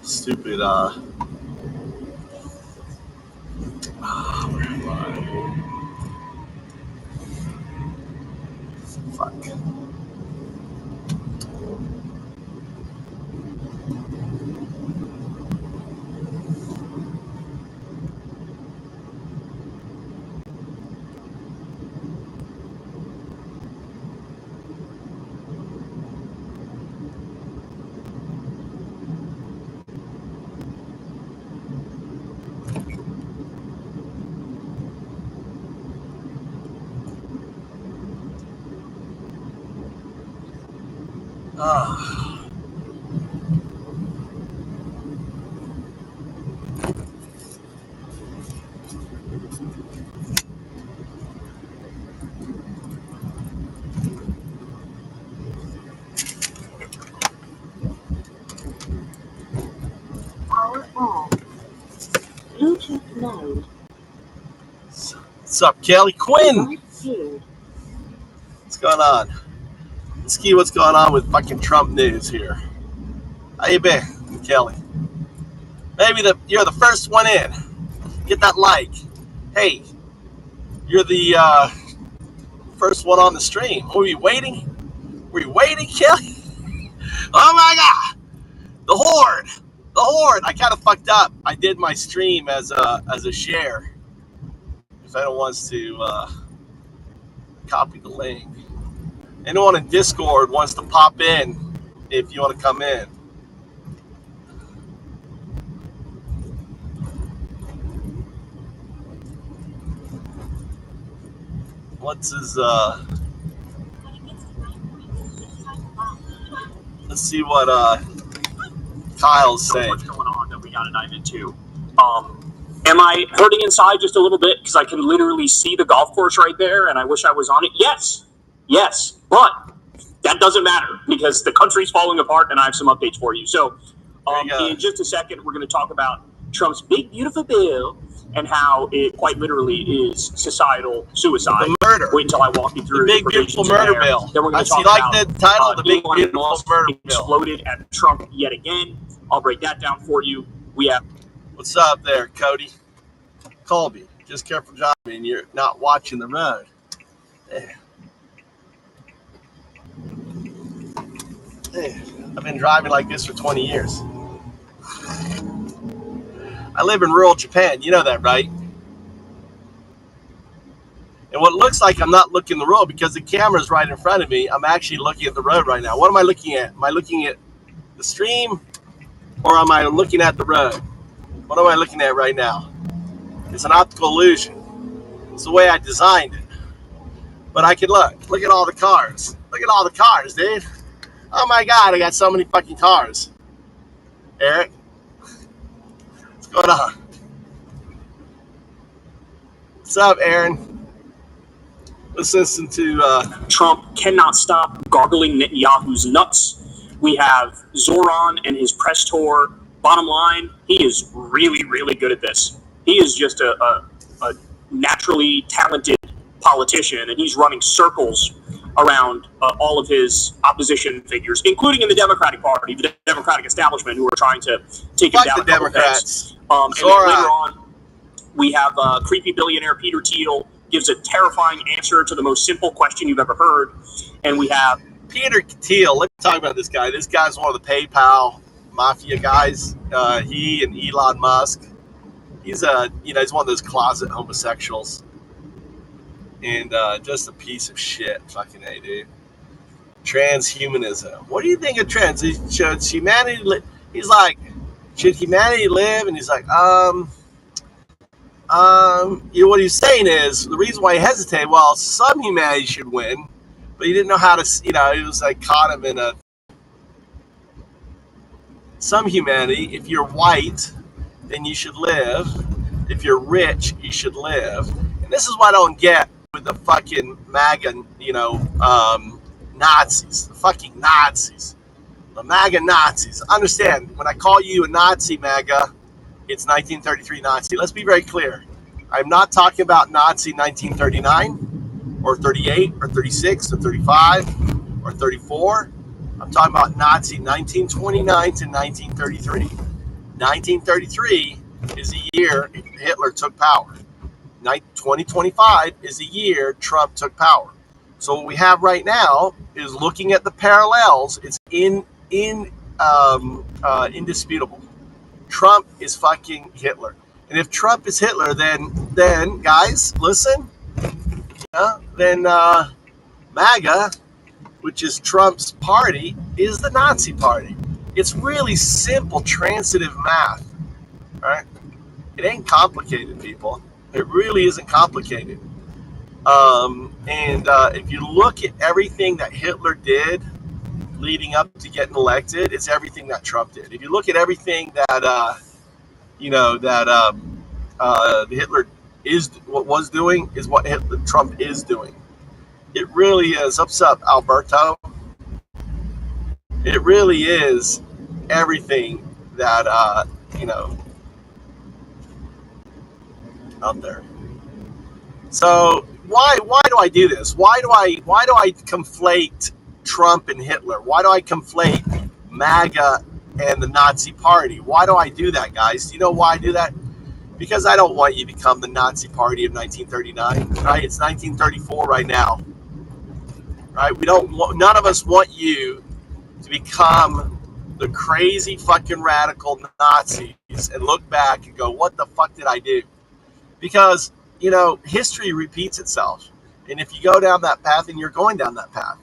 stupid, where am I? Fuck. Ah. Power on. Bluetooth mode. What's up, Kelly Quinn? Device geared. What's going on? Let's see what's going on with fucking Trump news here. How you been, Kelly? Maybe you're the first one in. Get that like. Hey, you're the first one on the stream. Were you waiting? Were you waiting, Kelly? Oh my God! The Horde! The Horde! I kind of fucked up. I did my stream as a share. If anyone wants to copy the link. Anyone in Discord wants to pop in if you want to come in. What's his let's see what Kyle's saying. What's going on that we gotta dive into? Am I hurting inside just a little bit because I can literally see the golf course right there and I wish I was on it? Yes, but that doesn't matter because the country's falling apart and I have some updates for you. So in just a second, we're going to talk about Trump's big, beautiful bill and how it quite literally is societal suicide. The murder. Wait until I walk you through the big, beautiful murder bill. Then we're going to talk about the title, the big, Elon beautiful Musk murder bill. Exploded at Trump yet again. I'll break that down for you. We have. What's up there, Cody? Colby, just careful driving. You're not watching the road. Hey. I've been driving like this for 20 years. I live in rural Japan. You know that, right? And what looks like I'm not looking the road because the camera's right in front of me, I'm actually looking at the road right now. What am I looking at? Am I looking at the stream or am I looking at the road? What am I looking at right now? It's an optical illusion. It's the way I designed it. But I can look. Look at all the cars. Look at all the cars, dude. Oh my God, I got so many fucking cars. Eric, what's going on? What's up, Aaron? Let's listen to Trump cannot stop gargling Netanyahu's nuts. We have Zoran and his press tour. Bottom line, he is really, really good at this. He is just a naturally talented politician, and he's running circles around all of his opposition figures, including in the Democratic Party, the Democratic establishment, who are trying to take him down the Democrats. And then later on, we have creepy billionaire Peter Thiel gives a terrifying answer to the most simple question you've ever heard, and we have Peter Thiel. Let's talk about this guy. This guy's one of the PayPal mafia guys. He and Elon Musk. He's he's one of those closet homosexuals. And just a piece of shit, fucking A, dude. Transhumanism. What do you think of trans? Should humanity live? He's like, should humanity live? And he's like, what he's saying is, the reason why he hesitated, well, some humanity should win, but he didn't know how to, it was like caught him in some humanity, if you're white, then you should live. If you're rich, you should live. And this is what I don't get with the fucking MAGA, Nazis, the fucking Nazis, the MAGA Nazis. Understand, when I call you a Nazi MAGA, it's 1933 Nazi. Let's be very clear. I'm not talking about Nazi 1939 or 38 or 36 or 35 or 34. I'm talking about Nazi 1929 to 1933. 1933 is the year Hitler took power. 2025 is the year Trump took power. So what we have right now is looking at the parallels. It's indisputable. Trump is fucking Hitler. And if Trump is Hitler, then guys, listen. Then MAGA, which is Trump's party, is the Nazi party. It's really simple transitive math, right? It ain't complicated, people. It really isn't complicated. If you look at everything that Hitler did leading up to getting elected, it's everything that Trump did. If you look at everything that Hitler was doing, is what Trump is doing. It really is. What's up, Alberto? It really is everything that out there. So why do I do this? Why do I conflate Trump and Hitler? Why do I conflate MAGA and the Nazi party? Why do I do that, guys? Do you know why I do that? Because I don't want you to become the Nazi party of 1939, right? It's 1934 right now, right? None of us want you to become the crazy fucking radical Nazis and look back and go, what the fuck did I do? Because, history repeats itself. And if you go down that path, and you're going down that path,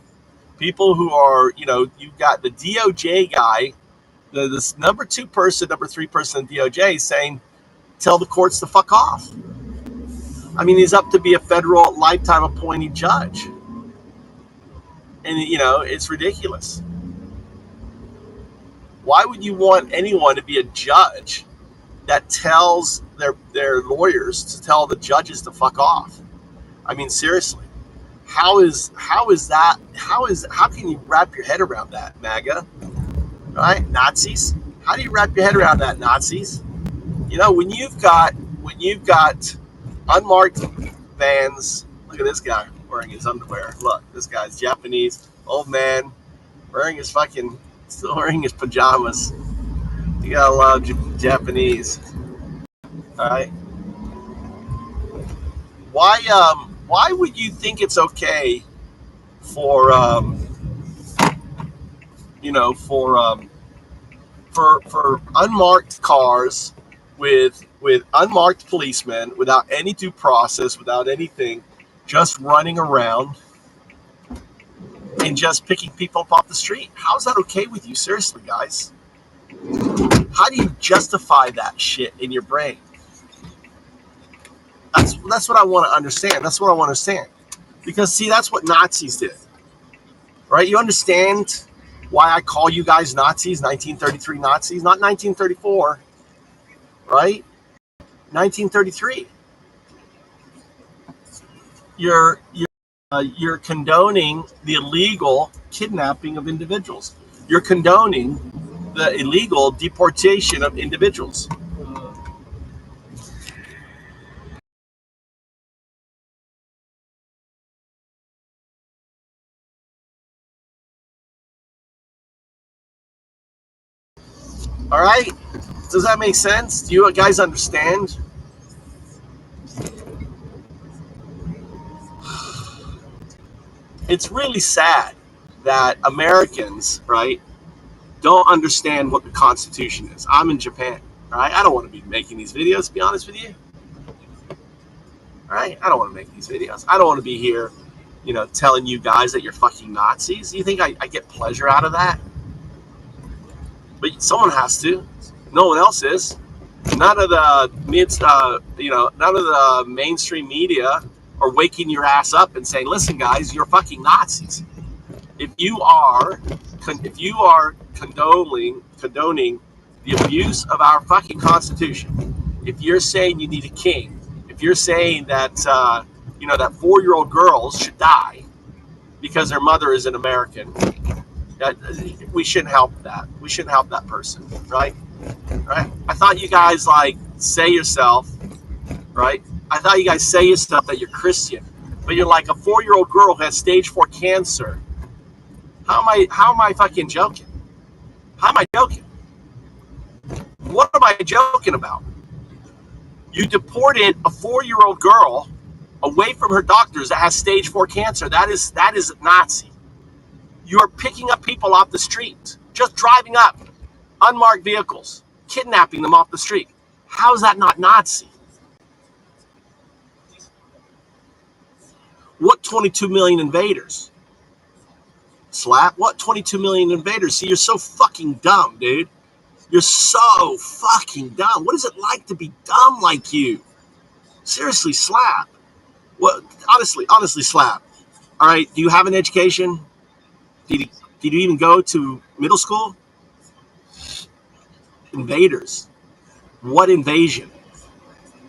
people who are, you've got the DOJ guy, this number 3 person in DOJ saying, tell the courts to fuck off. I mean, he's up to be a federal lifetime appointed judge. And, it's ridiculous. Why would you want anyone to be a judge that tells their lawyers to tell the judges to fuck off? I mean, seriously, how can you wrap your head around that, MAGA? Right? Nazis? How do you wrap your head around that, Nazis? When you've got unmarked vans, look at this guy wearing his underwear. Look, this guy's Japanese, old man, still wearing his pajamas. You gotta love Japanese. All right. Why would you think it's okay for unmarked cars with unmarked policemen, without any due process, without anything, just running around and just picking people up off the street? How is that okay with you? Seriously, guys. How do you justify that shit in your brain? That's what I want to understand. That's what I want to understand. Because, see, that's what Nazis did. Right? You understand why I call you guys Nazis, 1933 Nazis, not 1934. Right? 1933. You're condoning the illegal kidnapping of individuals. You're condoning the illegal deportation of individuals. All right? Does that make sense? Do you guys understand? It's really sad that Americans, right, don't understand what the Constitution is. I'm in Japan, all right? I don't want to be making these videos, to be honest with you. All right? I don't want to make these videos. I don't want to be here, telling you guys that you're fucking Nazis. You think I get pleasure out of that? But someone has to. No one else is. None of the mainstream media are waking your ass up and saying, "Listen, guys, you're fucking Nazis." If you are condoning the abuse of our fucking Constitution, if you're saying you need a king, if you're saying that that 4-year-old girls should die because their mother is an American, we shouldn't help that. We shouldn't help that person, right? Right? I thought you guys say yourself, right? I thought you guys say yourself that you're Christian, but you're like a 4-year-old girl who has stage 4 cancer. How am I fucking joking? How am I joking? What am I joking about? You deported a 4-year-old girl away from her doctors that has stage 4 cancer. That is Nazi. You're picking up people off the street, just driving up unmarked vehicles, kidnapping them off the street. How is that not Nazi? What 22 million invaders? Slap, what 22 million invaders? See, you're so fucking dumb, dude. You're so fucking dumb. What is it like to be dumb like you? Seriously, Slap. What? Honestly, Slap. All right, do you have an education? Did you even go to middle school? Invaders. What invasion?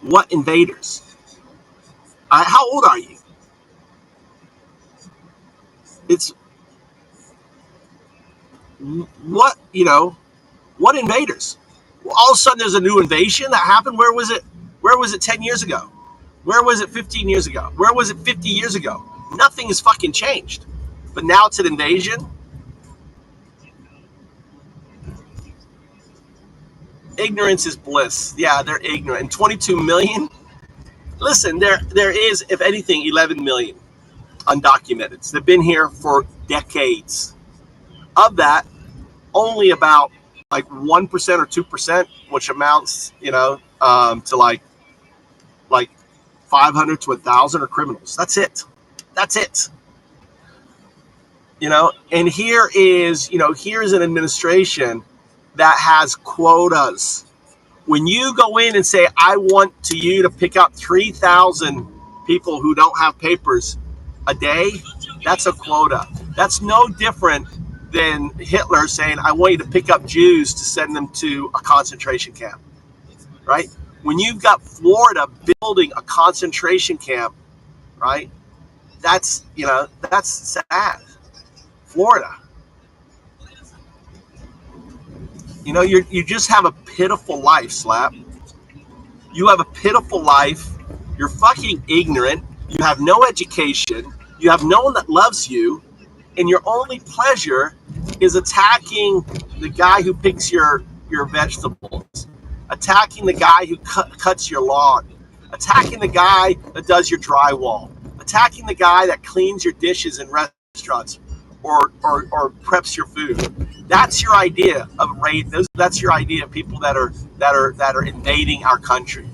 What invaders? How old are you? It's what, what invaders? All of a sudden there's a new invasion that happened. Where was it 10 years ago? Where was it 15 years ago? Where was it 50 years ago? Nothing has fucking changed. But now it's an invasion. Ignorance is bliss. Yeah, they're ignorant. And 22 million? Listen, there is, if anything, 11 million undocumented. They've been here for decades. Of that, only about like 1% or 2%, which amounts, to like 500 to 1,000 are criminals. That's it. And here's an administration that has quotas. When you go in and say, I want you to pick up 3,000 people who don't have papers a day, that's a quota. That's no different than Hitler saying, I want you to pick up Jews to send them to a concentration camp, right? When you've got Florida building a concentration camp, right? That's sad. Florida. You just have a pitiful life, Slap. You have a pitiful life. You're fucking ignorant. You have no education. You have no one that loves you. And your only pleasure is attacking the guy who picks your vegetables, attacking the guy who cuts your lawn, attacking the guy that does your drywall, attacking the guy that cleans your dishes in restaurants or preps your food. That's your idea of rape. That's your idea of people that are invading our country.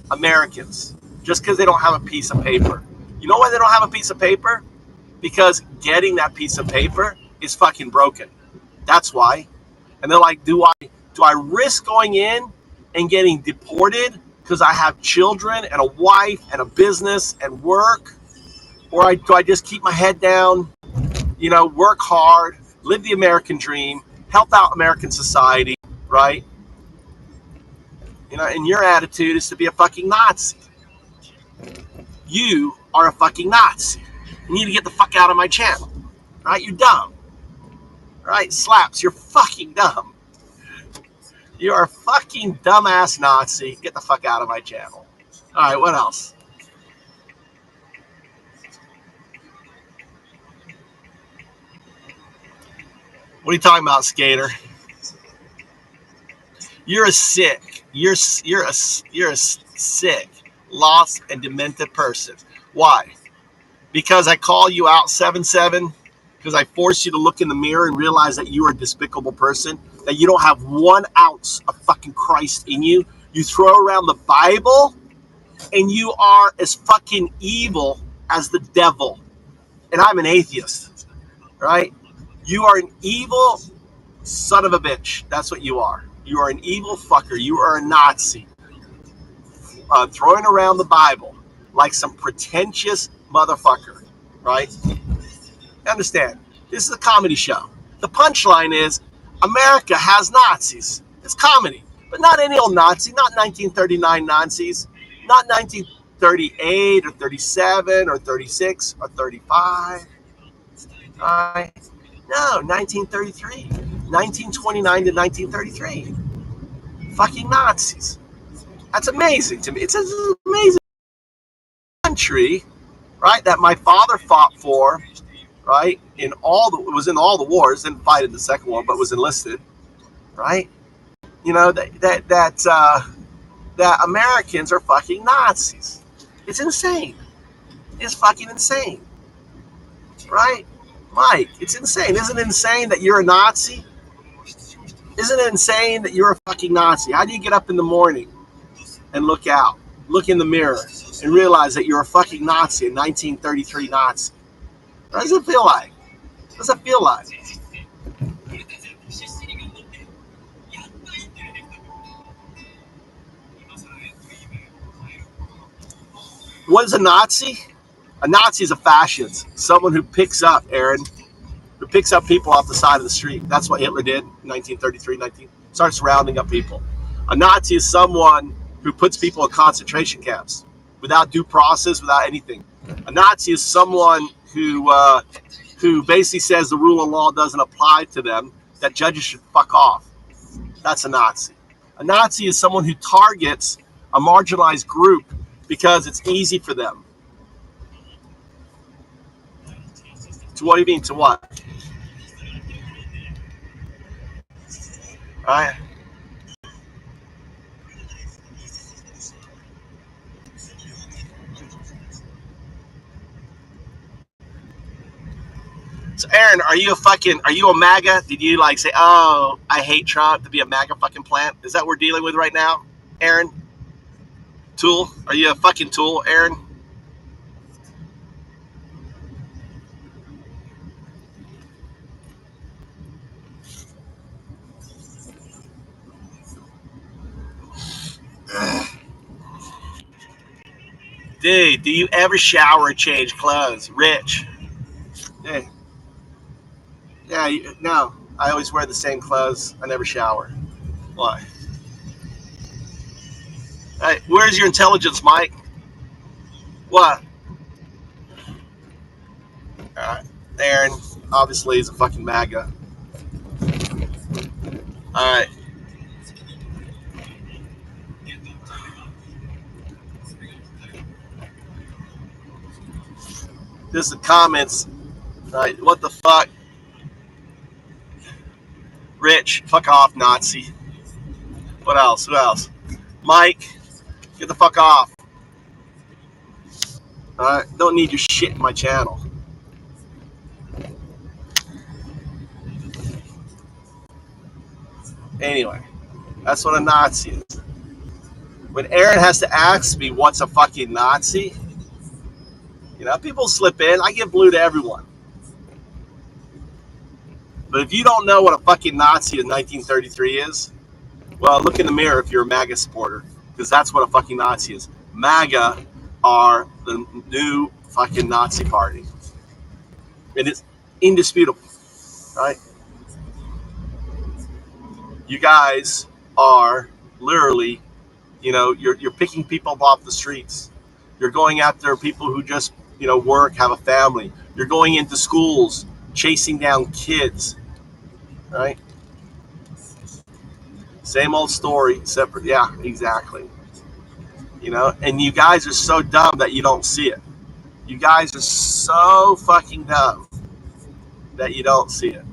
Americans, just because they don't have a piece of paper. You know why they don't have a piece of paper? Because getting that piece of paper is fucking broken. That's why. And they're like, do I risk going in and getting deported because I have children and a wife and a business and work? Or do I just keep my head down, work hard, live the American dream, help out American society, right? And your attitude is to be a fucking Nazi. You are a fucking Nazi. You need to get the fuck out of my channel, right? You're dumb, right? Slaps, you're fucking dumb. You are a fucking dumbass Nazi. Get the fuck out of my channel. All right, what else? What are you talking about, Skater? You're a sick. You're a sick, lost, and demented person. Why? Because I call you out 7-7, because I force you to look in the mirror and realize that you are a despicable person, that you don't have 1 ounce of fucking Christ in you. You throw around the Bible, and you are as fucking evil as the devil. And I'm an atheist, right? You are an evil son of a bitch. That's what you are. You are an evil fucker. You are a Nazi. Throwing around the Bible like some pretentious motherfucker, right? Understand, this is a comedy show. The punchline is America has Nazis. It's comedy, but not any old Nazi, not 1939 Nazis, not 1938 or 37 or 36 or 35. All right? No, 1933, 1929 to 1933. Fucking Nazis. That's amazing to me. It's an amazing country, right, that my father fought for, right, was in all the wars, didn't fight in the Second War, but was enlisted, right? You know that Americans are fucking Nazis. It's insane. It's fucking insane, right, Mike? It's insane. Isn't it insane that you're a Nazi? Isn't it insane that you're a fucking Nazi? How do you get up in the morning and look out, look in the mirror, and realize that you're a fucking Nazi, a 1933 Nazi? What does it feel like? What does it feel like? What is a Nazi? A Nazi is a fascist, someone who picks up, Aaron, who picks up people off the side of the street. That's what Hitler did in 1933, starts rounding up people. A Nazi is someone who puts people in concentration camps without due process, without anything. A Nazi is someone who basically says the rule of law doesn't apply to them, that judges should fuck off. That's a Nazi. A Nazi is someone who targets a marginalized group because it's easy for them. To what do you mean? To what? All right. So Aaron, are you a MAGA? Did you like say, oh, I hate Trump to be a MAGA fucking plant? Is that what we're dealing with right now, Aaron? Tool? Are you a fucking tool, Aaron? Dude, do you ever shower or change clothes? Rich. Yeah. Yeah, no. I always wear the same clothes. I never shower. Why? Hey, where's your intelligence, Mike? What? Aaron, obviously, is a fucking MAGA. All right. This is the comments. All right, what the fuck? Rich, fuck off, Nazi. What else? Who else? Mike, get the fuck off. All right, don't need your shit in my channel. Anyway, that's what a Nazi is. When Aaron has to ask me what's a fucking Nazi, you know, people slip in. I give blue to everyone. But if you don't know what a fucking Nazi in 1933 is, well, look in the mirror if you're a MAGA supporter, because that's what a fucking Nazi is. MAGA are the new fucking Nazi party. And it's indisputable, right? You guys are literally, you know, you're picking people up off the streets. You're going after people who just, you know, work, have a family. You're going into schools, chasing down kids, right? Same old story, separate. Yeah, exactly. You know, and you guys are so dumb that you don't see it. You guys are so fucking dumb that you don't see it.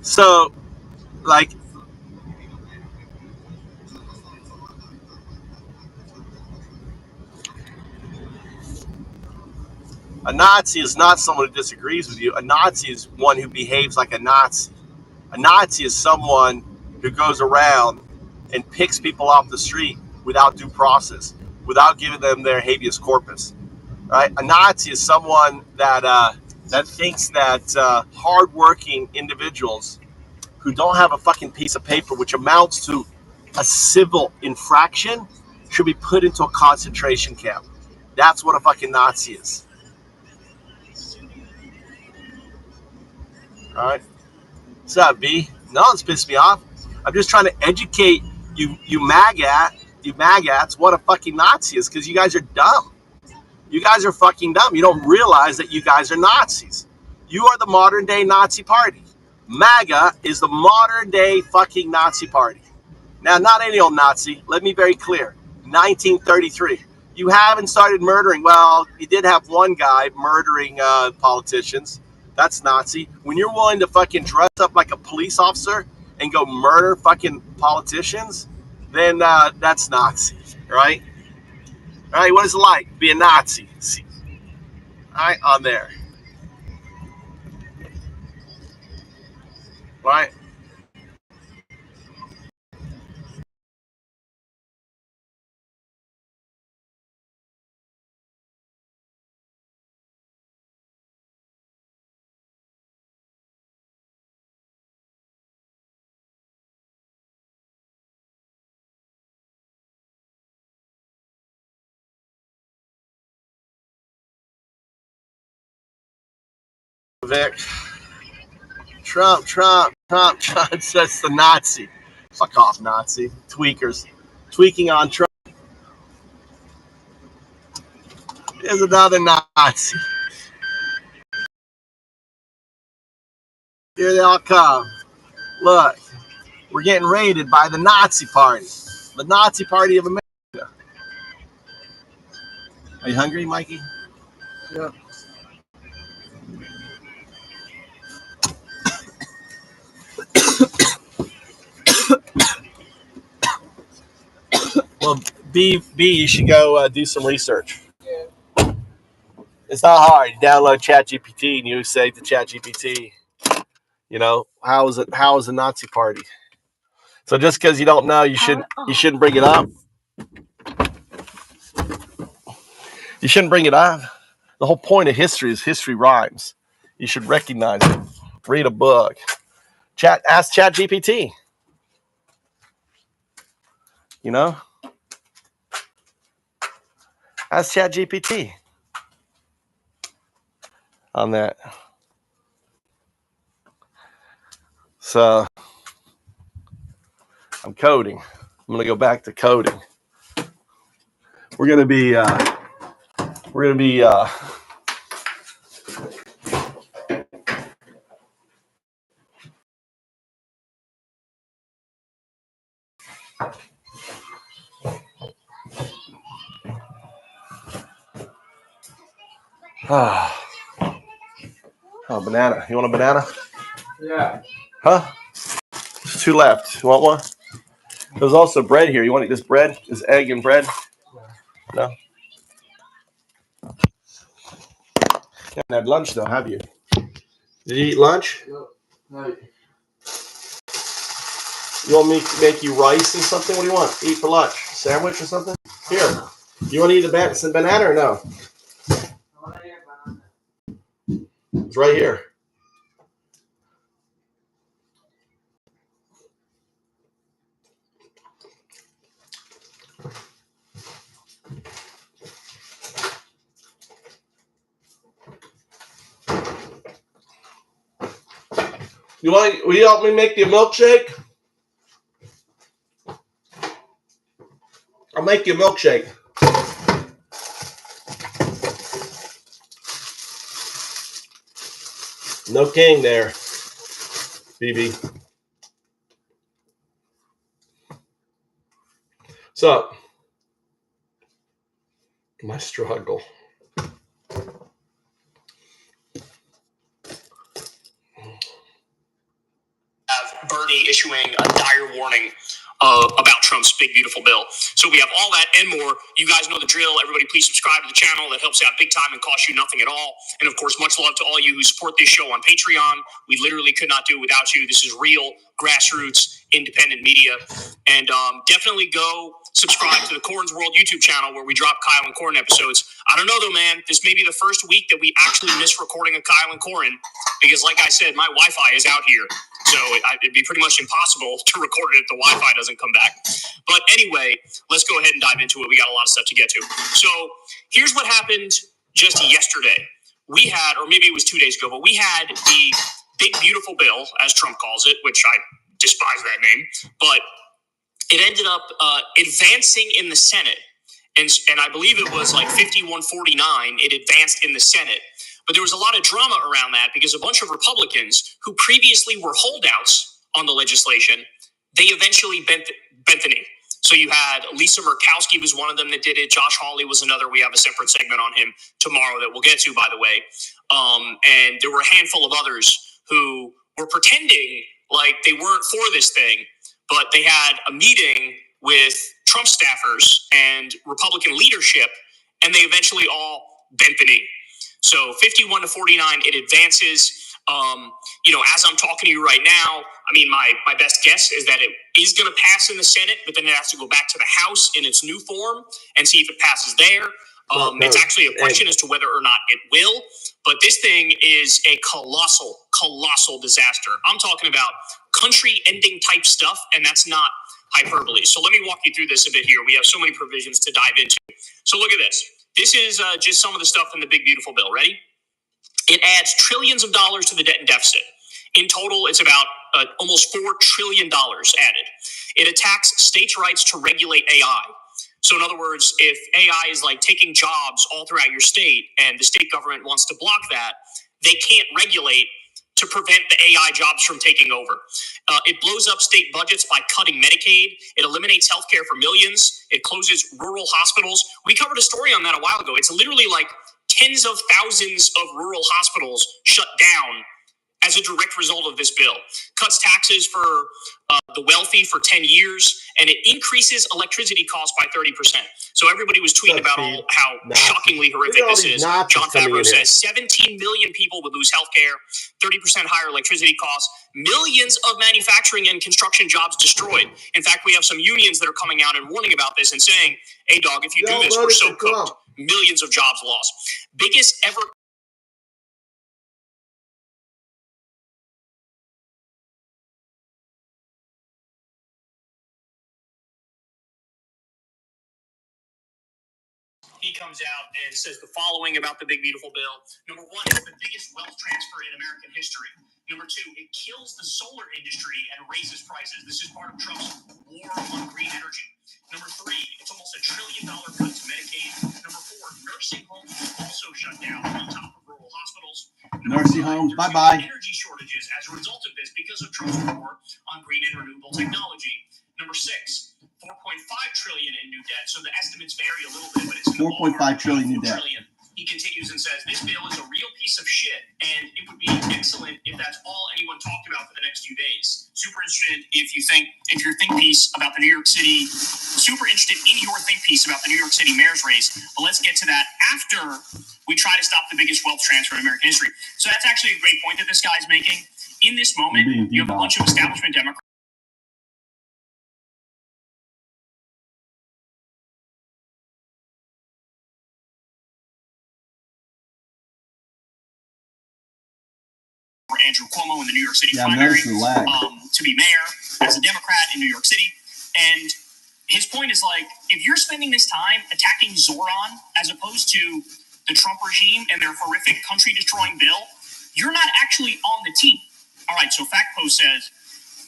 So, like, a Nazi is not someone who disagrees with you. A Nazi is one who behaves like a Nazi. A Nazi is someone who goes around and picks people off the street without due process, without giving them their habeas corpus. Right? A Nazi is someone that thinks that hardworking individuals who don't have a fucking piece of paper, which amounts to a civil infraction, should be put into a concentration camp. That's what a fucking Nazi is. All right. What's up, B? No one's pissed me off. I'm just trying to educate you magats, what a fucking Nazi is, because you guys are dumb. You guys are fucking dumb. You don't realize that you guys are Nazis. You are the modern day Nazi party. MAGA is the modern day fucking Nazi party. Now, not any old Nazi. Let me be very clear. 1933. You haven't started murdering. Well, you did have one guy murdering politicians. That's Nazi. When you're willing to fucking dress up like a police officer and go murder fucking politicians, then that's Nazi, right? All right, what is it like to be a Nazi? See, all right, on there. All right. Vic. Trump, says the Nazi. Fuck off, Nazi. Tweakers. Tweaking on Trump. Here's another Nazi. Here they all come. Look, we're getting raided by the Nazi party. The Nazi party of America. Are you hungry, Mikey? Yeah. Well, B, you should go do some research. It's not hard. You download ChatGPT and you say to ChatGPT, you know, how is the Nazi party? So just because you don't know, you shouldn't bring it up. You shouldn't bring it up. The whole point of history is history rhymes. You should recognize it. Read a book. Ask ChatGPT. You know? Ask ChatGPT on that. So I'm coding. I'm gonna go back to coding. We're gonna be oh, banana. You want a banana? Yeah. Huh? There's 2 left. You want one? There's also bread here. You want to eat this bread? This egg and bread? No? You haven't had lunch though, have you? Did you eat lunch? No. You want me to make you rice and something? What do you want? Eat for lunch? Sandwich or something? Here. You want to eat some banana or no? It's right here. Will you help me make the milkshake? I'll make you a milkshake. No king there, BB. So, my struggle. Have Bernie issuing a dire warning about Trump's big, beautiful bill. So we have all that and more. You guys know the drill. Everybody, please subscribe to the channel. That helps out big time and costs you nothing at all. And of course, much love to all you who support this show on Patreon. We literally could not do it without you. This is real grassroots independent media. And definitely go subscribe to the Corn's World YouTube channel where we drop Kyle and Corn episodes. I don't know though, man. This may be the first week that we actually miss recording a Kyle and Corn because, like I said, my Wi-Fi is out here. So it'd be pretty much impossible to record it if the Wi-Fi doesn't come back. But anyway, let's go ahead and dive into it. We got a lot of stuff to get to. So here's what happened just yesterday. We had, or maybe it was 2 days ago, but we had the big, beautiful bill, as Trump calls it, which I despise that name, but it ended up advancing in the Senate. And I believe it was like 51-49. It advanced in the Senate. But there was a lot of drama around that because a bunch of Republicans who previously were holdouts on the legislation, they eventually bent the knee. So you had Lisa Murkowski was one of them that did it. Josh Hawley was another. We have a separate segment on him tomorrow that we'll get to, by the way. And there were a handful of others who were pretending like they weren't for this thing, but they had a meeting with Trump staffers and Republican leadership, and they eventually all bent the knee. So 51-49, it advances. As I'm talking to you right now, I mean, my best guess is that it is going to pass in the Senate, but then it has to go back to the House in its new form and see if it passes there. It's actually a question as to whether or not it will. But this thing is a colossal disaster. I'm talking about country-ending type stuff, and that's not hyperbole. So let me walk you through this a bit here. We have so many provisions to dive into. So look at this. This is just some of the stuff in the big, beautiful bill. Ready? It adds trillions of dollars to the debt and deficit. In total, it's about almost $4 trillion added. It attacks states' rights to regulate AI. So in other words, if AI is like taking jobs all throughout your state and the state government wants to block that, they can't regulate to prevent the AI jobs from taking over. It blows up state budgets by cutting Medicaid. It eliminates healthcare for millions. It closes rural hospitals. We covered a story on that a while ago. It's literally like tens of thousands of rural hospitals shut down as a direct result of this bill. Cuts taxes for the wealthy for 10 years, and it increases electricity costs by 30%. So everybody was tweeting about how shockingly horrific this is. John Favreau says 17 million people would lose healthcare, 30% higher electricity costs, millions of manufacturing and construction jobs destroyed. In fact, we have some unions that are coming out and warning about this and saying, hey, dog, if you do this, we're so cooked. Millions of jobs lost. Biggest ever. He comes out and says the following about the big, beautiful bill. Number one, it's the biggest wealth transfer in American history. Number two, it kills the solar industry and raises prices. This is part of Trump's war on green energy. Number three, it's almost $1 trillion cut to Medicaid. Number four, nursing homes also shut down on top of rural hospitals. Nursing homes, bye-bye. Energy shortages as a result of this because of Trump's war on green and renewable technology. Number six, $4.5 trillion in new debt. So the estimates vary a little bit, but it's $4.5 trillion new debt. He continues and says, this bill is a real piece of shit, and it would be excellent if that's all anyone talked about for the next few days. Super interested if your think piece about the New York City, super interested in your think piece about the New York City mayor's race. But let's get to that after we try to stop the biggest wealth transfer in American history. So that's actually a great point that this guy's making. In this moment, you have a bunch of establishment Democrats. Andrew Cuomo in the New York City primary to be mayor as a Democrat in New York City. And his point is like, if you're spending this time attacking Zoran as opposed to the Trump regime and their horrific country-destroying bill, you're not actually on the team. All right, so FactPost says,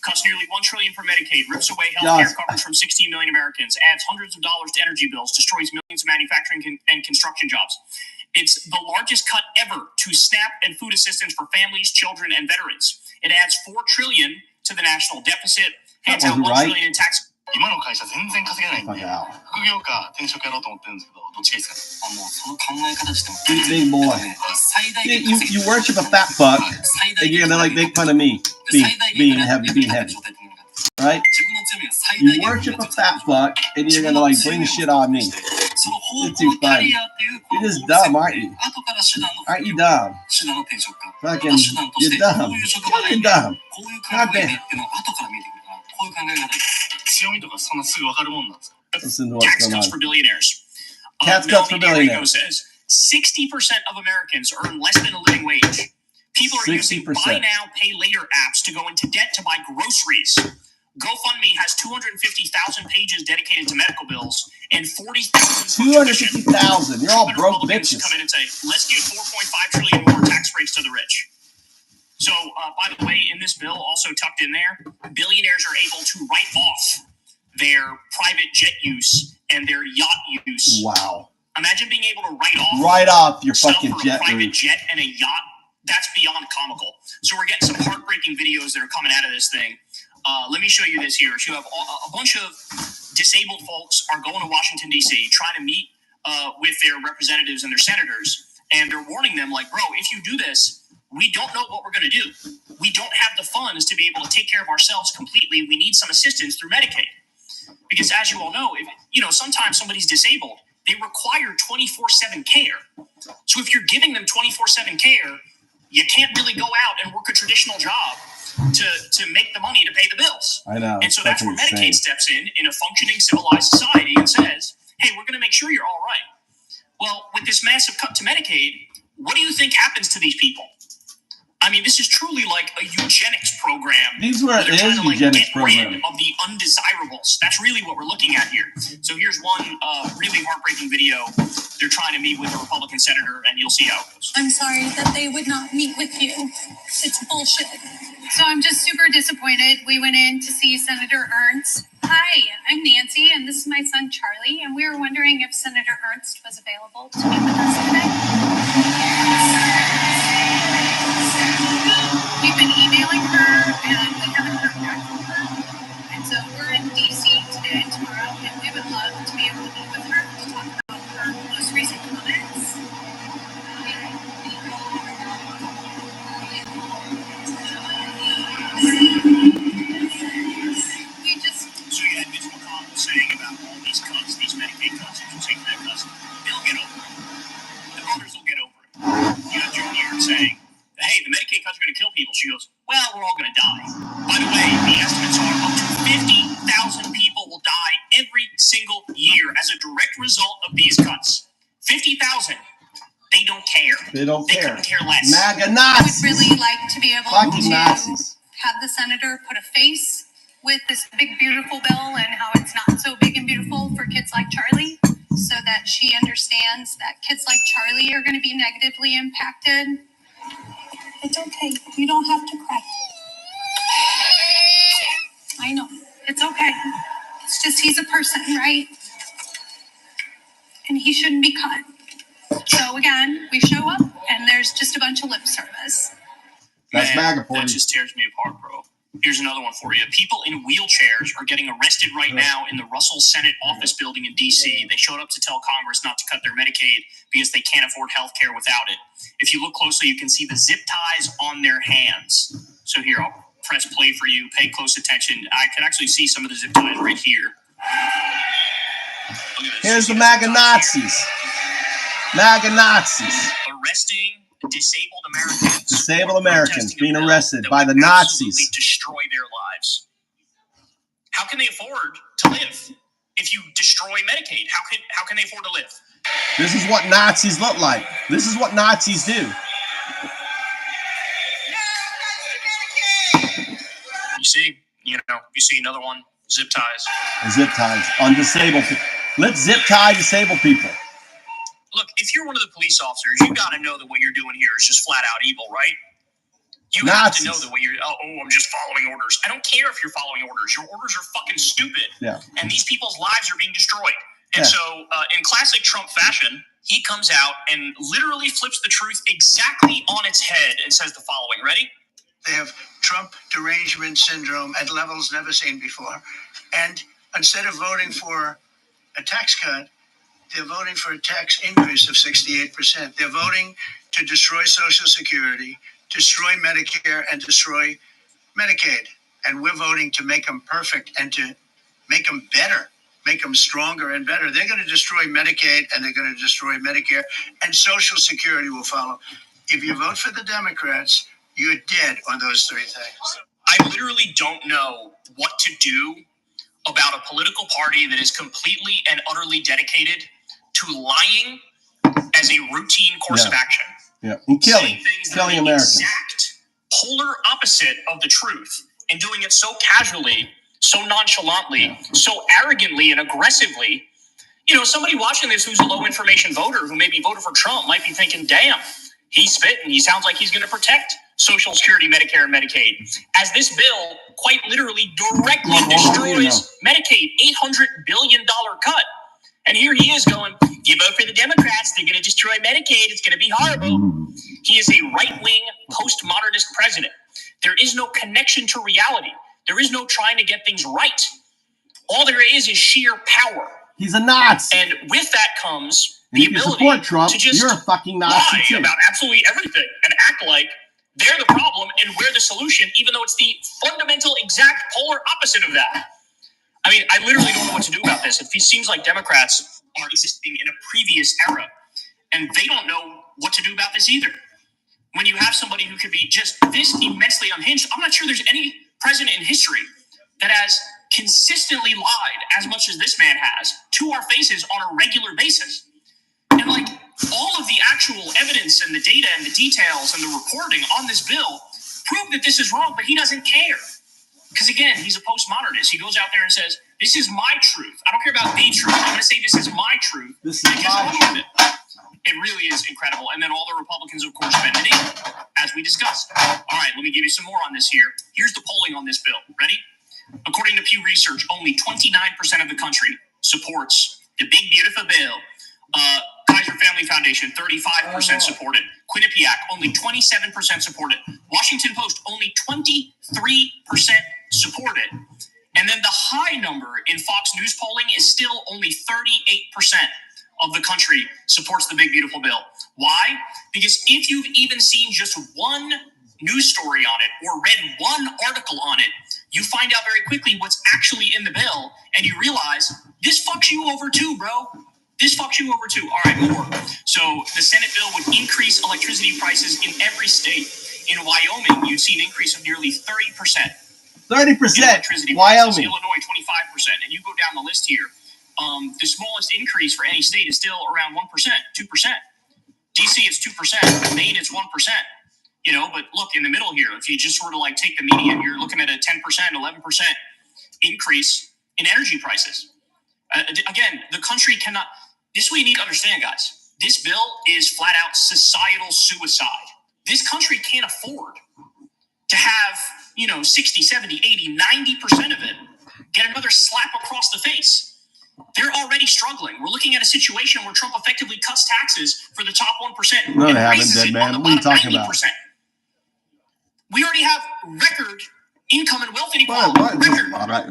cuts nearly $1 trillion for Medicaid, rips away health care coverage from 16 million Americans, adds hundreds of dollars to energy bills, destroys millions of manufacturing and construction jobs. It's the largest cut ever to SNAP and food assistance for families, children, and veterans. It adds $4 trillion to the national deficit, hands out $1 trillion in tax. 今の会社全然稼げないんで、副業か転職やろうと思ってるんですけど、どっちがいいですか？もうその考え方しても。Big boy. You worship a fat fuck, and you're gonna like make fun of me being heavy. Right? You worship a fat fuck, and you're gonna like bring shit on me. You're too funny. You're just dumb, aren't you? Aren't you dumb? Fucking, you're dumb. Fucking dumb. God damn. Listen to what's Tax going cuts on. for billionaires. Tax cuts for billionaires. Says 60% of Americans earn less than a living wage. People are using buy now, pay later apps to go into debt to buy groceries. GoFundMe has 250,000 pages dedicated to medical bills and 40,000. 250,000. You're all broke bitches. Come in and say, let's give 4.5 trillion more tax breaks to the rich. So, by the way, in this bill, also tucked in there, billionaires are able to write off their private jet use and their yacht use. Wow. Imagine being able to write off your stuff fucking for jet a private route. jet and a yacht. That's beyond comical. So we're getting some heartbreaking videos that are coming out of this thing. Let me show you this here. So you have a bunch of disabled folks are going to Washington, D.C., trying to meet with their representatives and their senators. And they're warning them, like, bro, if you do this, we don't know what we're going to do. We don't have the funds to be able to take care of ourselves completely. We need some assistance through Medicaid. Because as you all know, sometimes somebody's disabled. They require 24/7 care. So if you're giving them 24/7 care, you can't really go out and work a traditional job to make the money to pay the bills. I know. And so that's where Medicaid steps in a functioning civilized society and says, hey, we're going to make sure you're all right. Well, with this massive cut to Medicaid, what do you think happens to these people? I mean, this is truly like a eugenics program. These were They're trying to, eugenics get rid program. of the undesirables. That's really what we're looking at here. So here's one really heartbreaking video. They're trying to meet with a Republican senator, and you'll see how it goes. I'm sorry that they would not meet with you. It's bullshit. So I'm just super disappointed. We went in to see Senator Ernst. Hi, I'm Nancy, and this is my son Charlie, and we were wondering if Senator Ernst was available to meet with us today. We've been emailing her, and we haven't heard back from her. And so we're in D.C. today and tomorrow, and we would love to be able to meet with her to talk about her most recent comments. So you had Mitch McConnell saying about all these cuts, these Medicaid cuts, if you take that cuts, they'll get over it. The voters will get over it. You have Junior saying, hey, the Medicaid cuts are going to kill people. She goes, well, we're all going to die. By the way, the estimates are up to 50,000 people will die every single year as a direct result of these cuts. 50,000. They don't care. They couldn't care less. MAGA I Nazis. would really like to be able Fucking to Nazis. have the senator put a face with this big, beautiful bill and how it's not so big and beautiful for kids like Charlie, so that she understands that kids like Charlie are going to be negatively impacted. It's okay. You don't have to cry. I know. It's okay. It's just he's a person, right? And he shouldn't be cut. So again, we show up and there's just a bunch of lip service. That's MAGA for That you. just tears me apart, bro. Here's another one for you. People in wheelchairs are getting arrested right now in the Russell Senate office building in D.C. They showed up to tell Congress not to cut their Medicaid because they can't afford health care without it. If you look closely, you can see the zip ties on their hands. So here, I'll press play for you. Pay close attention. I can actually see some of the zip ties right here. Look at this. Here's You the see MAGA zip ties Nazis. MAGA Nazis. arresting disabled Americans. Disabled Americans protesting a being bill arrested that by would the absolutely Nazis. destroy their lives. How can they afford to live if you destroy Medicaid? How can they afford to live? This is what Nazis look like. This is what Nazis do. You see another one, zip ties. And zip ties on disabled people. Let's zip tie disabled people. Look, if you're one of the police officers, you got to know that what you're doing here is just flat out evil, right? You have to know that what you're, I'm just following orders. I don't care if you're following orders. Your orders are fucking stupid. Yeah. And these people's lives are being destroyed. And so, in classic Trump fashion, he comes out and literally flips the truth exactly on its head and says the following. Ready? They have Trump derangement syndrome at levels never seen before. And instead of voting for a tax cut, they're voting for a tax increase of 68%. They're voting to destroy Social Security, destroy Medicare, and destroy Medicaid. And we're voting to make them perfect and to make them better, make them stronger and better. They're going to destroy Medicaid and they're going to destroy Medicare, and Social Security will follow. If you vote for the Democrats, you're dead on those three things. I literally don't know what to do about a political party that is completely and utterly dedicated to lying as a routine course of action. Yeah, and killing Americans. Exact polar opposite of the truth, and doing it so casually, so nonchalantly, so arrogantly and aggressively. Somebody watching this who's a low information voter who maybe voted for Trump might be thinking, damn, he's spitting. He sounds like he's going to protect Social Security, Medicare, and Medicaid, as this bill quite literally directly destroys Medicaid, $800 billion cut. And here he is going, you vote for the Democrats, they're going to destroy Medicaid, it's going to be horrible. He is a right-wing, postmodernist president. There is no connection to reality. There is no trying to get things right. All there is sheer power. He's a Nazi. And with that comes the ability Trump, to just you're a fucking Nazi lie too. about absolutely everything and act like they're the problem and we're the solution, even though it's the fundamental exact polar opposite of that. I mean, I literally don't know what to do about this. It seems like Democrats are existing in a previous era, and they don't know what to do about this either. When you have somebody who could be just this immensely unhinged, I'm not sure there's any president in history that has consistently lied as much as this man has to our faces on a regular basis. And like all of the actual evidence and the data and the details and the reporting on this bill prove that this is wrong, but he doesn't care. Because again, he's a postmodernist. He goes out there and says, this is my truth. I don't care about the truth. I'm going to say this is my truth. This is because my of it. It really is incredible. And then all the Republicans, of course, bend the knee, as we discussed. All right, let me give you some more on this here. Here's the polling on this bill. Ready? According to Pew Research, only 29% of the country supports the big, beautiful bill. Kaiser Family Foundation, 35% supported. Quinnipiac, only 27% supported. Washington Post, only 23% supported. And then the high number in Fox News polling is still only 38% of the country supports the big, beautiful bill. Why? Because if you've even seen just one news story on it or read one article on it, you find out very quickly what's actually in the bill, and you realize this fucks you over too, bro. This fucks you over too. All right, more. So the Senate bill would increase electricity prices in every state. In Wyoming, you'd see an increase of nearly 30%. 30%. Electricity prices. Wyoming. Illinois, 25%. And you go down the list here. The smallest increase for any state is still around 1%, 2%. DC is 2%. Maine is 1%. You know, but look, in the middle here, if you just sort of like take the median, you're looking at a 10%, 11% increase in energy prices. Again, the country cannot. This is what you need to understand, guys. This bill is flat out societal suicide. This country can't afford to have, 60, 70, 80, 90% of it get another slap across the face. They're already struggling. We're looking at a situation where Trump effectively cuts taxes for the top 1% No, and they haven't, raises dead it man. on the What are you bottom talking 90%. about? We already have record income and wealth inequality. What? Record. All right.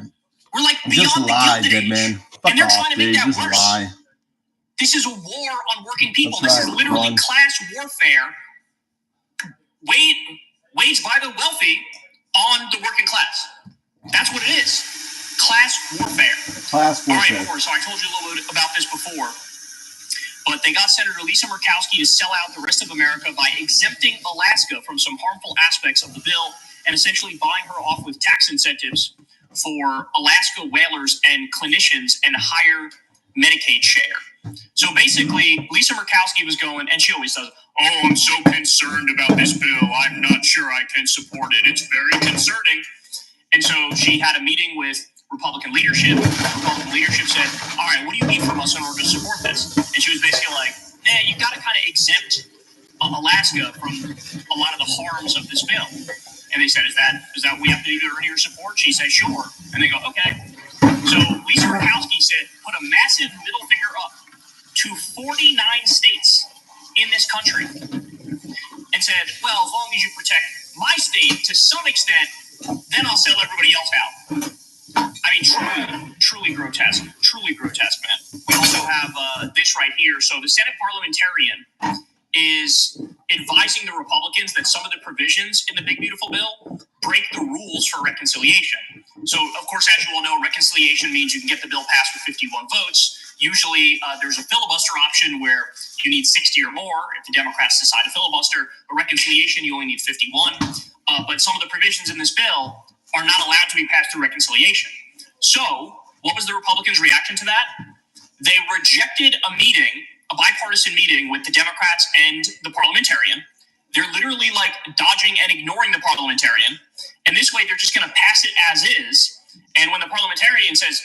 We're like Just beyond lie, the dead Gilded man. Age. Fuck And they're off, trying to make dude. that Just worse. lie. This is a war on working people. That's This right, is literally Ron. class warfare waged by the wealthy on the working class. That's what it is. Class warfare. Class All right, warfare. more. So I told you a little bit about this before. But they got Senator Lisa Murkowski to sell out the rest of America by exempting Alaska from some harmful aspects of the bill and essentially buying her off with tax incentives for Alaska whalers and clinicians and higher Medicaid share. So basically, Lisa Murkowski was going, and she always does, oh, I'm so concerned about this bill. I'm not sure I can support it. It's very concerning. And so she had a meeting with Republican leadership. Republican leadership said, all right, what do you need from us in order to support this? And she was basically like, you've got to kind of exempt Alaska from a lot of the harms of this bill. And they said, is that what we have to do to earn your support? She said, sure. And they go, okay. So Lisa Murkowski said, put a massive middle finger up to 49 states in this country and said, well, as long as you protect my state to some extent, then I'll sell everybody else out. I mean, truly grotesque, man. We also have this right here. So the Senate parliamentarian is advising the Republicans that some of the provisions in the Big Beautiful Bill break the rules for reconciliation. So, of course, as you all know, reconciliation means you can get the bill passed with 51 votes. Usually there's a filibuster option where you need 60 or more if the Democrats decide to filibuster. A reconciliation, you only need 51. But some of the provisions in this bill are not allowed to be passed through reconciliation. So what was the Republicans' reaction to that? They rejected a bipartisan meeting with the Democrats and the parliamentarian. They're literally like dodging and ignoring the parliamentarian. And this way, they're just going to pass it as is. And when the parliamentarian says,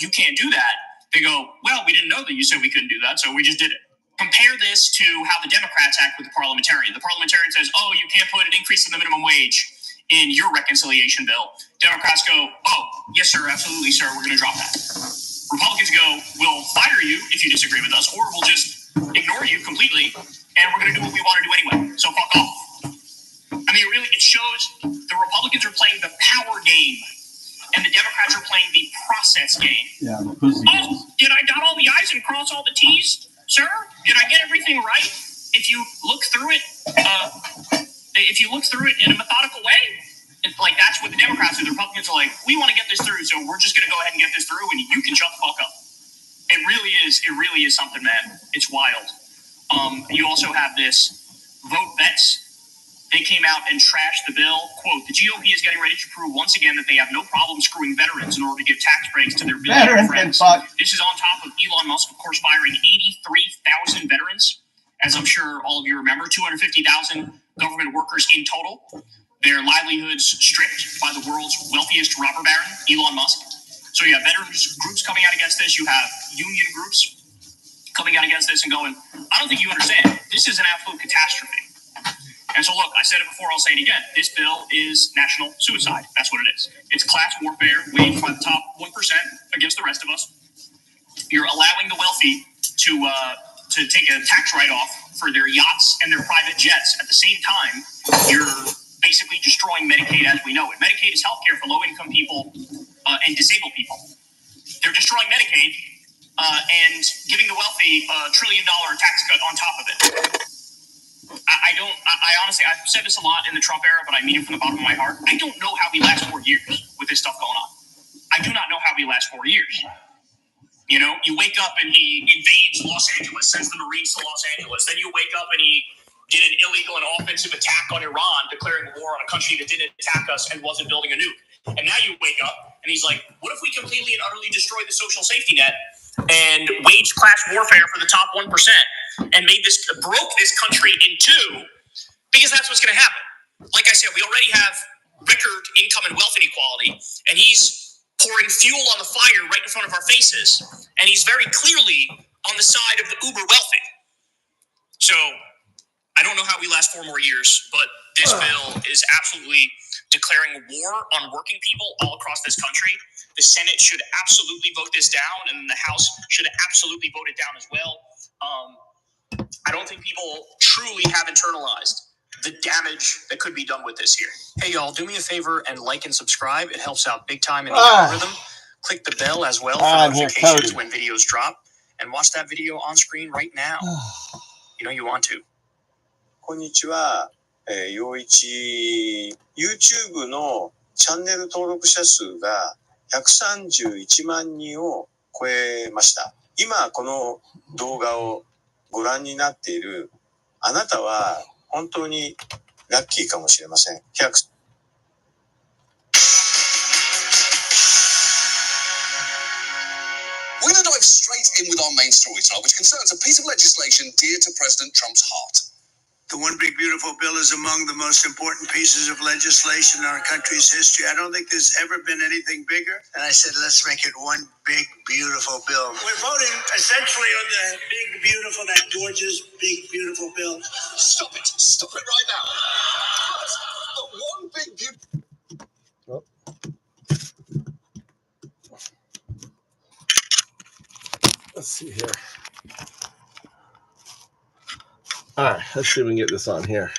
you can't do that, they go, well, we didn't know that you said we couldn't do that, so we just did it. Compare this to how the Democrats act with the parliamentarian. The parliamentarian says, oh, you can't put an increase in the minimum wage in your reconciliation bill. Democrats go, oh, yes, sir, absolutely, sir, we're going to drop that. Republicans go, we'll fire you if you disagree with us, or we'll just ignore you completely, and we're going to do what we want to do anyway. So fuck off. I mean, really, it shows the Republicans are playing the power game, and the Democrats are playing the process game. Yeah, the pussy Oh, did I dot all the I's and cross all the T's, sir? Did I get everything right? If you look through it, in a methodical way, it's like that's what the Democrats do. The Republicans are like, we want to get this through, so we're just going to go ahead and get this through, and you can shut the fuck up. It really is something, man. It's wild. You also have this vote vets. They came out and trashed the bill. Quote, the GOP is getting ready to prove once again that they have no problem screwing veterans in order to give tax breaks to their billionaire friends. This is on top of Elon Musk, of course, firing 83,000 veterans. As I'm sure all of you remember, 250,000 government workers in total. Their livelihoods stripped by the world's wealthiest robber baron, Elon Musk. So you have veterans groups coming out against this. You have union groups coming out against this and going, I don't think you understand. This is an absolute catastrophe. And so, look, I said it before, I'll say it again. This bill is national suicide. That's what it is. It's class warfare waged by the top 1% against the rest of us. You're allowing the wealthy to take a tax write-off for their yachts and their private jets. At the same time, you're basically destroying Medicaid as we know it. Medicaid is healthcare for low-income people and disabled people. They're destroying Medicaid and giving the wealthy a $1 trillion tax cut on top of it. I honestly, I've said this a lot in the Trump era, but I mean it from the bottom of my heart. I don't know how we last 4 years with this stuff going on. I do not know how we last 4 years. You know, you wake up and he invades Los Angeles, sends the Marines to Los Angeles. Then you wake up and he did an illegal and offensive attack on Iran, declaring war on a country that didn't attack us and wasn't building a nuke. And now you wake up and he's like, what if we completely and utterly destroy the social safety net and wage class warfare for the top 1% and broke this country in two? Because that's what's going to happen. Like I said, we already have record income and wealth inequality, and he's pouring fuel on the fire right in front of our faces, and he's very clearly on the side of the uber wealthy. So I don't know how we last 4 more years, but this bill is absolutely declaring war on working people all across this country. The Senate should absolutely vote this down, and the House should absolutely vote it down as well. I don't think people truly have internalized the damage that could be done with this here. Hey, y'all, do me a favor and like and subscribe. It helps out big time in the algorithm. Click the bell as well for notifications when videos drop. And watch that video on screen right now. You know you want to. こんにちは。陽一 YouTube のチャンネル登録者数が131万人を超えました。今この動画をご覧になっているあなたは本当にラッキーかもしれません。We're going to dive straight in with our main story tonight, which concerns a piece of legislation dear to President Trump's heart. The One Big Beautiful Bill is among the most important pieces of legislation in our country's history. I don't think there's ever been anything bigger. And I said, let's make it one big, beautiful bill. We're voting essentially on the big, beautiful, that gorgeous, big, beautiful bill. Stop it. Stop it right now. The One Big Beautiful... Let's see here. All right, let's see if we can get this on here.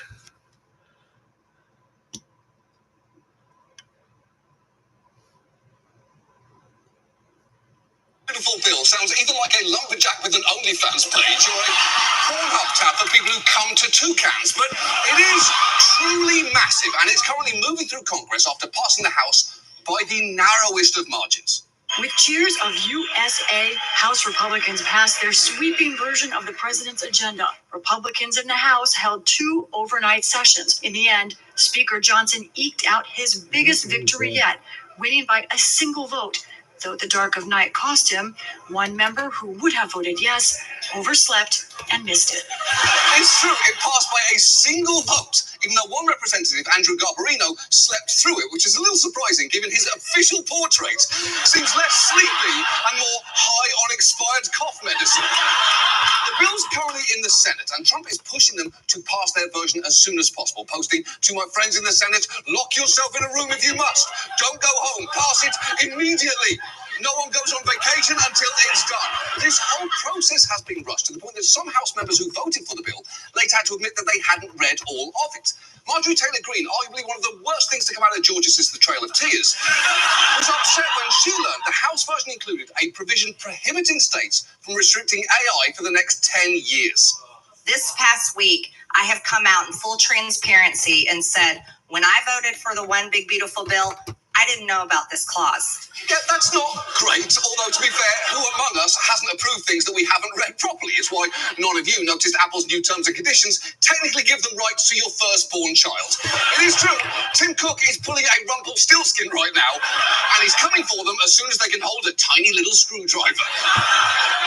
Beautiful bill sounds either like a lumberjack with an OnlyFans page or a Pornhub tab for people who come to toucans. But it is truly massive, and it's currently moving through Congress after passing the House by the narrowest of margins. With cheers of USA, House Republicans passed their sweeping version of the president's agenda. Republicans in the House held 2 overnight sessions. In the end, Speaker Johnson eked out his biggest victory yet, winning by a single vote. Though the dark of night cost him, one member who would have voted yes overslept and missed it. It's true, it passed by a single vote, even though one representative, Andrew Garbarino, slept through it, which is a little surprising given his official portrait seems less sleepy and more high on expired cough medicine. The bill's currently the Senate, and Trump is pushing them to pass their version as soon as possible, posting, "To my friends in the Senate, lock yourself in a room if you must. Don't go home. Pass it immediately. No one goes on vacation until it's done." This whole process has been rushed to the point that some House members who voted for the bill later had to admit that they hadn't read all of it. Marjorie Taylor Greene, arguably one of the worst things to come out of Georgia since the Trail of Tears, was upset when she learned the House version included a provision prohibiting states from restricting AI for the next 10 years. This past week, I have come out in full transparency and said, when I voted for the One Big Beautiful Bill, I didn't know about this clause. Yeah, that's not great, although to be fair, who among us hasn't approved things that we haven't read properly? It's why none of you noticed Apple's new terms and conditions technically give them rights to your firstborn child. It is true, Tim Cook is pulling a Rumpelstiltskin right now, and he's coming for them as soon as they can hold a tiny little screwdriver.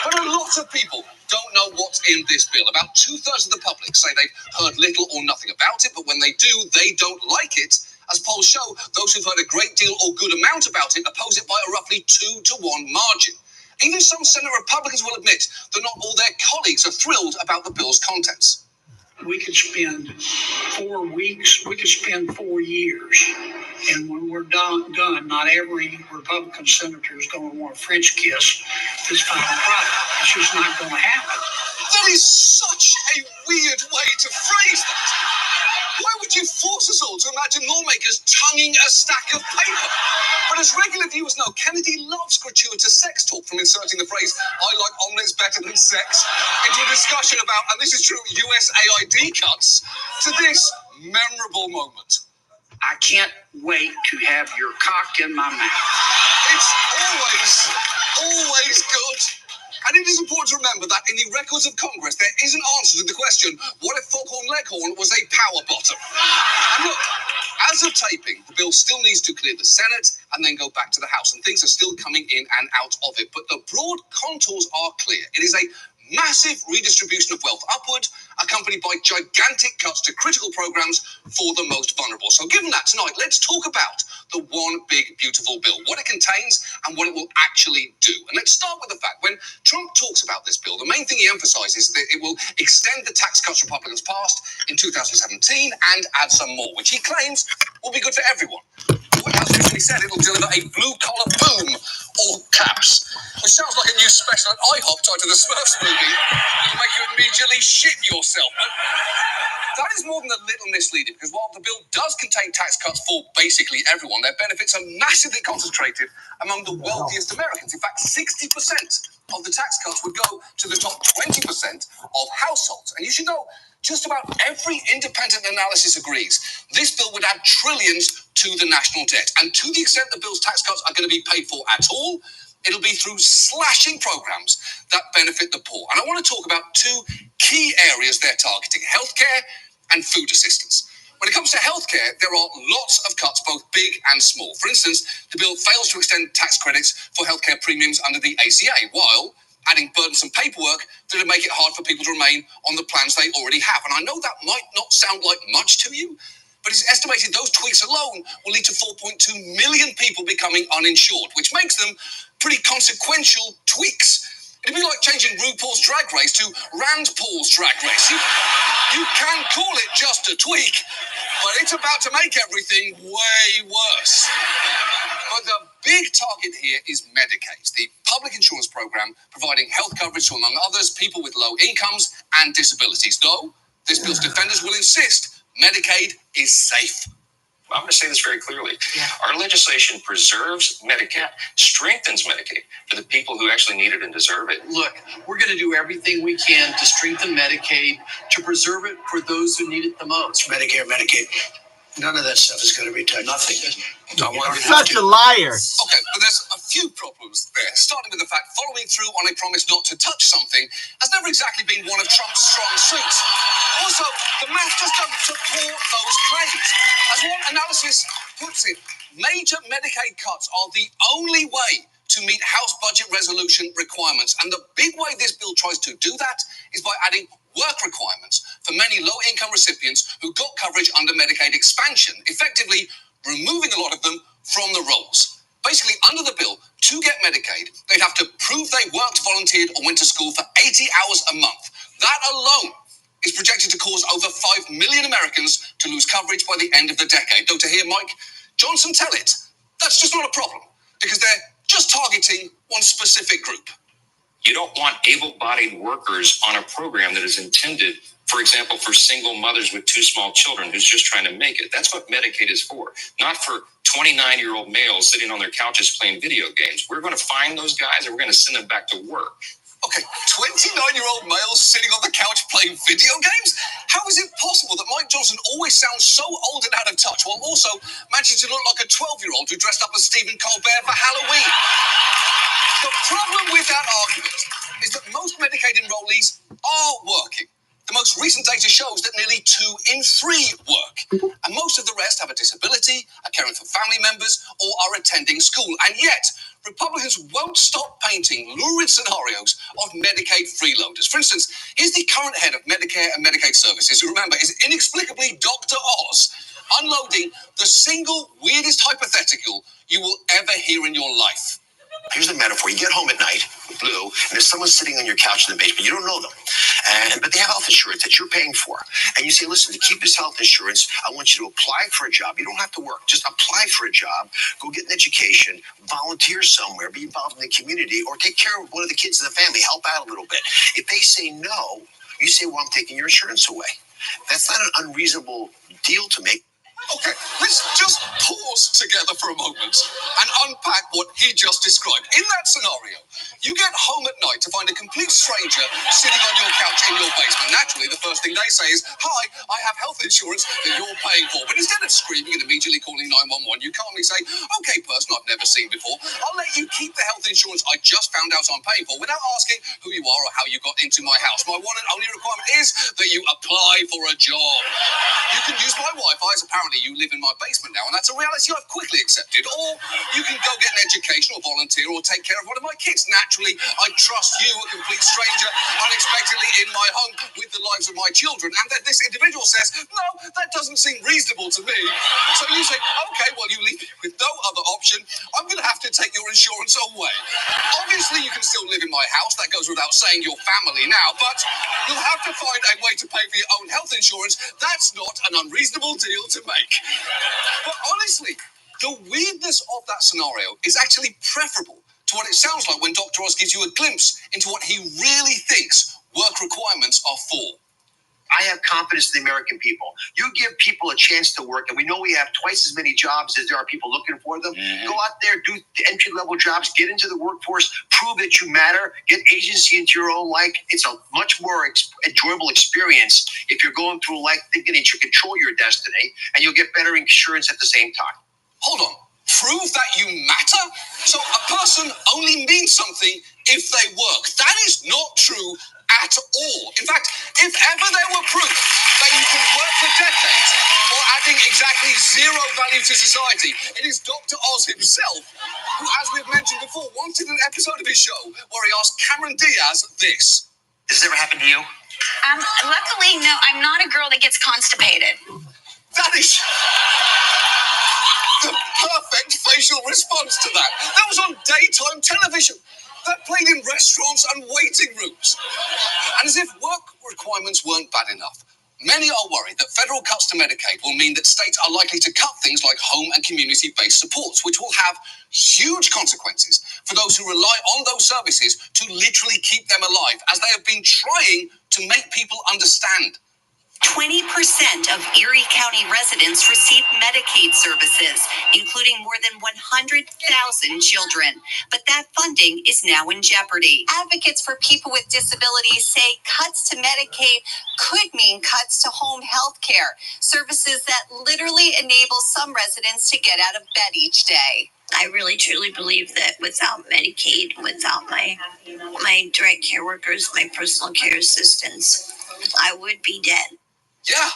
But a lot of people don't know what's in this bill. About 2/3 of the public say they've heard little or nothing about it, but when they do, they don't like it. As polls show, those who've heard a great deal or good amount about it oppose it by a roughly 2-to-1 margin. Even some Senate Republicans will admit that not all their colleagues are thrilled about the bill's contents. We could spend 4 weeks, we could spend 4 years. And when we're done, not every Republican senator is going to want a French kiss this final product. It's just not going to happen. That is such a weird way to phrase that. Why would you force us all to imagine lawmakers tonguing a stack of paper? But as regular viewers know, Kennedy loves gratuitous sex talk, from inserting the phrase, "I like omelets better than sex," into a discussion about, and this is true, USAID cuts, to this memorable moment. I can't wait to have your cock in my mouth. It's always good. And it is important to remember that in the records of Congress, there is an answer to the question, what if Foghorn Leghorn was a power bottom? And look, as of taping, the bill still needs to clear the Senate and then go back to the House, and things are still coming in and out of it. But the broad contours are clear. It is a massive redistribution of wealth upward, accompanied by gigantic cuts to critical programs for the most vulnerable. So given that, tonight, let's talk about the One Big Beautiful Bill, what it contains and what it will actually do. And let's start with the fact, when Trump talks about this bill, the main thing he emphasizes is that it will extend the tax cuts Republicans passed in 2017 and add some more, which he claims will be good for everyone. The White House recently said it will deliver a blue-collar boom, all caps, which sounds like a new special at IHOP tied to the Smurfs movie. It'll make you immediately shit yourself. But that is more than a little misleading, because while the bill does contain tax cuts for basically everyone, their benefits are massively concentrated among the wealthiest Americans. In fact, 60% of the tax cuts would go to the top 20% of households. And you should know, just about every independent analysis agrees this bill would add trillions to the national debt. And to the extent the bill's tax cuts are going to be paid for at all, it'll be through slashing programs that benefit the poor. And I want to talk about two key areas they're targeting: healthcare and food assistance. When it comes to healthcare, there are lots of cuts, both big and small. For instance, the bill fails to extend tax credits for healthcare premiums under the ACA, while adding burdensome paperwork that would make it hard for people to remain on the plans they already have. And I know that might not sound like much to you, but it's estimated those tweaks alone will lead to 4.2 million people becoming uninsured, which makes them pretty consequential tweaks. It'd be like changing RuPaul's Drag Race to Rand Paul's Drag Race. You can call it just a tweak, but it's about to make everything way worse. But the big target here is Medicaid, the public insurance program providing health coverage to, among others, people with low incomes and disabilities. Though this bill's defenders will insist Medicaid is safe. I'm going to say this very clearly. Our legislation preserves Medicaid, strengthens Medicaid for the people who actually need it and deserve it. Look, we're going to do everything we can to strengthen Medicaid, to preserve it for those who need it the most. Medicare, Medicaid, none of that stuff is going to be touched. Nothing. Such a liar. Okay, but there's a few problems there, starting with the fact following through on a promise not to touch something has never exactly been one of Trump's strong suits. Also, the math just doesn't support those claims. As one analysis puts it, major Medicaid cuts are the only way to meet House budget resolution requirements. And the big way this bill tries to do that is by adding work requirements for many low-income recipients who got coverage under Medicaid expansion, effectively removing a lot of them from the rolls. Basically, under the bill, to get Medicaid, they'd have to prove they worked, volunteered, or went to school for 80 hours a month. That alone is projected to cause over 5 million Americans to lose coverage by the end of the decade. Though to hear Mike Johnson tell it, that's just not a problem, because they're just targeting one specific group. You don't want able-bodied workers on a program that is intended, for example, for single mothers with 2 small children who's just trying to make it. That's what Medicaid is for, not for 29-year-old males sitting on their couches playing video games. We're going to find those guys and we're going to send them back to work. Okay, 29-year-old males sitting on the couch playing video games? How is it possible that Mike Johnson always sounds so old and out of touch while also managing to look like a 12-year-old who dressed up as Stephen Colbert for Halloween? The problem with that argument is that most Medicaid enrollees are working. The most recent data shows that nearly 2 in 3 work. And most of the rest have a disability, are caring for family members, or are attending school. And yet, Republicans won't stop painting lurid scenarios of Medicaid freeloaders. For instance, here's the current head of Medicare and Medicaid Services, who, remember, is inexplicably Dr. Oz, unloading the single weirdest hypothetical you will ever hear in your life. Here's the metaphor. You get home at night, Blue, and there's someone sitting on your couch in the basement. You don't know them, but they have health insurance that you're paying for. And you say, listen, to keep this health insurance, I want you to apply for a job. You don't have to work. Just apply for a job, go get an education, volunteer somewhere, be involved in the community, or take care of one of the kids in the family, help out a little bit. If they say no, you say, well, I'm taking your insurance away. That's not an unreasonable deal to make. Okay, let's just pause together for a moment and unpack what he just described. In that scenario, you get home at night to find a complete stranger sitting on your couch in your basement. Naturally, the first thing they say is, hi, I have health insurance that you're paying for. But instead of screaming and immediately calling 911, you calmly say, okay, person I've never seen before, I'll let you keep the health insurance I just found out I'm paying for without asking who you are or how you got into my house. My one and only requirement is that you apply for a job. You can use my Wi-Fi, as apparently you live in my basement now, and that's a reality I've quickly accepted. Or you can go get an education or volunteer or take care of one of my kids. Naturally, I trust you, a complete stranger, unexpectedly in my home with the lives of my children. And then this individual says, no, that doesn't seem reasonable to me. So you say, okay, well, you leave me with no other option. I'm going to have to take your insurance away. Obviously, you can still live in my house. That goes without saying, your family now. But you'll have to find a way to pay for your own health insurance. That's not an unreasonable deal to make. But honestly, the weirdness of that scenario is actually preferable to what it sounds like when Dr. Oz gives you a glimpse into what he really thinks work requirements are for. I have confidence in the American people. You give people a chance to work, and we know we have twice as many jobs as there are people looking for them. Mm-hmm. Go out there, do entry-level jobs, get into the workforce, prove that you matter, get agency into your own life. It's a much more enjoyable experience if you're going through life thinking that you control your destiny, and you'll get better insurance at the same time. Hold on. Prove that you matter? So a person only means something if they work. That is not true at all. In fact, if ever there were proof that you can work for decades while adding exactly zero value to society, it is Dr. Oz himself, who, as we've mentioned before, wanted an episode of his show where he asked Cameron Diaz this. Has this ever happened to you? Luckily, no, I'm not a girl that gets constipated. That is the perfect facial response to that. That was on daytime television. That played in restaurants and waiting rooms. And as if work requirements weren't bad enough, many are worried that federal cuts to Medicaid will mean that states are likely to cut things like home and community-based supports, which will have huge consequences for those who rely on those services to literally keep them alive, as they have been trying to make people understand. 20% of Erie County residents receive Medicaid services, including more than 100,000 children. But that funding is now in jeopardy. Advocates for people with disabilities say cuts to Medicaid could mean cuts to home health care, services that literally enable some residents to get out of bed each day. I really truly believe that without Medicaid, without my direct care workers, my personal care assistants, I would be dead. Yeah,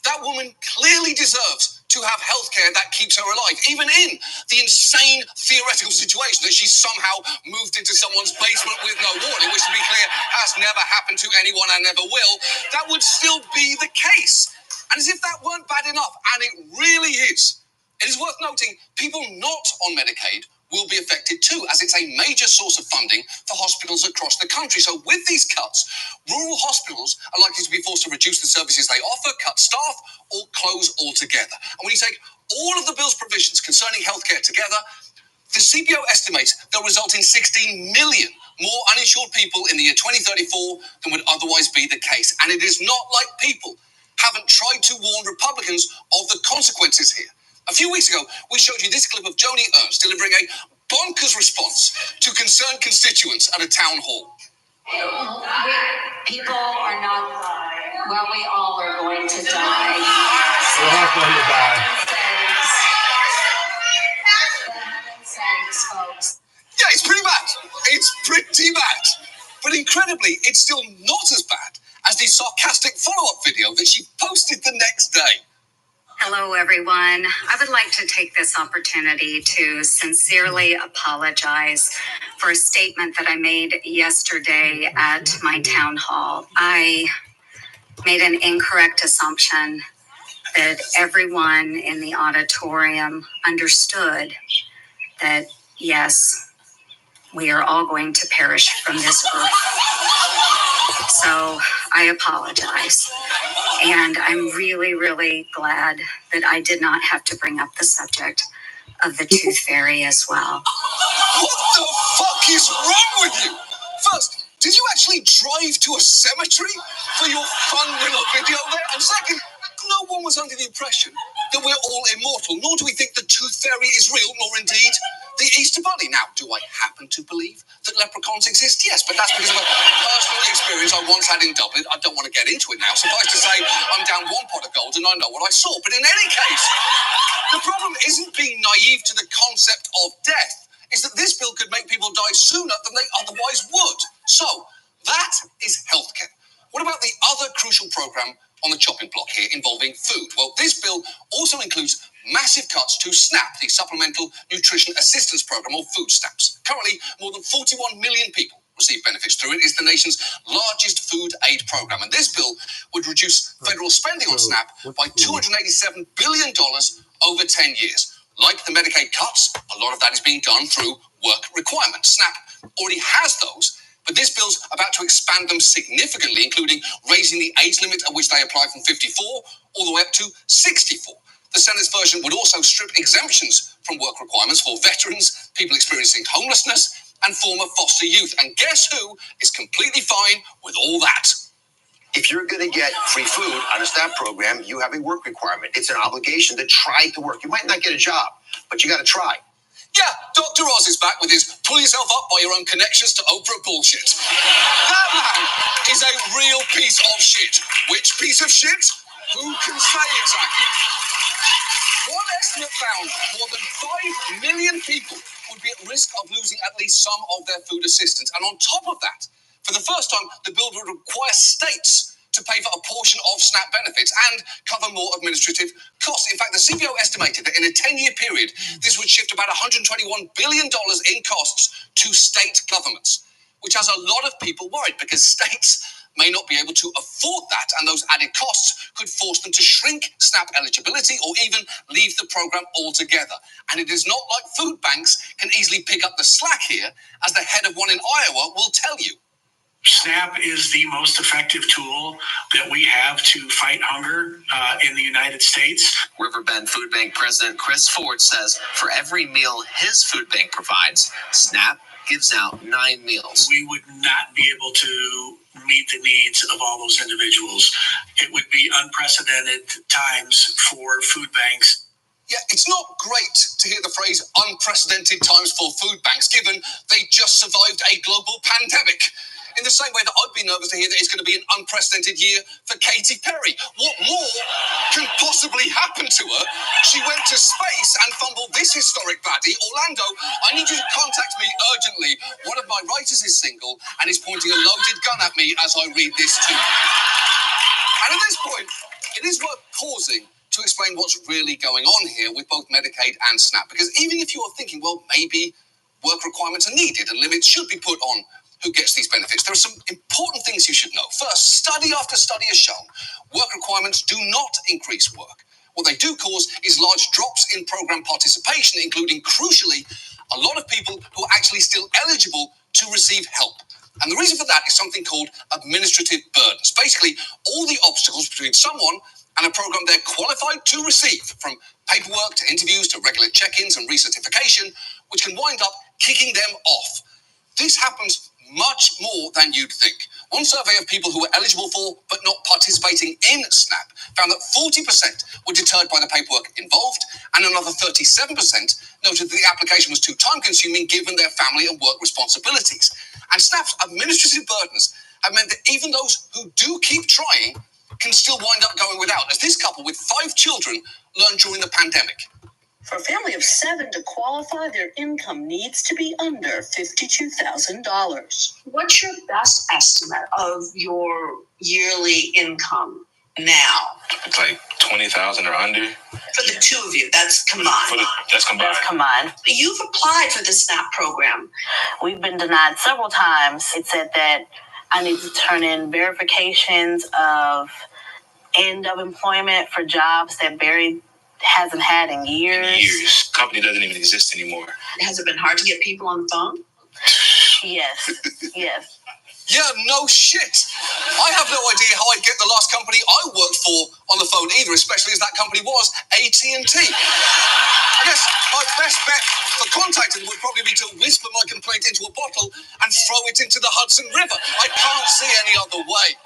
that woman clearly deserves to have health care that keeps her alive, even in the insane theoretical situation that she's somehow moved into someone's basement with no warning, which, to be clear, has never happened to anyone and never will. That would still be the case. And as if that weren't bad enough, and it really is, it is worth noting people not on Medicaid will be affected too, as it's a major source of funding for hospitals across the country. So with these cuts, rural hospitals are likely to be forced to reduce the services they offer, cut staff, or close altogether. And when you take all of the bill's provisions concerning healthcare together, the CBO estimates they'll result in 16 million more uninsured people in the year 2034 than would otherwise be the case. And it is not like people haven't tried to warn Republicans of the consequences here. A few weeks ago, we showed you this clip of Joni Ernst delivering a bonkers response to concerned constituents at a town hall. People are not, well, we all are going to die. We're all going to die. Folks. Yeah, it's pretty bad. It's pretty bad. But incredibly, it's still not as bad as the sarcastic follow-up video that she posted the next day. Hello, everyone. I would like to take this opportunity to sincerely apologize for a statement that I made yesterday at my town hall. I made an incorrect assumption that everyone in the auditorium understood that, yes, we are all going to perish from this earth. So I apologize. And I'm really, really glad that I did not have to bring up the subject of the tooth fairy as well. What the fuck is wrong with you? First, did you actually drive to a cemetery for your fun little video there? And second, no one was under the impression that we're all immortal, nor do we think the tooth fairy is real, nor indeed the Easter Bunny. Now, do I happen to believe that leprechauns exist? Yes, but that's because of a personal experience I once had in Dublin. I don't want to get into it now. Suffice to say, I'm down one pot of gold and I know what I saw. But in any case, the problem isn't being naive to the concept of death. It's that this bill could make people die sooner than they otherwise would. So, that is healthcare. What about the other crucial program on the chopping block here involving food? Well, this bill also includes massive cuts to SNAP, the Supplemental Nutrition Assistance Program, or food stamps. Currently, more than 41 million people receive benefits through it. It's the nation's largest food aid program. And this bill would reduce federal spending on SNAP by $287 billion over 10 years. Like the Medicaid cuts, a lot of that is being done through work requirements. SNAP already has those, but this bill's about to expand them significantly, including raising the age limit at which they apply from 54 all the way up to 64. The Senate's version would also strip exemptions from work requirements for veterans, people experiencing homelessness, and former foster youth. And guess who is completely fine with all that? If you're going to get free food on a SNAP program, you have a work requirement. It's an obligation to try to work. You might not get a job, but you got to try. Yeah, Dr. Oz is back with his pull yourself up by your own connections to Oprah bullshit. That man is a real piece of shit. Which piece of shit? Who can say exactly? One estimate found more than 5 million people would be at risk of losing at least some of their food assistance. And on top of that, for the first time, the bill would require states to pay for a portion of SNAP benefits and cover more administrative costs. In fact, the CBO estimated that in a 10-year period, this would shift about $121 billion in costs to state governments, which has a lot of people worried because states may not be able to afford that, and those added costs could force them to shrink SNAP eligibility or even leave the program altogether. And it is not like food banks can easily pick up the slack here, as the head of one in Iowa will tell you. SNAP is the most effective tool that we have to fight hunger in the United States. Riverbend Food Bank President Chris Ford says for every meal his food bank provides, SNAP gives out 9 meals. We would not be able to meet the needs of all those individuals. It would be unprecedented times for food banks. Yeah, it's not great to hear the phrase unprecedented times for food banks, given they just survived a global pandemic. In the same way that I'd be nervous to hear that it's going to be an unprecedented year for Katy Perry. What more can possibly happen to her? She went to space and fumbled this historic baddie. Orlando, I need you to contact me urgently. One of my writers is single and is pointing a loaded gun at me as I read this to you. And at this point, it is worth pausing to explain what's really going on here with both Medicaid and SNAP. Because even if you're thinking, well, maybe work requirements are needed and limits should be put on who gets these benefits, there are some important things you should know. First, study after study has shown work requirements do not increase work. What they do cause is large drops in program participation, including, crucially, a lot of people who are actually still eligible to receive help. And the reason for that is something called administrative burdens. Basically, all the obstacles between someone and a program they're qualified to receive, from paperwork to interviews to regular check-ins and recertification, which can wind up kicking them off. This happens much more than you'd think. One survey of people who were eligible for but not participating in SNAP found that 40% were deterred by the paperwork involved, and another 37% noted that the application was too time-consuming given their family and work responsibilities. And SNAP's administrative burdens have meant that even those who do keep trying can still wind up going without, as this couple with 5 children learned during the pandemic. For a family of 7 to qualify, their income needs to be under $52,000. What's your best estimate of your yearly income now? It's like 20,000 or under. For the two of you, that's combined. That's combined. That's combined. You've applied for the SNAP program. We've been denied several times. It said that I need to turn in verifications of end of employment for jobs that Barry hasn't had in years. Company doesn't even exist anymore. Has it been hard to get people on the phone? Yes. Yes. Yeah, no shit. I have no idea how I'd get the last company I worked for on the phone either, especially as that company was AT&T. I guess my best bet for contacting them would probably be to whisper my complaint into a bottle and throw it into the Hudson River. I can't see any other way.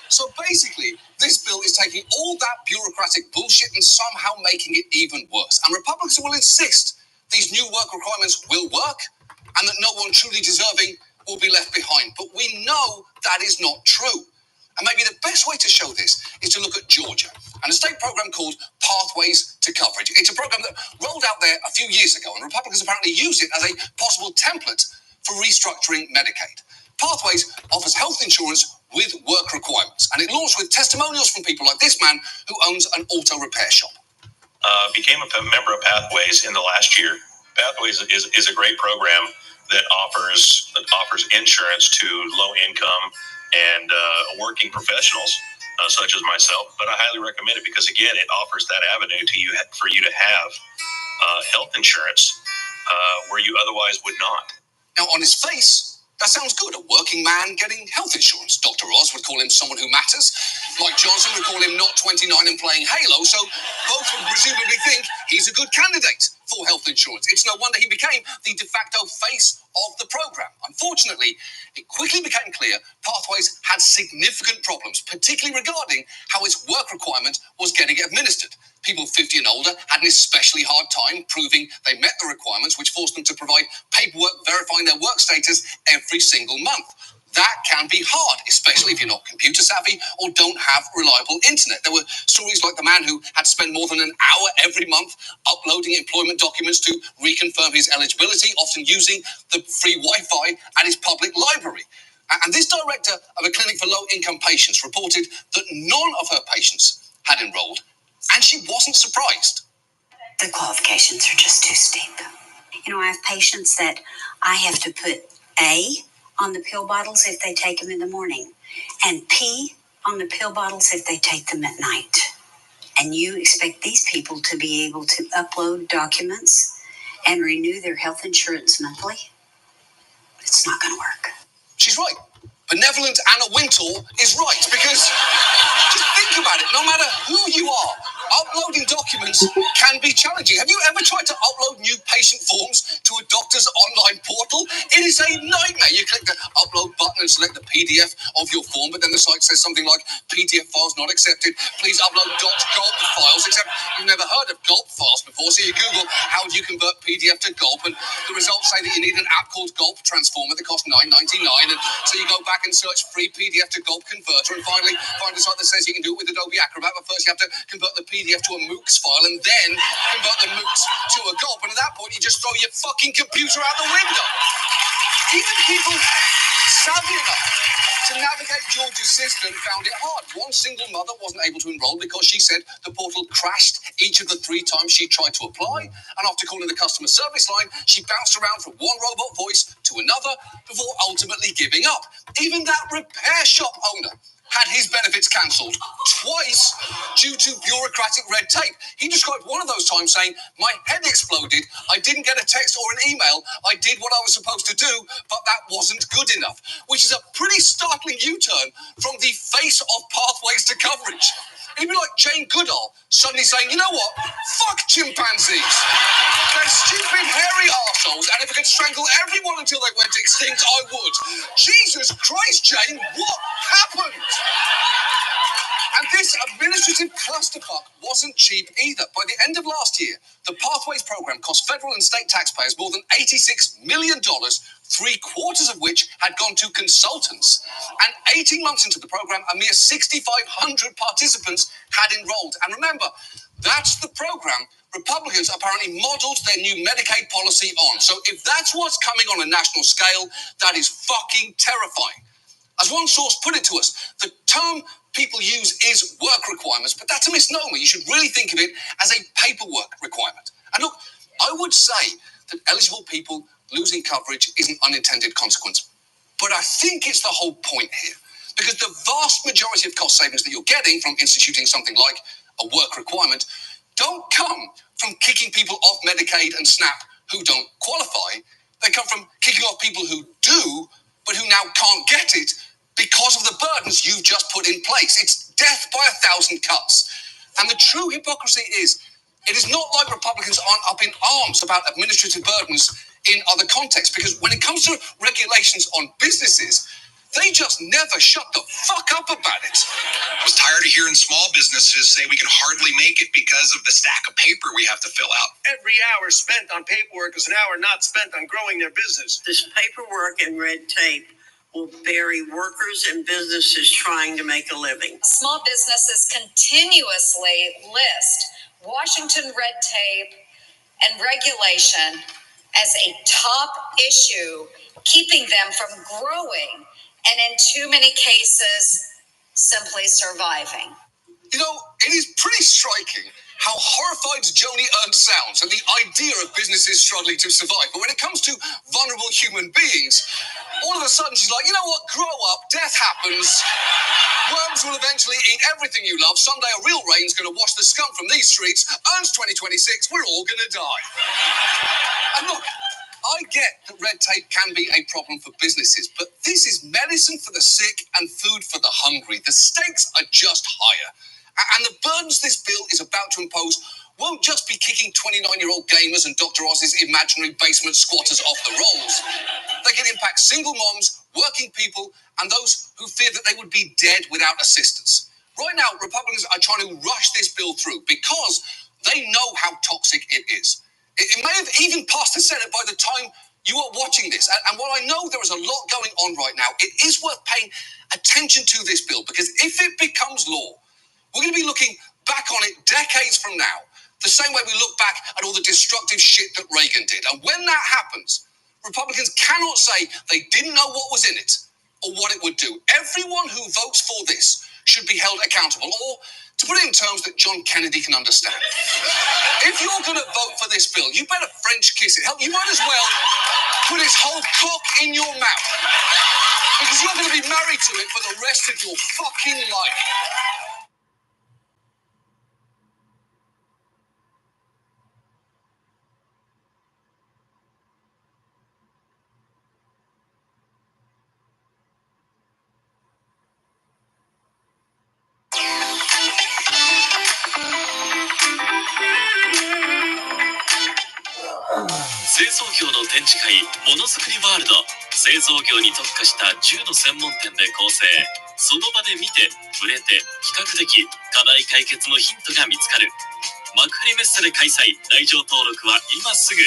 So basically, this bill is taking all that bureaucratic bullshit and somehow making it even worse. And Republicans will insist these new work requirements will work and that no one truly deserving will be left behind. But we know that is not true. And maybe the best way to show this is to look at Georgia and a state program called Pathways to Coverage. It's a program that rolled out there a few years ago, and Republicans apparently use it as a possible template for restructuring Medicaid. Pathways offers health insurance with work requirements, and it launched with testimonials from people like this man who owns an auto repair shop. Became a member of Pathways in the last year. Pathways is a great program that offers insurance to low income and working professionals such as myself. But I highly recommend it because, again, it offers that avenue to you for you to have health insurance where you otherwise would not. Now, on his face, that sounds good. A working man getting health insurance. Dr. Oz would call him someone who matters. Mike Johnson would call him not 29 and playing Halo. So both would presumably think he's a good candidate for health insurance. It's no wonder he became the de facto face of the program. Unfortunately, it quickly became clear Pathways had significant problems, particularly regarding how its work requirement was getting administered. People 50 and older had an especially hard time proving they met the requirements, which forced them to provide paperwork verifying their work status every single month. That can be hard, especially if you're not computer savvy or don't have reliable internet. There were stories like the man who had spent more than an hour every month uploading employment documents to reconfirm his eligibility, often using the free Wi-Fi at his public library. And this director of a clinic for low-income patients reported that none of her patients had enrolled, and she wasn't surprised. The qualifications are just too steep. I have patients that I have to put A on the pill bottles if they take them in the morning, and P on the pill bottles if they take them at night. And you expect these people to be able to upload documents and renew their health insurance monthly? It's not going to work. She's right. Benevolent Anna Wintour is right, because just think about it. No matter who you are, uploading documents can be challenging. Have you ever tried to upload new patient forms to a doctor's online portal? It is a nightmare. You click the upload button and select the PDF of your form, but then the site says something like PDF files not accepted. Please upload .gulp files, except you've never heard of gulp files before, so you Google how do you convert PDF to gulp, and the results say that you need an app called Gulp Transformer that costs $9.99, and so you go back and search free PDF to gulp converter, and finally find a site that says you can do it with Adobe Acrobat, but first you have to convert the PDF to a MOOCs file and then convert the MOOCs to a gulp, and at that point you just throw your fucking computer out the window. Even people savvy enough to navigate Georgia's system found it hard. One single mother wasn't able to enroll because she said the portal crashed each of the 3 times she tried to apply, and after calling the customer service line, she bounced around from one robot voice to another before ultimately giving up. Even that repair shop owner had his benefits cancelled twice due to bureaucratic red tape. He described one of those times saying, "My head exploded. I didn't get a text or an email. I did what I was supposed to do, but that wasn't good enough," which is a pretty startling U-turn from the face of pathways to coverage. It'd be like Jane Goodall suddenly saying, "You know what? Fuck chimpanzees. They're stupid, hairy arseholes, and if I could strangle everyone until they went extinct, I would." Jesus Christ, Jane, what happened? And this administrative clusterfuck wasn't cheap either. By the end of last year, the Pathways program cost federal and state taxpayers more than $86 million, 3/4 of which had gone to consultants. And 18 months into the program, a mere 6,500 participants had enrolled. And remember, that's the program Republicans apparently modeled their new Medicaid policy on. So if that's what's coming on a national scale, that is fucking terrifying. As one source put it to us, the term people use is work requirements, but that's a misnomer. You should really think of it as a paperwork requirement. And look, I would say that eligible people losing coverage is an unintended consequence. But I think it's the whole point here. Because the vast majority of cost savings that you're getting from instituting something like a work requirement don't come from kicking people off Medicaid and SNAP who don't qualify. They come from kicking off people who do, but who now can't get it because of the burdens you've just put in place. It's death by 1,000 cuts. And the true hypocrisy is, it is not like Republicans aren't up in arms about administrative burdens in other contexts, because when it comes to regulations on businesses, they just never shut the fuck up about it. I was tired of hearing small businesses say we can hardly make it because of the stack of paper we have to fill out. Every hour spent on paperwork is an hour not spent on growing their business. This paperwork and red tape will bury workers and businesses trying to make a living. Small businesses continuously list Washington red tape and regulation as a top issue, keeping them from growing and in too many cases, simply surviving. You know, it is pretty striking how horrified Joni Ernst sounds at the idea of businesses struggling to survive. But when it comes to vulnerable human beings, all of a sudden she's like, you know what, grow up, death happens. Worms will eventually eat everything you love. Someday a real rain's going to wash the scum from these streets. Ernst 2026, we're all going to die. And look, I get that red tape can be a problem for businesses, but this is medicine for the sick and food for the hungry. The stakes are just higher. And the burdens this bill is about to impose won't just be kicking 29-year-old gamers and Dr. Oz's imaginary basement squatters off the rolls. They can impact single moms, working people, and those who fear that they would be dead without assistance. Right now, Republicans are trying to rush this bill through because they know how toxic it is. It may have even passed the Senate by the time you are watching this. And while I know there is a lot going on right now, it is worth paying attention to this bill, because if it becomes law, we're going to be looking back on it decades from now, the same way we look back at all the destructive shit that Reagan did. And when that happens, Republicans cannot say they didn't know what was in it or what it would do. Everyone who votes for this should be held accountable, or to put it in terms that John Kennedy can understand. If you're going to vote for this bill, you better French kiss it. Hell, you might as well put its whole cock in your mouth, because you're going to be married to it for the rest of your fucking life.製造業の展示会ものづくりワールド、製造業に特化した10の専門店で構成。その場で見て触れて比較でき、課題解決のヒントが見つかる。幕張メッセで開催。来場登録は今すぐ。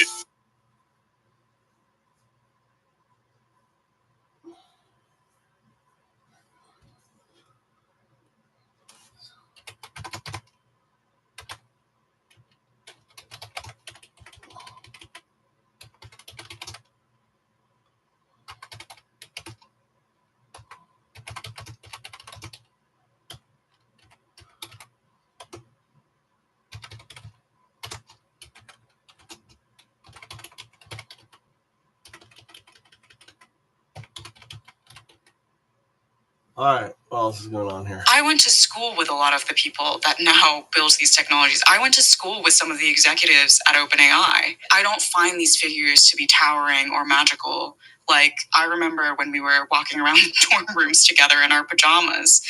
All right, what else is going on here? I went to school with a lot of the people that now build these technologies. I went to school with some of the executives at OpenAI. I don't find these figures to be towering or magical. Like, I remember when we were walking around dorm rooms together in our pajamas,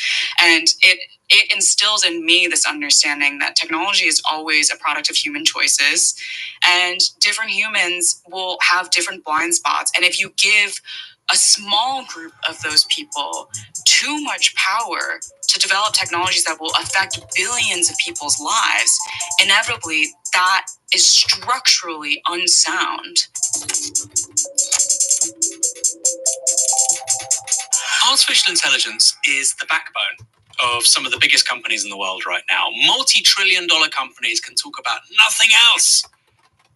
and it instills in me this understanding that technology is always a product of human choices, and different humans will have different blind spots. And if you give a small group of those people too much power to develop technologies that will affect billions of people's lives, inevitably that is structurally unsound. Artificial intelligence is the backbone of some of the biggest companies in the world right now. Multi-trillion-dollar companies can talk about nothing else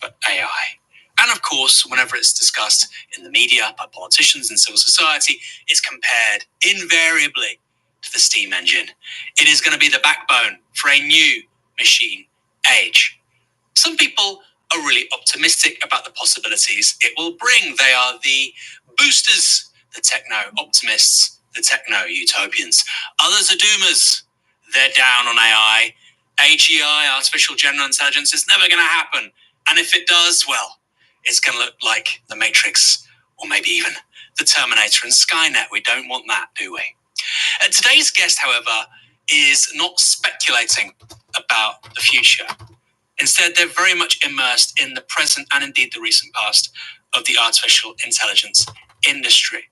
but AI. And of course, whenever it's discussed in the media by politicians and civil society, it's compared invariably to the steam engine. It is going to be the backbone for a new machine age. Some people are really optimistic about the possibilities it will bring. They are the boosters, the techno-optimists, the techno-utopians. Others are doomers. They're down on AI. AGI, artificial general intelligence, is never going to happen. And if it does, well, it's going to look like The Matrix, or maybe even The Terminator and Skynet. We don't want that, do we? Today's guest, however, is not speculating about the future. Instead, they're very much immersed in the present and indeed the recent past of the artificial intelligence industry.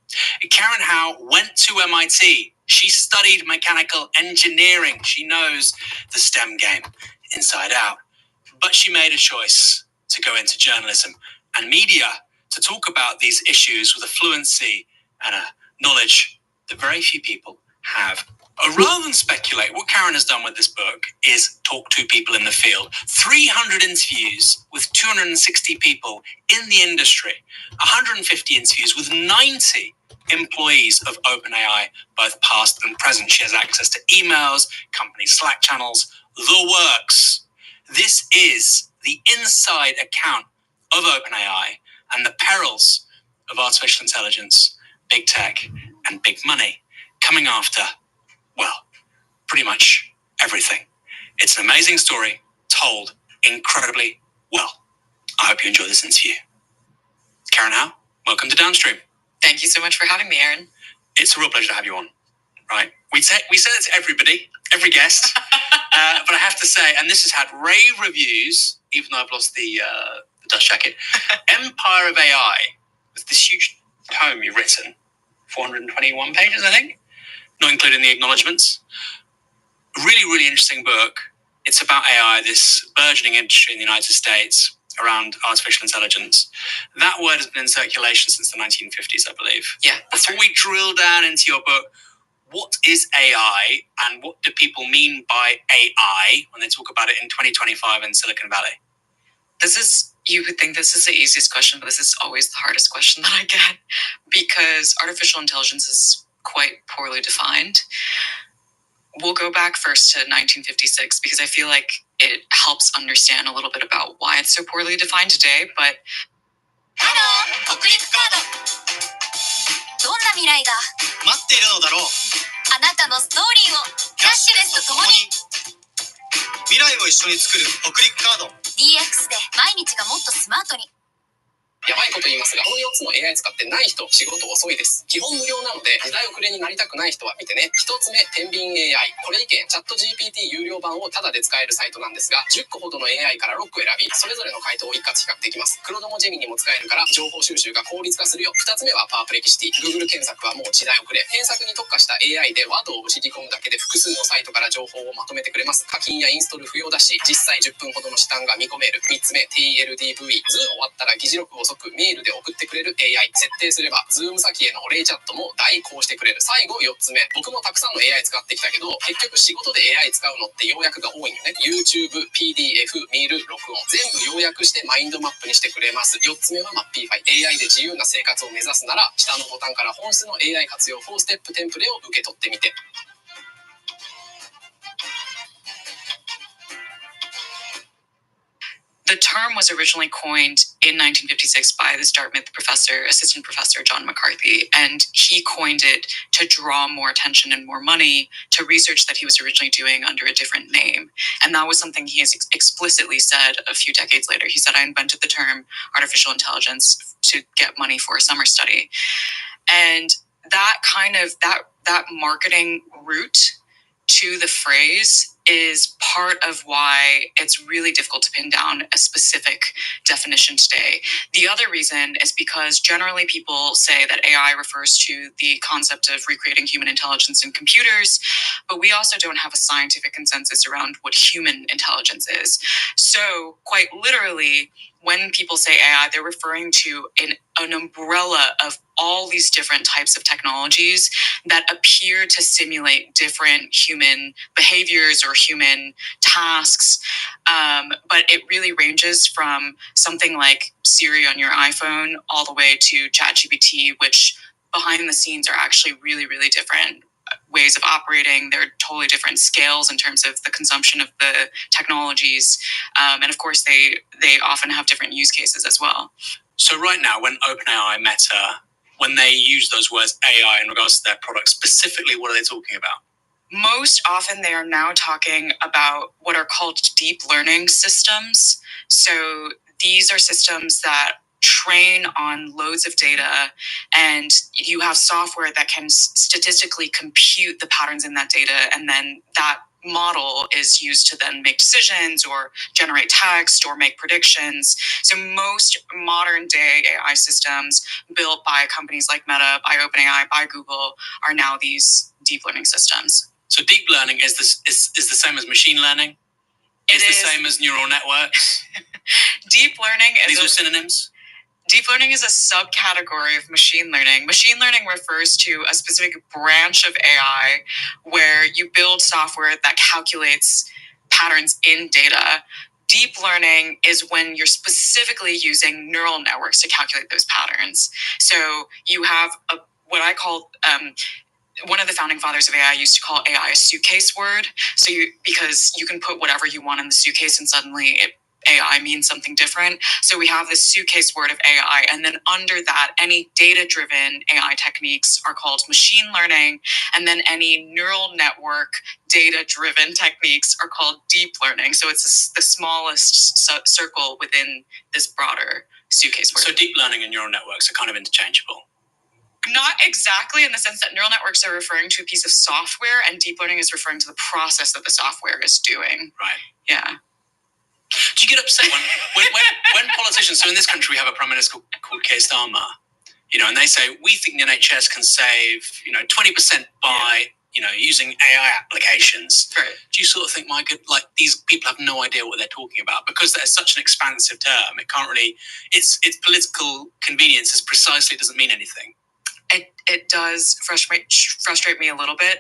Karen Howe went to MIT. She studied mechanical engineering. She knows the STEM game inside out. But she made a choice to go into journalism and media to talk about these issues with a fluency and a knowledge that very few people have. Rather than speculate, what Karen has done with this book is talk to people in the field. 300 interviews with 260 people in the industry, 150 interviews with 90 employees of OpenAI, both past and present. She has access to emails, company Slack channels, the works. This is the inside account of OpenAI and the perils of artificial intelligence, big tech, and big money coming after, well, pretty much everything. It's an amazing story told incredibly well. I hope you enjoy this interview. Karen Howe, welcome to Downstream. Thank you so much for having me, Aaron. It's a real pleasure to have you on. Right? We say it to everybody, every guest, but I have to say, and this has had rave reviews, even though I've lost the dust jacket. Empire of AI was this huge poem you've written, 421 pages, I think, not including the acknowledgements. Really, really interesting book. It's about AI, this burgeoning industry in the United States around artificial intelligence. That word has been in circulation since the 1950s, I believe. Yeah. Before we drill down into your book, what is AI and what do people mean by AI when they talk about it in 2025 in Silicon Valley? You would think this is the easiest question, but this is always the hardest question that I get because artificial intelligence is quite poorly defined. We'll go back first to 1956 because I feel like it helps understand a little bit about why it's so poorly defined today, but... Hello, 国立カード。どんな未来が待っているのだろう。あなたのストーリーをキャッシュレスとともに。未来を一緒に作る北陸カード。DX で毎日がもっとスマートに。やばいこと言いますが、この4つの AI 使ってない人、仕事遅いです。基本無料なので、時代遅れになりたくない人は見てね。1つ目、天秤 AI。これ意見、チャット GPT 有料版をタダで使えるサイトなんですが、10個ほどの AI から6個選び、それぞれの回答を一括比較できます。黒ドモジェミにも使えるから、情報収集が効率化するよ。2つ目はパワープレキシティ。Google 検索はもう時代遅れ。検索に特化した AI で WAD を打ち込むだけで複数のサイトから情報をまとめてくれます。課金やインストール不要だし、実際10分ほどの時短が見込める。3つ目、TLDV。ズーム終わったら議事録を即メールで送ってくれる AI。設定すれば Zoom 先へのお礼チャットも代行してくれる。最後4つ目、僕もたくさんの AI 使ってきたけど、結局仕事で AI 使うのって要約が多いよね。YouTube、PDF、メール、録音全部要約してマインドマップにしてくれます。4つ目は Mappify。AI で自由な生活を目指すなら、下のボタンから本質の AI 活用4ステップテンプレを受け取ってみて。The term was originally coined in 1956 by this Dartmouth professor, assistant professor John McCarthy, and he coined it to draw more attention and more money to research that he was originally doing under a different name. And that was something he has explicitly said a few decades later. He said, I invented the term artificial intelligence to get money for a summer study. And that kind of, that marketing route to the phrase is part of why it's really difficult to pin down a specific definition today. The other reason is because generally people say that AI refers to the concept of recreating human intelligence in computers, but we also don't have a scientific consensus around what human intelligence is. So quite literally, when people say AI, they're referring to an umbrella of all these different types of technologies that appear to simulate different human behaviors or human tasks. But it really ranges from something like Siri on your iPhone all the way to ChatGPT, which behind the scenes are actually really, really different ways of operating. They're totally different scales in terms of the consumption of the technologies. And of course, they often have different use cases as well. So right now, when OpenAI, Meta, when they use those words AI in regards to their product, specifically, what are they talking about? Most often, they are now talking about what are called deep learning systems. So these are systems that train on loads of data, and you have software that can statistically compute the patterns in that data, and then that model is used to then make decisions or generate text or make predictions. So most modern day AI systems built by companies like Meta, by OpenAI, by Google are now these deep learning systems. So deep learning is the same as machine learning? It's the same as neural networks? Deep learning is... These are synonyms? Deep learning is a subcategory of machine learning. Machine learning refers to a specific branch of AI where you build software that calculates patterns in data. Deep learning is when you're specifically using neural networks to calculate those patterns. So you have what I call... one of the founding fathers of AI used to call AI a suitcase word. So because you can put whatever you want in the suitcase and suddenly AI means something different. So we have this suitcase word of AI, and then under that, any data-driven AI techniques are called machine learning, and then any neural network data-driven techniques are called deep learning. So it's the smallest circle within this broader suitcase word. So deep learning and neural networks are kind of interchangeable? Not exactly, in the sense that neural networks are referring to a piece of software, and deep learning is referring to the process that the software is doing. Right. Yeah. Do you get upset when politicians, so in this country we have a Prime Minister called Keir Starmer, and they say, we think the NHS can save, 20% by, using AI applications. Right. Do you sort of think, my good, like these people have no idea what they're talking about because that's such an expansive term. It can't really, its political convenience is precisely doesn't mean anything. It does frustrate me a little bit.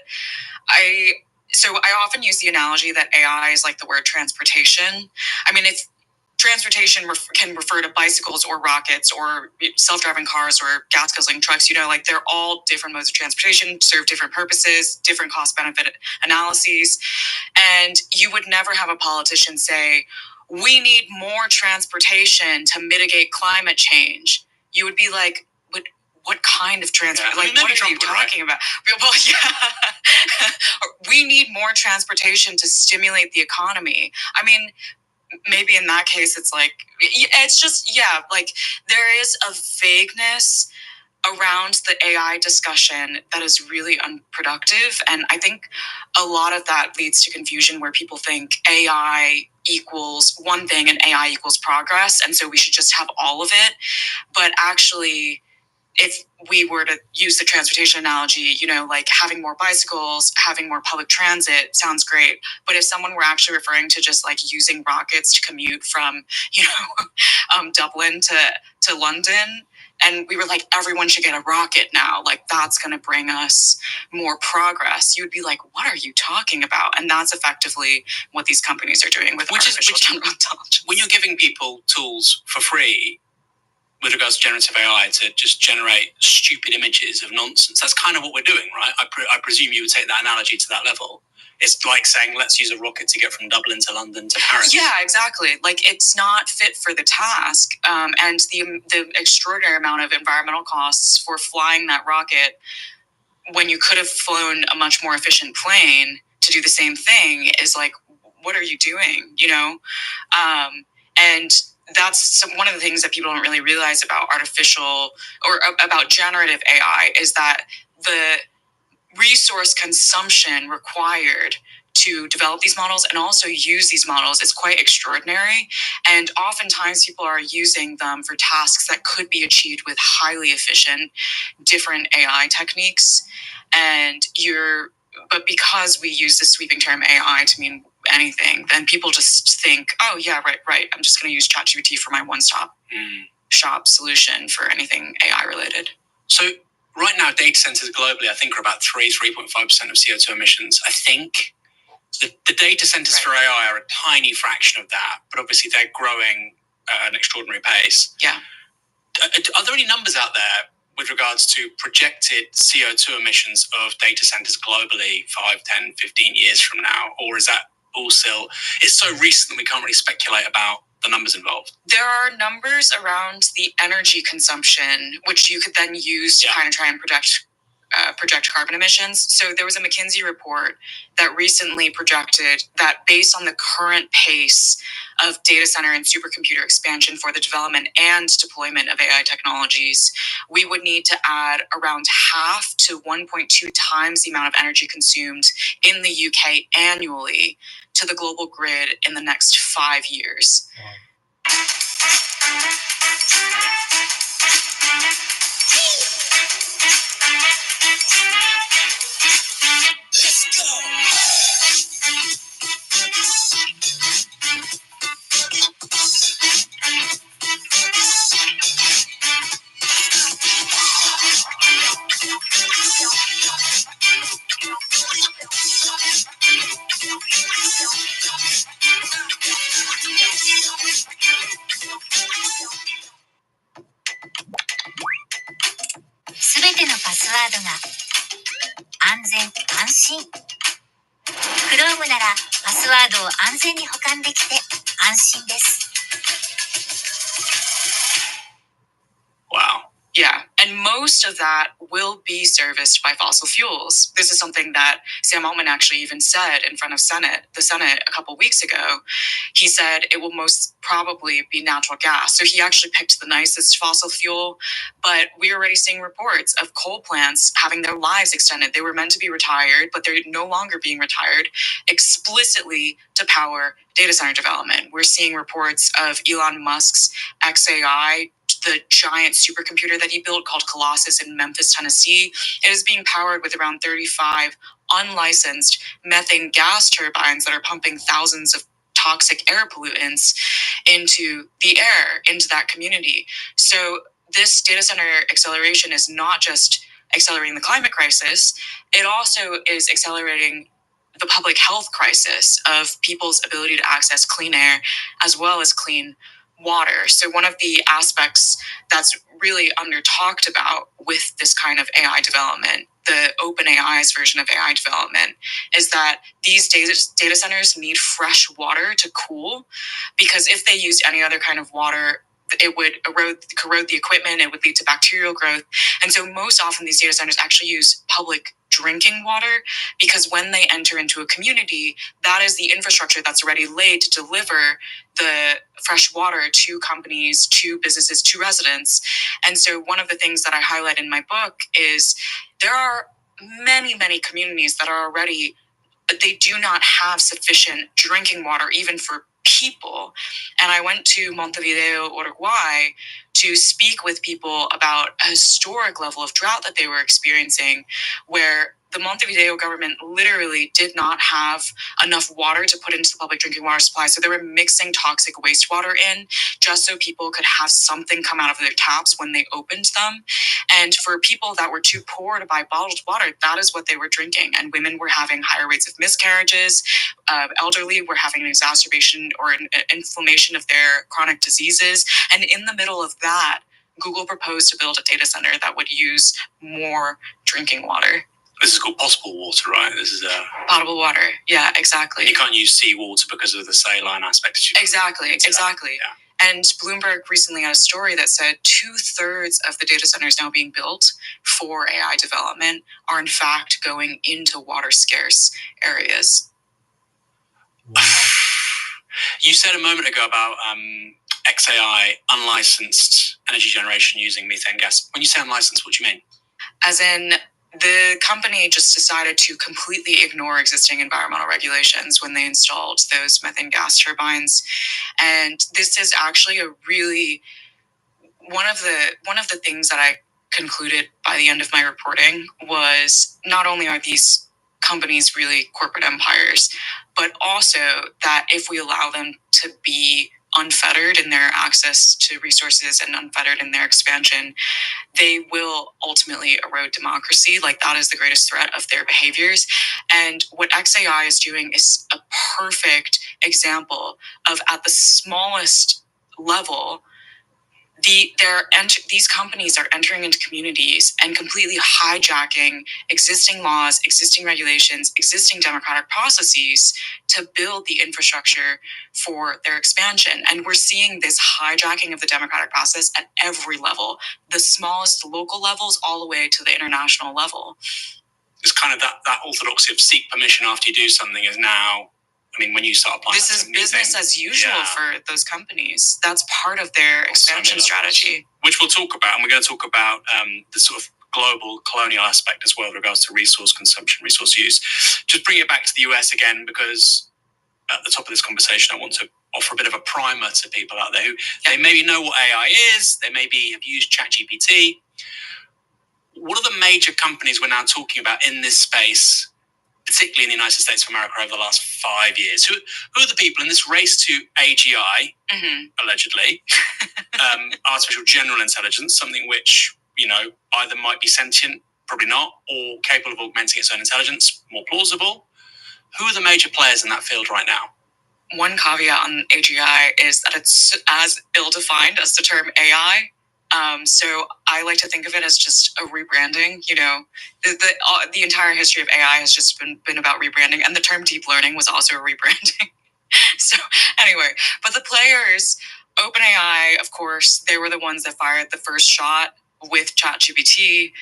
So I often use the analogy that AI is like the word transportation. I mean, if transportation can refer to bicycles or rockets or self-driving cars or gas-guzzling trucks, they're all different modes of transportation, serve different purposes, different cost-benefit analyses. And you would never have a politician say, we need more transportation to mitigate climate change. You would be like, what kind of transport? Yeah, what are you talking about? Well, yeah. We need more transportation to stimulate the economy. I mean, maybe in that case, it's just, there is a vagueness around the AI discussion that is really unproductive. And I think a lot of that leads to confusion where people think AI equals one thing and AI equals progress. And so we should just have all of it. But actually, if we were to use the transportation analogy, having more bicycles, having more public transit sounds great. But if someone were actually referring to just using rockets to commute from, Dublin to London, and we were like, everyone should get a rocket now, that's going to bring us more progress, you would be like, what are you talking about? And that's effectively what these companies are doing with artificial general intelligence. When you're giving people tools for free, with regards to generative AI to just generate stupid images of nonsense. That's kind of what we're doing, right? I presume you would take that analogy to that level. It's like saying, let's use a rocket to get from Dublin to London to Paris. Yeah, exactly. Like, it's not fit for the task. And the extraordinary amount of environmental costs for flying that rocket when you could have flown a much more efficient plane to do the same thing is like, what are you doing? You know? And that's one of the things that people don't really realize about artificial or about generative AI is that the resource consumption required to develop these models and also use these models is quite extraordinary. And oftentimes people are using them for tasks that could be achieved with highly efficient, different AI techniques. But because we use the sweeping term AI to mean anything, then people just think, oh yeah, right. I'm just going to use ChatGPT for my one-stop shop solution for anything AI related. So right now, data centers globally, I think, are about 3.5% of CO2 emissions. I think the data centers for AI are a tiny fraction of that, but obviously they're growing at an extraordinary pace. Yeah. Are there any numbers out there with regards to projected CO2 emissions of data centers globally 5, 10, 15 years from now? Or is that all still, it's so recent that we can't really speculate about the numbers involved? There are numbers around the energy consumption, which you could then use to kind of try and project carbon emissions. So there was a McKinsey report that recently projected that based on the current pace of data center and supercomputer expansion for the development and deployment of AI technologies, we would need to add around half to 1.2 times the amount of energy consumed in the UK annually to the global grid in the next 5 years. Let's go! すべてのパスワードが安全安心。Chrome ならパスワードを安全に保管できて安心です。Wow. Yeah, and most of that will be serviced by fossil fuels. This is something that Sam Altman actually even said in front of the Senate a couple weeks ago. He said it will most probably be natural gas. So he actually picked the nicest fossil fuel, but we're already seeing reports of coal plants having their lives extended. They were meant to be retired, but they're no longer being retired explicitly to power data center development. We're seeing reports of Elon Musk's XAI, the giant supercomputer that he built called Colossus in Memphis, Tennessee. It is being powered with around 35 unlicensed methane gas turbines that are pumping thousands of toxic air pollutants into the air, into that community. So this data center acceleration is not just accelerating the climate crisis, it also is accelerating the public health crisis of people's ability to access clean air as well as clean water. So one of the aspects that's really under talked about with this kind of AI development, the OpenAI's version of AI development, is that these data centers need fresh water to cool, because if they used any other kind of water, it would corrode the equipment, it would lead to bacterial growth. And so most often these data centers actually use public drinking water, because when they enter into a community, that is the infrastructure that's already laid to deliver the fresh water to companies, to businesses, to residents. And so one of the things that I highlight in my book is there are many, many communities that are already, they do not have sufficient drinking water even for people. And I went to Montevideo, Uruguay, to speak with people about a historic level of drought that they were experiencing, where the Montevideo government literally did not have enough water to put into the public drinking water supply. So they were mixing toxic wastewater in just so people could have something come out of their taps when they opened them. And for people that were too poor to buy bottled water, that is what they were drinking. And women were having higher rates of miscarriages. Elderly were having an exacerbation or an inflammation of their chronic diseases. And in the middle of that, Google proposed to build a data center that would use more drinking water. This is called potable water, right? This is potable water. Yeah, exactly. You can't use seawater because of the saline aspect. Exactly. Yeah. And Bloomberg recently had a story that said 2/3 of the data centers now being built for AI development are in fact going into water scarce areas. Wow. You said a moment ago about XAI, unlicensed energy generation using methane gas. When you say unlicensed, what do you mean? As in, the company just decided to completely ignore existing environmental regulations when they installed those methane gas turbines. And this is actually a really one of the things that I concluded by the end of my reporting was not only are these companies really corporate empires, but also that if we allow them to be unfettered in their access to resources and unfettered in their expansion, they will ultimately erode democracy. Like, that is the greatest threat of their behaviors. And what XAI is doing is a perfect example of, at the smallest level, these companies are entering into communities and completely hijacking existing laws, existing regulations, existing democratic processes to build the infrastructure for their expansion. And we're seeing this hijacking of the democratic process at every level, the smallest local levels all the way to the international level. It's kind of that orthodoxy of seek permission after you do something is now, I mean, when you start applying this is business as usual for those companies. That's part of their expansion strategy. Which we'll talk about, and we're going to talk about the sort of global colonial aspect as well with regards to resource consumption, resource use. Just bring it back to the US again, because at the top of this conversation, I want to offer a bit of a primer to people out there who they maybe know what AI is, they maybe have used ChatGPT. What are the major companies we're now talking about in this space, particularly in the United States of America over the last 5 years? Who are the people in this race to AGI, allegedly, artificial general intelligence, something which, either might be sentient, probably not, or capable of augmenting its own intelligence, more plausible? Who are the major players in that field right now? One caveat on AGI is that it's as ill-defined as the term AI. So I like to think of it as just a rebranding. The entire history of AI has just been about rebranding, and the term deep learning was also a rebranding. So anyway, but the players, OpenAI, of course, they were the ones that fired the first shot with ChatGPT.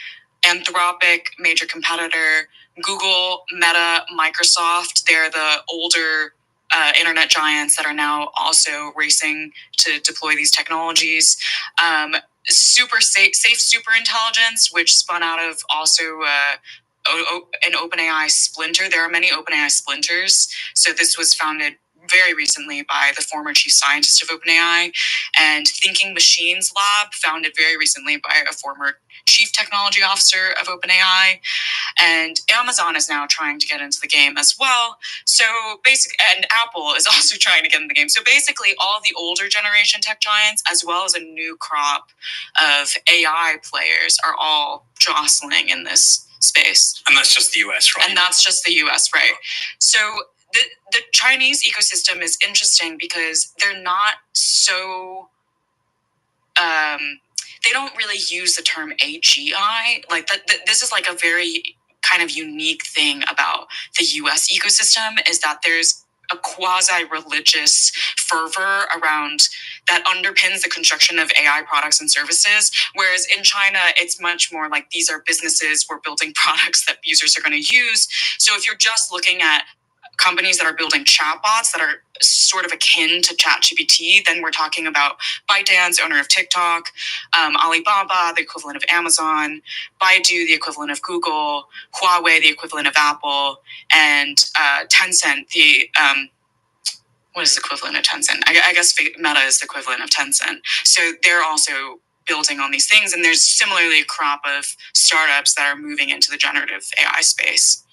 Anthropic, major competitor. Google, Meta, Microsoft, they're the older internet giants that are now also racing to deploy these technologies. Super safe super intelligence, which spun out of also an OpenAI splinter. There are many OpenAI splinters. So this was founded very recently by the former chief scientist of OpenAI, and Thinking Machines Lab, founded very recently by a former chief technology officer of OpenAI. And Amazon is now trying to get into the game as well. So and Apple is also trying to get in the game. So basically all of the older generation tech giants, as well as a new crop of AI players, are all jostling in this space. And that's just the US, right? And that's just the US, right? So the Chinese ecosystem is interesting because they're not so... they don't really use the term AGI. Like this is like a very kind of unique thing about the US ecosystem, is that there's a quasi-religious fervor around that underpins the construction of AI products and services. Whereas in China, it's much more like these are businesses, we're building products that users are going to use. So if you're just looking at companies that are building chatbots that are sort of akin to ChatGPT, then we're talking about ByteDance, owner of TikTok, Alibaba, the equivalent of Amazon, Baidu, the equivalent of Google, Huawei, the equivalent of Apple, and Tencent, what is the equivalent of Tencent? I guess Meta is the equivalent of Tencent. So they're also building on these things, and there's similarly a crop of startups that are moving into the generative AI space.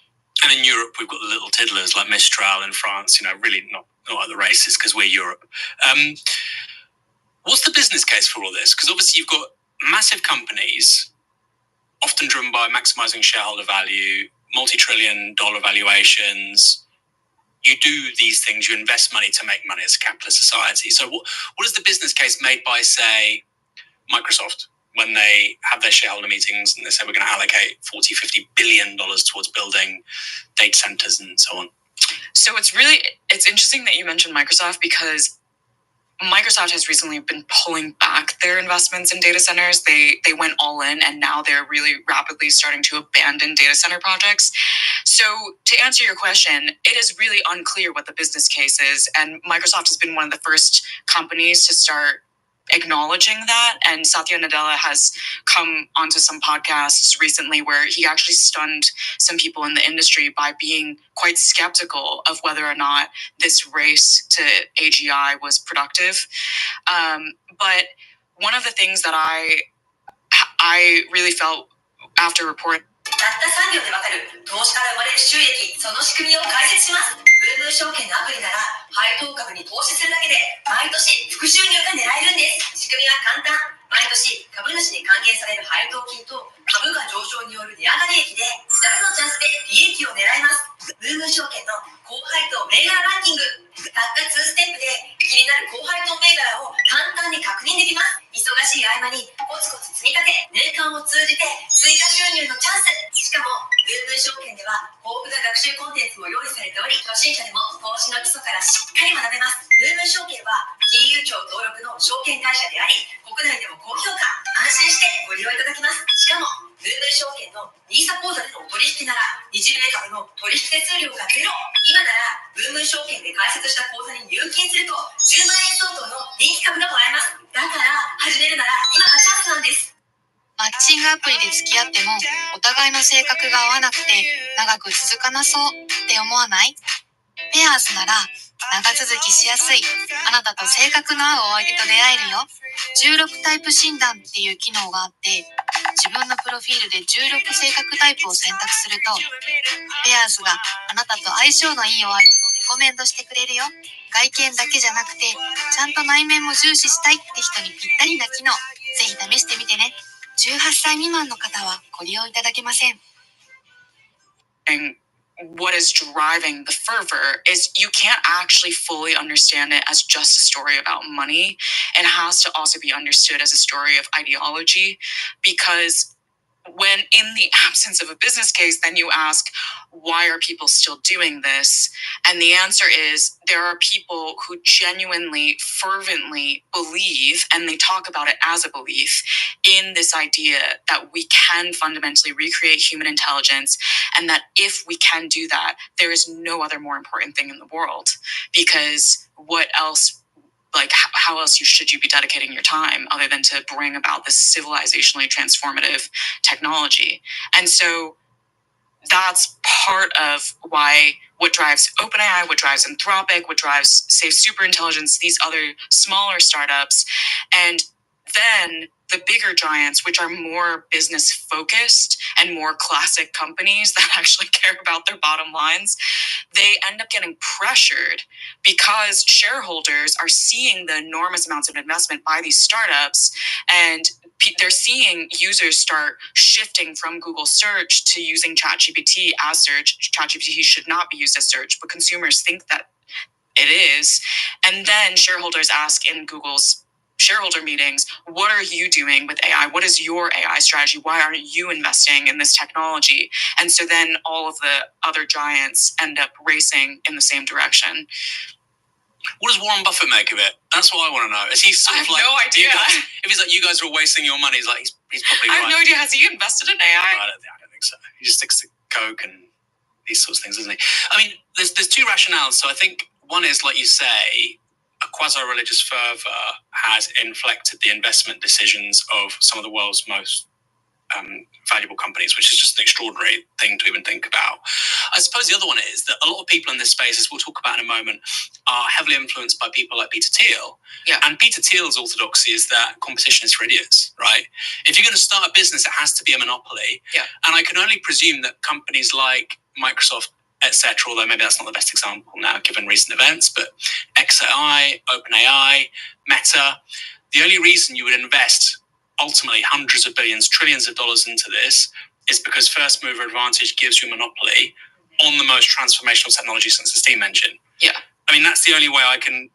And in Europe, we've got the little tiddlers like Mistral in France, really not at the races because we're Europe. What's the business case for all this? Because obviously you've got massive companies, often driven by maximizing shareholder value, multi-trillion-dollar valuations. You do these things, you invest money to make money as a capitalist society. So what is the business case made by, say, Microsoft when they have their shareholder meetings and they say we're going to allocate $40-50 billion towards building data centers and so on. So it's interesting that you mentioned Microsoft, because Microsoft has recently been pulling back their investments in data centers. They went all in, and now they're really rapidly starting to abandon data center projects. So to answer your question, it is really unclear what the business case is, and Microsoft has been one of the first companies to start acknowledging that. And Satya Nadella has come onto some podcasts recently where he actually stunned some people in the industry by being quite skeptical of whether or not this race to AGI was productive. But one of the things that I really felt after reporting. たった3秒でわかる投資から生まれる収益、その仕組みを解説します。ブーム証券のアプリなら配当株に投資するだけで毎年副収入が狙えるんです。仕組みは簡単。毎年株主に還元される配当金と株価上昇による値上がり益で2つのチャンスで利益を狙います。ブーム証券の高配当銘柄ランキング、たった2ステップで気になる高配当銘柄を簡単に確認できます。忙しい合間にコツコツ積み立て、年間を通じて追加収入のチャンス。しかもブーム証券では豊富な学習コンテンツも用意されており、初心者でも投資の基礎からしっかり学べます。ブーム証券は金融庁登録の証券会社であり、国内でも高評価、安心してご利用いただけます。しかもブーム証券の NISA 口座での取引なら日米株の取引手数料がゼロ。今ならブーム証券で開設した口座に入金すると10万円相当の人気株がもらえます。だから始めるなら今がチャンスなんです。マッチングアプリで付き合ってもお互いの性格が合わなくて長く続かなそうって思わない？ペアーズなら長続きしやすい、あなたと性格の合うお相手と出会えるよ。16タイプ診断っていう機能があって、自分のプロフィールで16性格タイプを選択すると、ペアーズがあなたと相性のいいお相手をレコメンドしてくれるよ。外見だけじゃなくて、ちゃんと内面も重視したいって人にぴったりな機能。ぜひ試してみてね。18歳未満の方はご利用いただけません。What is driving the fervor is you can't actually fully understand it as just a story about money. It has to also be understood as a story of ideology, because when in the absence of a business case, then you ask, why are people still doing this? And the answer is there are people who genuinely, fervently believe, and they talk about it as a belief, in this idea that we can fundamentally recreate human intelligence, and that if we can do that, there is no other more important thing in the world. Because what else, like how else should you be dedicating your time other than to bring about this civilizationally transformative technology? And so that's part of why what drives OpenAI, what drives Anthropic, what drives Safe Superintelligence, these other smaller startups, and then the bigger giants, which are more business focused and more classic companies that actually care about their bottom lines, they end up getting pressured because shareholders are seeing the enormous amounts of investment by these startups, and they're seeing users start shifting from Google search to using ChatGPT as search. ChatGPT should not be used as search, but consumers think that it is. And then shareholders ask in Google's shareholder meetings, what are you doing with AI? What is your AI strategy? Why aren't you investing in this technology? And so then all of the other giants end up racing in the same direction. What does Warren Buffett make of it? That's what I want to know. Is he sort of like, no idea. If he's like, you guys are wasting your money, he's like, he's probably right. I have no idea. Has he invested in AI? I don't think so. He just sticks to Coke and these sorts of things, doesn't he? I mean, there's two rationales. So I think one is, like you say, a quasi-religious fervor has inflected the investment decisions of some of the world's most valuable companies, which is just an extraordinary thing to even think about. I suppose the other one is that a lot of people in this space, as we'll talk about in a moment, are heavily influenced by people like Peter Thiel. Yeah. And Peter Thiel's orthodoxy is that competition is for idiots, right? If you're going to start a business, it has to be a monopoly. Yeah. And I can only presume that companies like Microsoft, etc., although maybe that's not the best example now given recent events, but XAI, OpenAI, Meta, the only reason you would invest ultimately hundreds of billions, trillions of dollars into this is because first mover advantage gives you a monopoly on the most transformational technology since the steam engine. Yeah. I mean, that's the only way I can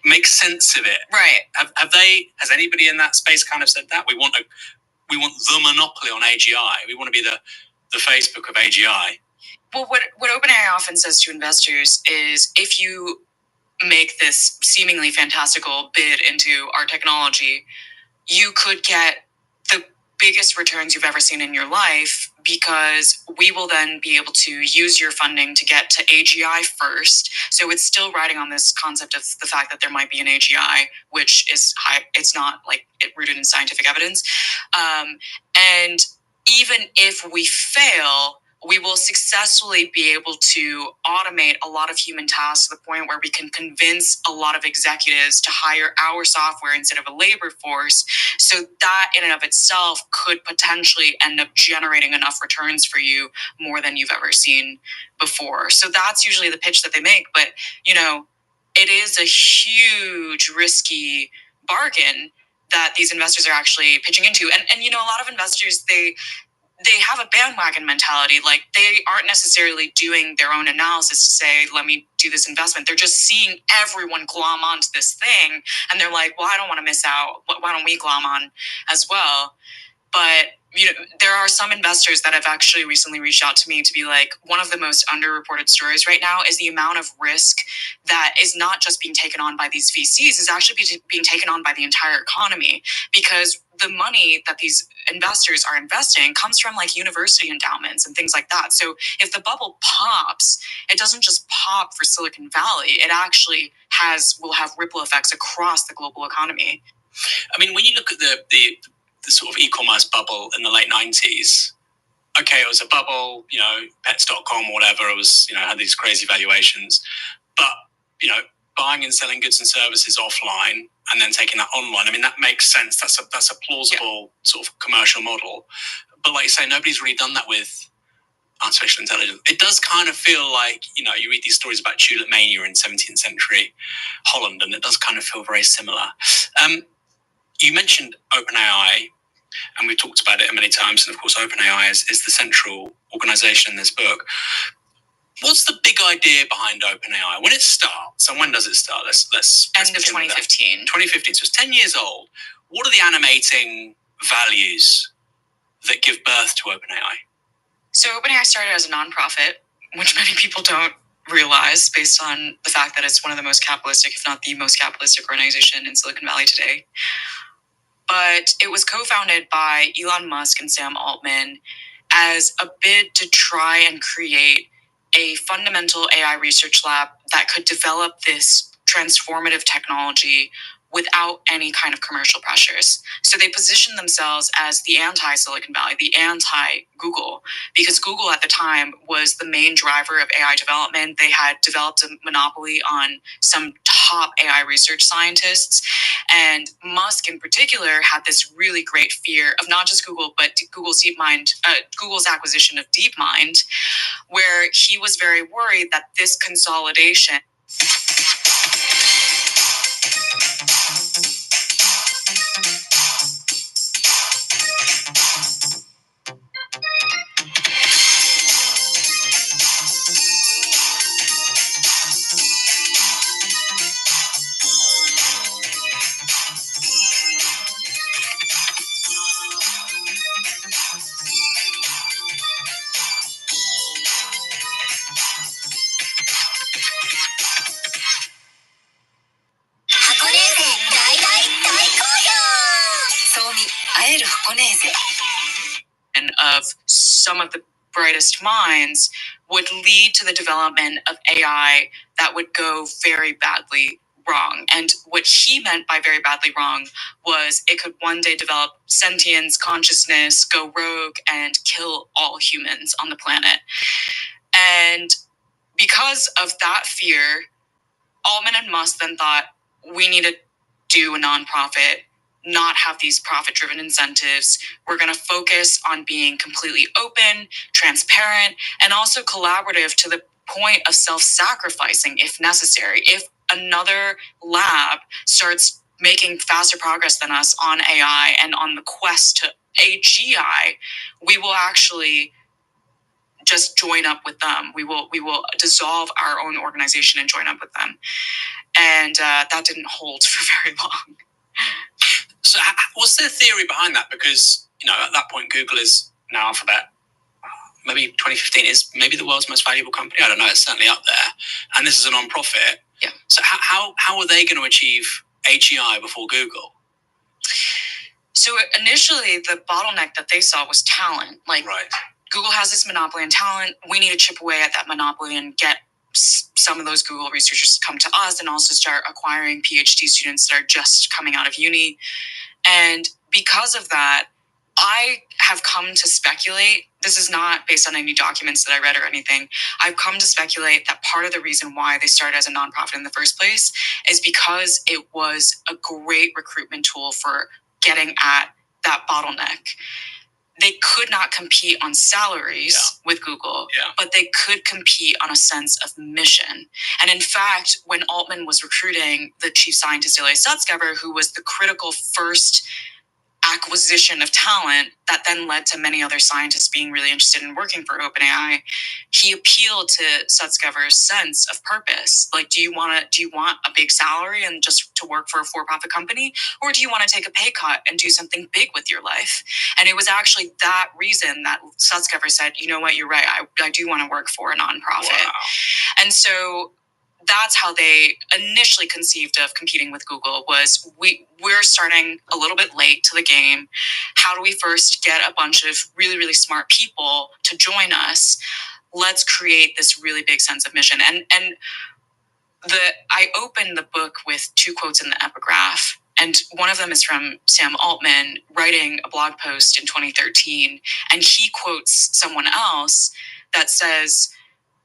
make sense of it. Right. Has anybody in that space kind of said that? We want the monopoly on AGI. We want to be the Facebook of AGI. Well, what OpenAI often says to investors is if you make this seemingly fantastical bid into our technology, you could get the biggest returns you've ever seen in your life, because we will then be able to use your funding to get to AGI first. So it's still riding on this concept of the fact that there might be an AGI, which is high. It's not like rooted in scientific evidence. And even if we fail, we will successfully be able to automate a lot of human tasks to the point where we can convince a lot of executives to hire our software instead of a labor force. So that in and of itself could potentially end up generating enough returns for you more than you've ever seen before. So that's usually the pitch that they make. But, it is a huge, risky bargain that these investors are actually pitching into. And a lot of investors, they have a bandwagon mentality. Like, they aren't necessarily doing their own analysis to say, let me do this investment. They're just seeing everyone glom onto this thing. And they're like, well, I don't want to miss out. Why don't we glom on as well? But, there are some investors that have actually recently reached out to me to be like, one of the most underreported stories right now is the amount of risk that is not just being taken on by these VCs, is actually being taken on by the entire economy, because the money that these investors are investing comes from like university endowments and things like that. So if the bubble pops, it doesn't just pop for Silicon Valley. It actually will have ripple effects across the global economy. I mean, when you look at the sort of e-commerce bubble in the late 90s, okay, it was a bubble, pets.com or whatever, it was, had these crazy valuations, but, buying and selling goods and services offline and then taking that online, I mean, that makes sense. That's a plausible sort of commercial model. But like you say, nobody's really done that with artificial intelligence. It does kind of feel like, you read these stories about tulip mania in 17th century Holland, and it does kind of feel very similar. You mentioned OpenAI, and we've talked about it many times, and of course OpenAI is the central organization in this book. What's the big idea behind OpenAI? When it starts, and when does it start? Let's End of 2015. 2015, so it's 10 years old. What are the animating values that give birth to OpenAI? So OpenAI started as a nonprofit, which many people don't realize based on the fact that it's one of the most capitalistic, if not the most capitalistic organization in Silicon Valley today. But it was co-founded by Elon Musk and Sam Altman as a bid to try and create a fundamental AI research lab that could develop this transformative technology without any kind of commercial pressures. So they positioned themselves as the anti-Silicon Valley, the anti-Google, because Google at the time was the main driver of AI development. They had developed a monopoly on some top AI research scientists. And Musk in particular had this really great fear of not just Google, but Google's acquisition of DeepMind, where he was very worried that this consolidation and of some of the brightest minds would lead to the development of AI that would go very badly wrong. And what he meant by very badly wrong was it could one day develop sentience, consciousness, go rogue, and kill all humans on the planet. And because of that fear, Altman and Musk then thought, we need to do a nonprofit, not have these profit-driven incentives. We're going to focus on being completely open, transparent, and also collaborative to the point of self-sacrificing if necessary. If another lab starts making faster progress than us on AI and on the quest to AGI, we will actually just join up with them. We will dissolve our own organization and join up with them. And that didn't hold for very long. So what's their theory behind that? Because, at that point, Google is now Alphabet. Maybe 2015 is maybe the world's most valuable company. I don't know. It's certainly up there. And this is a non-profit. Yeah. So how are they going to achieve AGI before Google? So initially, the bottleneck that they saw was talent. Like, Google has this monopoly on talent. We need to chip away at that monopoly and get some of those Google researchers to come to us and also start acquiring PhD students that are just coming out of uni. And because of that, I have come to speculate, this is not based on any documents that I read or anything, I've come to speculate that part of the reason why they started as a nonprofit in the first place is because it was a great recruitment tool for getting at that bottleneck. They could not compete on salaries with Google, but they could compete on a sense of mission. And in fact, when Altman was recruiting the chief scientist, Ilya Sutskever, who was the critical first acquisition of talent that then led to many other scientists being really interested in working for OpenAI, he appealed to Sutskever's sense of purpose. Like, do you want a big salary and just to work for a for-profit company, or do you want to take a pay cut and do something big with your life? And it was actually that reason that Sutskever said, you know what, you're right, I do want to work for a nonprofit. Wow. And so that's how they initially conceived of competing with Google, was we're starting a little bit late to the game. How do we first get a bunch of really, really smart people to join us? Let's create this really big sense of mission. And I opened the book with 2 quotes in the epigraph. And one of them is from Sam Altman writing a blog post in 2013. And he quotes someone else that says,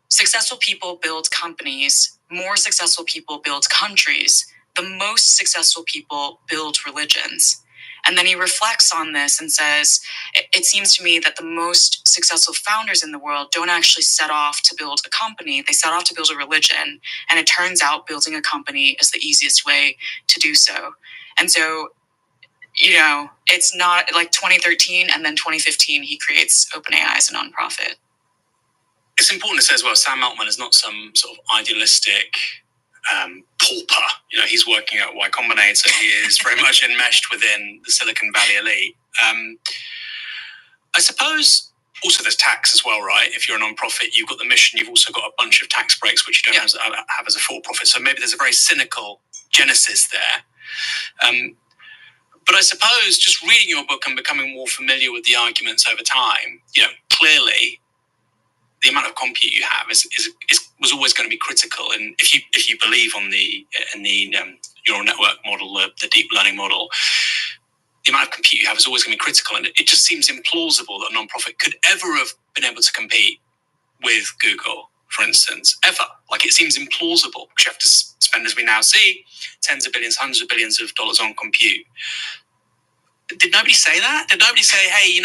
successful people build companies. More successful people build countries. The most successful people build religions. And then he reflects on this and says, it seems to me that the most successful founders in the world don't actually set off to build a company. They set off to build a religion. And it turns out building a company is the easiest way to do so. And so, it's not like 2013 and then 2015, he creates OpenAI as a nonprofit. It's important to say as well, Sam Altman is not some sort of idealistic pauper. He's working at Y Combinator. He is very much enmeshed within the Silicon Valley elite. I suppose also there's tax as well, right? If you're a non-profit, you've got the mission, you've also got a bunch of tax breaks, which you don't have as a for-profit. So maybe there's a very cynical genesis there. But I suppose just reading your book and becoming more familiar with the arguments over time, clearly the amount of compute you have was always going to be critical. And if you believe in the neural network model, the deep learning model, the amount of compute you have is always going to be critical. And it just seems implausible that a nonprofit could ever have been able to compete with Google, for instance, ever. Like, it seems implausible because you have to spend, as we now see, tens of billions, hundreds of billions of dollars on compute. Did nobody say that? Did nobody say, hey,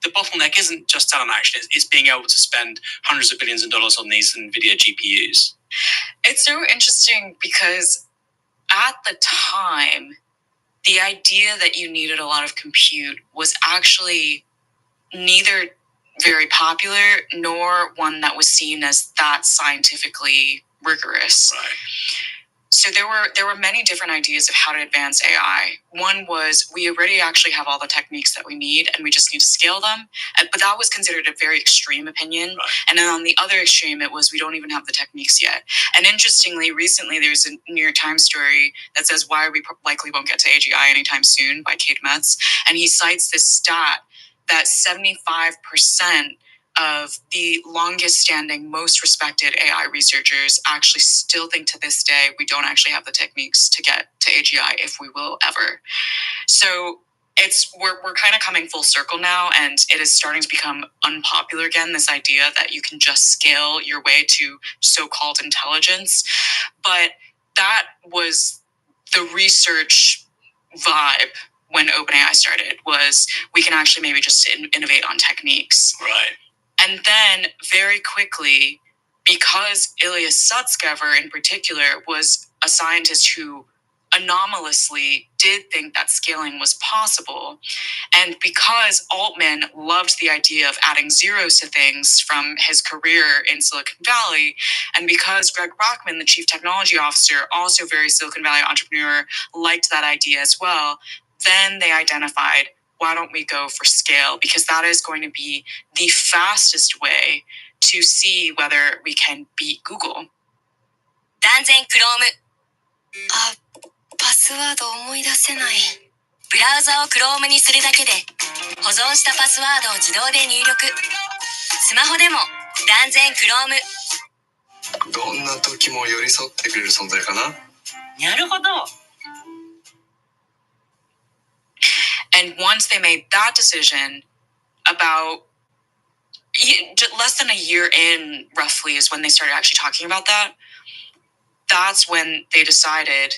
the bottleneck isn't just talent action, it's being able to spend hundreds of billions of dollars on these NVIDIA GPUs? It's so interesting because at the time, the idea that you needed a lot of compute was actually neither very popular nor one that was seen as that scientifically rigorous. Right. So there were many different ideas of how to advance AI. One was we already actually have all the techniques that we need and we just need to scale them. But that was considered a very extreme opinion. Right. And then on the other extreme, it was we don't even have the techniques yet. And interestingly, recently there's a New York Times story that says why we likely won't get to AGI anytime soon by Cade Metz. And he cites this stat that 75% of the longest standing, most respected AI researchers actually still think to this day we don't actually have the techniques to get to AGI, if we will ever. So we're kind of coming full circle now, and it is starting to become unpopular again, this idea that you can just scale your way to so-called intelligence. But that was the research vibe when OpenAI started, was we can actually maybe just innovate on techniques. Right. And then very quickly, because Ilya Sutskever in particular was a scientist who anomalously did think that scaling was possible. And because Altman loved the idea of adding zeros to things from his career in Silicon Valley, and because Greg Brockman, the chief technology officer, also very Silicon Valley entrepreneur, liked that idea as well, then they identified, why don't we go for scale? Because that is going to be the fastest way to see whether we can beat Google. 断然 Chrome。あ、パスワード思い出せない。ブラウザを Chrome にするだけで、保存したパスワードを自動で入力。スマホでも断然 Chrome。どんな時も寄り添ってくれる存在かな。なるほど。And once they made that decision, about less than a year in, roughly, is when they started actually talking about that. That's when they decided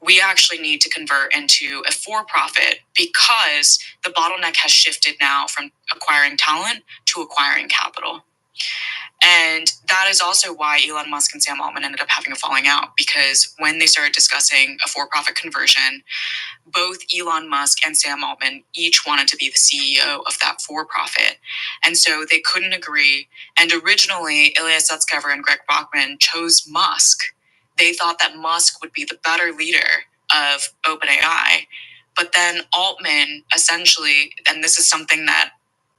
we actually need to convert into a for-profit because the bottleneck has shifted now from acquiring talent to acquiring capital. And that is also why Elon Musk and Sam Altman ended up having a falling out, because when they started discussing a for-profit conversion, both Elon Musk and Sam Altman each wanted to be the CEO of that for-profit. And so they couldn't agree. And originally, Ilya Sutskever and Greg Brockman chose Musk. They thought that Musk would be the better leader of OpenAI. But then Altman essentially, and this is something that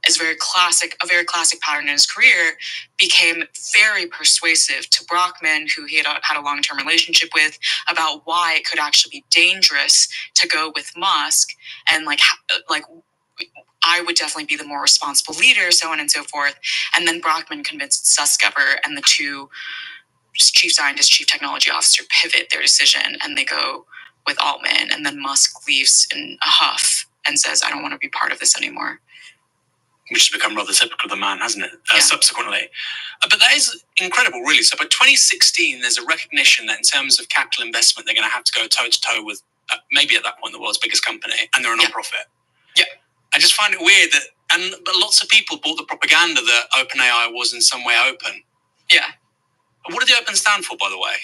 is a very classic pattern in his career, became very persuasive to Brockman, who he had a long-term relationship with, about why it could actually be dangerous to go with Musk, and like I would definitely be the more responsible leader, so on and so forth. And then Brockman convinced Sutskever, and the two chief scientist, chief technology officer pivot their decision, and they go with Altman. And then Musk leaves in a huff and says, I don't want to be part of this anymore. Which has become rather typical of the man, hasn't it? Subsequently. But that is incredible, really. So by 2016, there's a recognition that in terms of capital investment, they're going to have to go toe-to-toe with maybe at that point the world's biggest company, and they're a non-profit. Yeah. I just find it weird that, but lots of people bought the propaganda that OpenAI was in some way open. Yeah. What did the open stand for, by the way?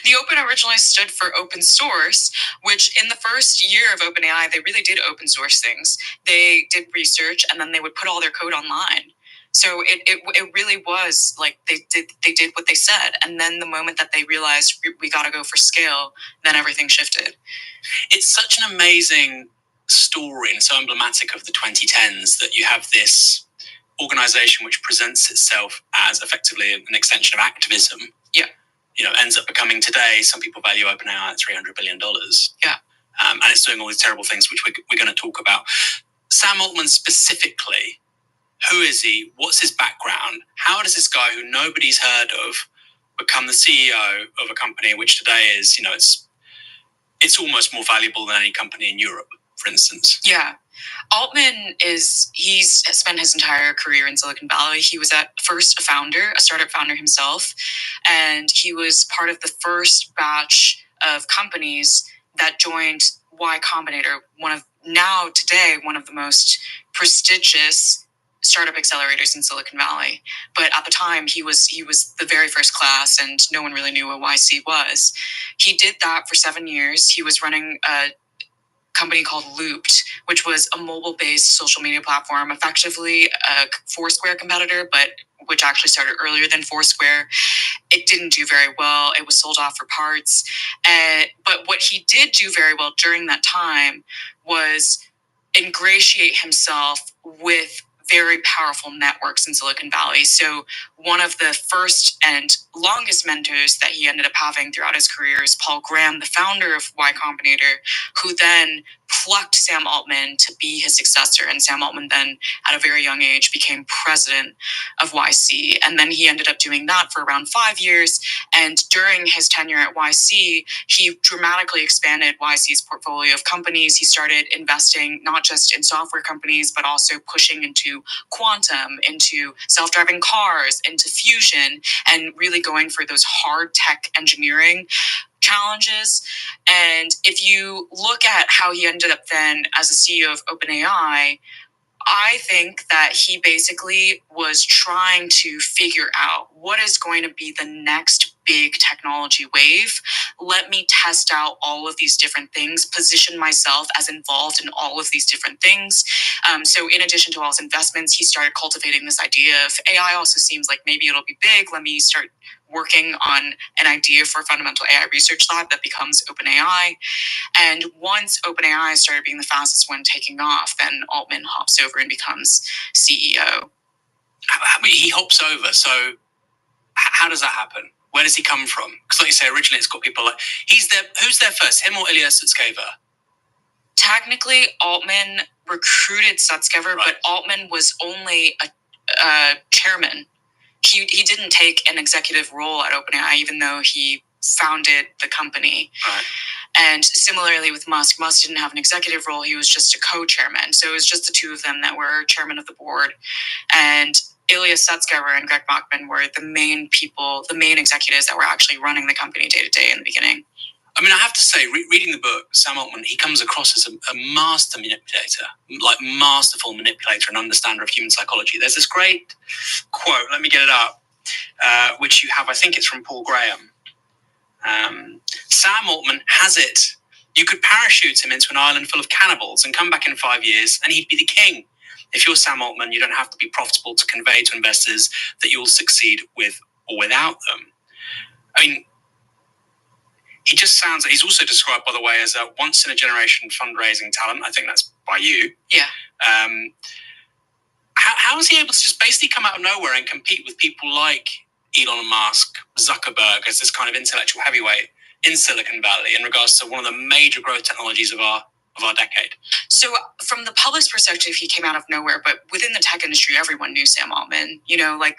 The open originally stood for open source, which in the first year of OpenAI, they really did open source things. They did research, and then they would put all their code online. So it really was like they did what they said. And then the moment that they realized we got to go for scale, then everything shifted. It's such an amazing story and so emblematic of the 2010s that you have this organization which presents itself as effectively an extension of activism. Yeah. Ends up becoming today, some people value OpenAI at $300 billion. Yeah. And it's doing all these terrible things, which we're going to talk about. Sam Altman specifically, who is he? What's his background? How does this guy who nobody's heard of become the CEO of a company which today is, it's almost more valuable than any company in Europe, for instance? Yeah. Altman he's spent his entire career in Silicon Valley. He was at first a startup founder himself, and he was part of the first batch of companies that joined Y Combinator, one of the most prestigious startup accelerators in Silicon Valley. But at the time, he was the very first class, and no one really knew what YC was. He did that for 7 years. He was running a company called Looped, which was a mobile-based social media platform, effectively a Foursquare competitor, but which actually started earlier than Foursquare. It didn't do very well. It was sold off for parts. But what he did do very well during that time was ingratiate himself with very powerful networks in Silicon Valley. So one of the first and longest mentors that he ended up having throughout his career is Paul Graham, the founder of Y Combinator, who then plucked Sam Altman to be his successor. And Sam Altman then, at a very young age, became president of YC. And then he ended up doing that for around 5 years. And during his tenure at YC, he dramatically expanded YC's portfolio of companies. He started investing not just in software companies, but also pushing into quantum, into self-driving cars, into fusion, and really going for those hard tech engineering challenges. And if you look at how he ended up then as a CEO of OpenAI, I think that he basically was trying to figure out what is going to be the next big technology wave. Let me test out all of these different things, position myself as involved in all of these different things. So in addition to all his investments, he started cultivating this idea of AI also seems like maybe it'll be big. Let me start working on an idea for a fundamental AI research lab that becomes OpenAI. And once OpenAI started being the fastest one taking off, then Altman hops over and becomes CEO. He hops over. So how does that happen? Where does he come from? Because like you say, originally it's got people like, who's there first, him or Ilya Sutskever? Technically, Altman recruited Sutskever, but Altman was only a chairman. He didn't take an executive role at OpenAI, even though he founded the company. Right. And similarly with Musk, Musk didn't have an executive role. He was just a co-chairman. So it was just the two of them that were chairman of the board. And Ilya Sutskever and Greg Bachman were the main people, the main executives that were actually running the company day to day in the beginning. I mean, I have to say, reading the book, Sam Altman, he comes across as a master manipulator, like masterful manipulator and understander of human psychology. There's this great quote, let me get it up, which you have, I think it's from Paul Graham. Sam Altman has it. You could parachute him into an island full of cannibals and come back in 5 years and he'd be the king. If you're Sam Altman, you don't have to be profitable to convey to investors that you'll succeed with or without them. I mean, he just sounds like he's also described, by the way, as a once-in-a-generation fundraising talent. I think that's by you. Yeah. How is he able to just basically come out of nowhere and compete with people like Elon Musk, Zuckerberg, as this kind of intellectual heavyweight in Silicon Valley in regards to one of the major growth technologies of our decade? So from the public's perspective, he came out of nowhere, but within the tech industry, everyone knew Sam Altman. You know, like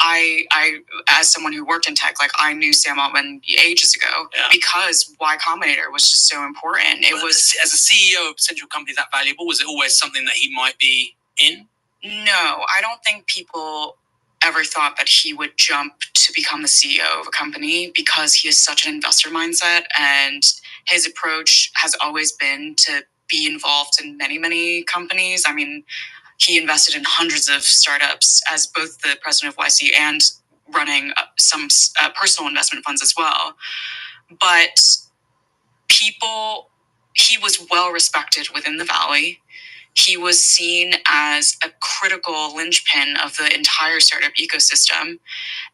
I as someone who worked in tech, like I knew Sam Altman ages ago because Y Combinator was just so important. It was, as a CEO of a potential company that valuable, was it always something that he might be in? No, I don't think people ever thought that he would jump to become the CEO of a company because he has such an investor mindset, and his approach has always been to be involved in many, many companies. I mean, he invested in hundreds of startups as both the president of YC and running some personal investment funds as well. But he was well respected within the Valley. He was seen as a critical linchpin of the entire startup ecosystem,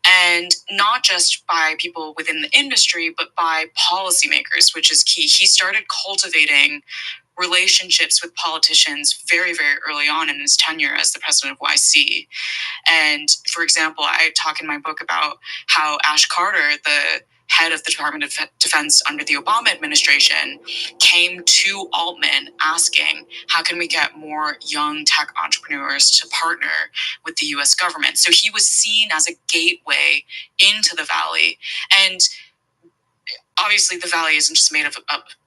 and not just by people within the industry, but by policymakers, which is key. He started cultivating relationships with politicians very, very early on in his tenure as the president of YC. And for example, I talk in my book about how Ash Carter, the head of the Department of Defense under the Obama administration, came to Altman asking, how can we get more young tech entrepreneurs to partner with the US government? So he was seen as a gateway into the Valley. And obviously the Valley isn't just made of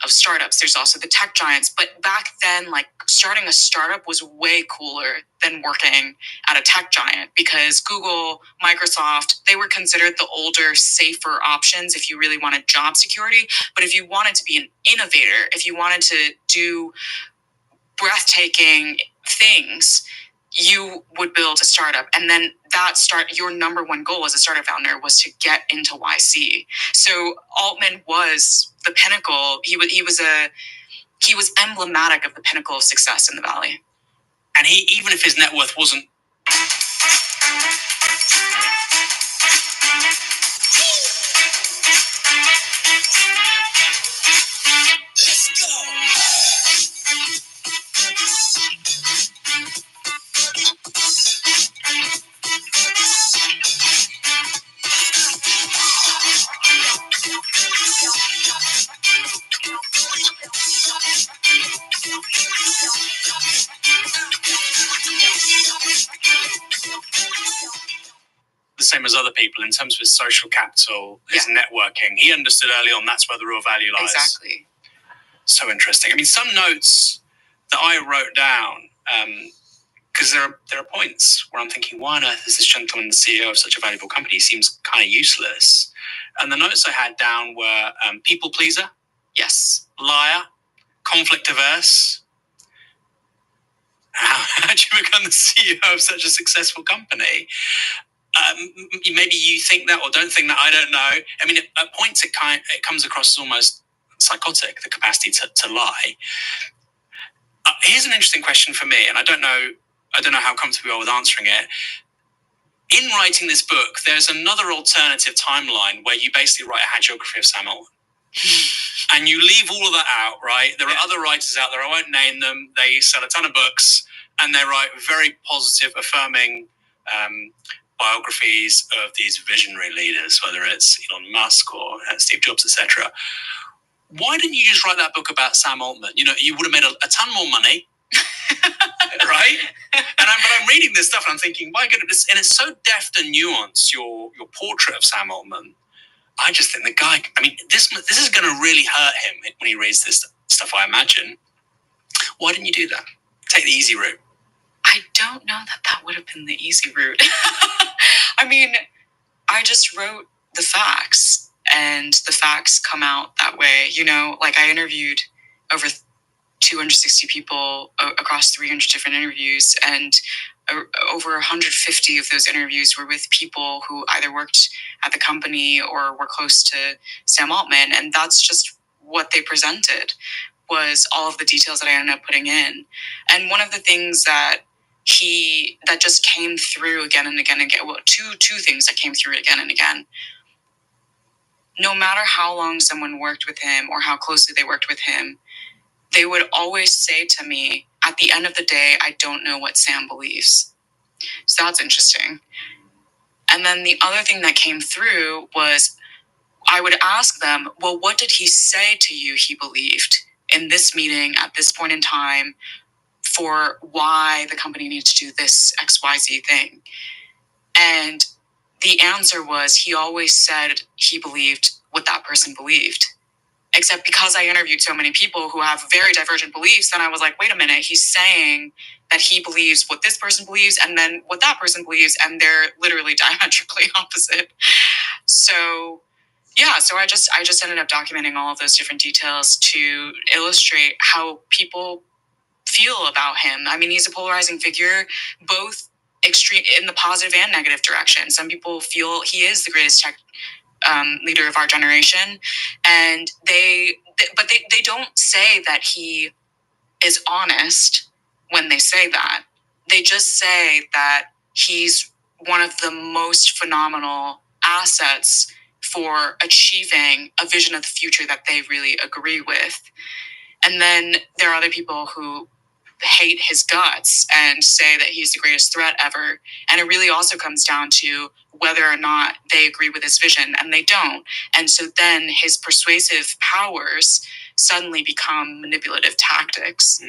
startups. There's also the tech giants. But back then, like, starting a startup was way cooler than working at a tech giant, because Google, Microsoft, they were considered the older, safer options if you really wanted job security. But if you wanted to be an innovator, if you wanted to do breathtaking things, you would build a startup. And then your number one goal as a startup founder was to get into YC. So Altman was the pinnacle. He was emblematic of the pinnacle of success in the Valley. And he, even if his net worth wasn't the same as other people in terms of his social capital, his networking, he understood early on that's where the real value lies. Exactly. So interesting. I mean, some notes that I wrote down, because there are points where I'm thinking, why on earth is this gentleman the CEO of such a valuable company? He seems kind of useless. And the notes I had down were people pleaser. Yes. Liar. Conflict averse. How did you become the CEO of such a successful company? Maybe you think that or don't think that. I don't know. I mean, at points it comes across as almost psychotic, the capacity to lie. Here's an interesting question for me, and I don't know how comfortable you are with answering it. In writing this book, there's another alternative timeline where you basically write a hagiography of Sam Altman. And you leave all of that out, right? There are other writers out there, I won't name them, they sell a ton of books, and they write very positive, affirming biographies of these visionary leaders, whether it's Elon Musk or Steve Jobs, etc. Why didn't you just write that book about Sam Altman? You know, you would have made a ton more money, right? But I'm reading this stuff and I'm thinking, my goodness, and it's so deft and nuanced, your portrait of Sam Altman. I just think the guy, I mean, this is going to really hurt him when he reads this stuff, I imagine. Why didn't you do that? Take the easy route. I don't know that would have been the easy route. I mean, I just wrote the facts, and the facts come out that way. You know, like I interviewed over 260 people across 300 different interviews, and over 150 of those interviews were with people who either worked at the company or were close to Sam Altman, and that's just what they presented, was all of the details that I ended up putting in. And one of the things that just came through again and again and again, well, two things that came through again and again. No matter how long someone worked with him or how closely they worked with him, they would always say to me, at the end of the day, I don't know what Sam believes. So that's interesting. And then the other thing that came through was I would ask them, well, what did he say to you he believed in this meeting at this point in time for why the company needs to do this XYZ thing? And the answer was he always said he believed what that person believed. Except because I interviewed so many people who have very divergent beliefs, then I was like, wait a minute, he's saying that he believes what this person believes and then what that person believes, and they're literally diametrically opposite. So yeah, so I just ended up documenting all of those different details to illustrate how people feel about him. I mean, he's a polarizing figure, both extreme in the positive and negative direction. Some people feel he is the greatest tech leader of our generation, and they don't say that he is honest when they say that. They just say that he's one of the most phenomenal assets for achieving a vision of the future that they really agree with. And then there are other people who hate his guts and say that he's the greatest threat ever. And it really also comes down to whether or not they agree with his vision, and they don't. And so then his persuasive powers suddenly become manipulative tactics.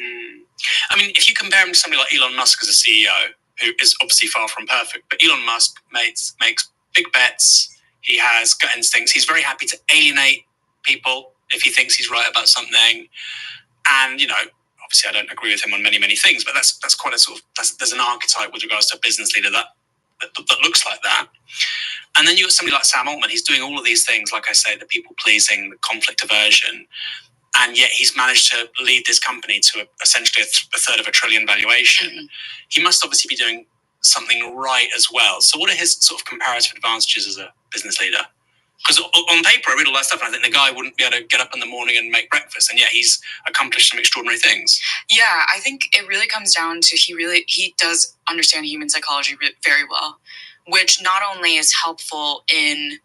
I mean, if you compare him to somebody like Elon Musk as a CEO, who is obviously far from perfect, but Elon Musk makes big bets. He has gut instincts. He's very happy to alienate people if he thinks he's right about something. And, you know, obviously I don't agree with him on many, many things, but that's quite a sort of, there's an archetype with regards to a business leader that looks like that. And then you got somebody like Sam Altman. He's doing all of these things, like I say, the people pleasing, the conflict aversion, and yet he's managed to lead this company to essentially a third of $1 trillion valuation. Mm-hmm. He must obviously be doing something right as well. So what are his sort of comparative advantages as a business leader? Because on paper, I read all that stuff, and I think the guy wouldn't be able to get up in the morning and make breakfast, and yet he's accomplished some extraordinary things. Yeah, I think it really comes down to he does understand human psychology very well, which not only is helpful in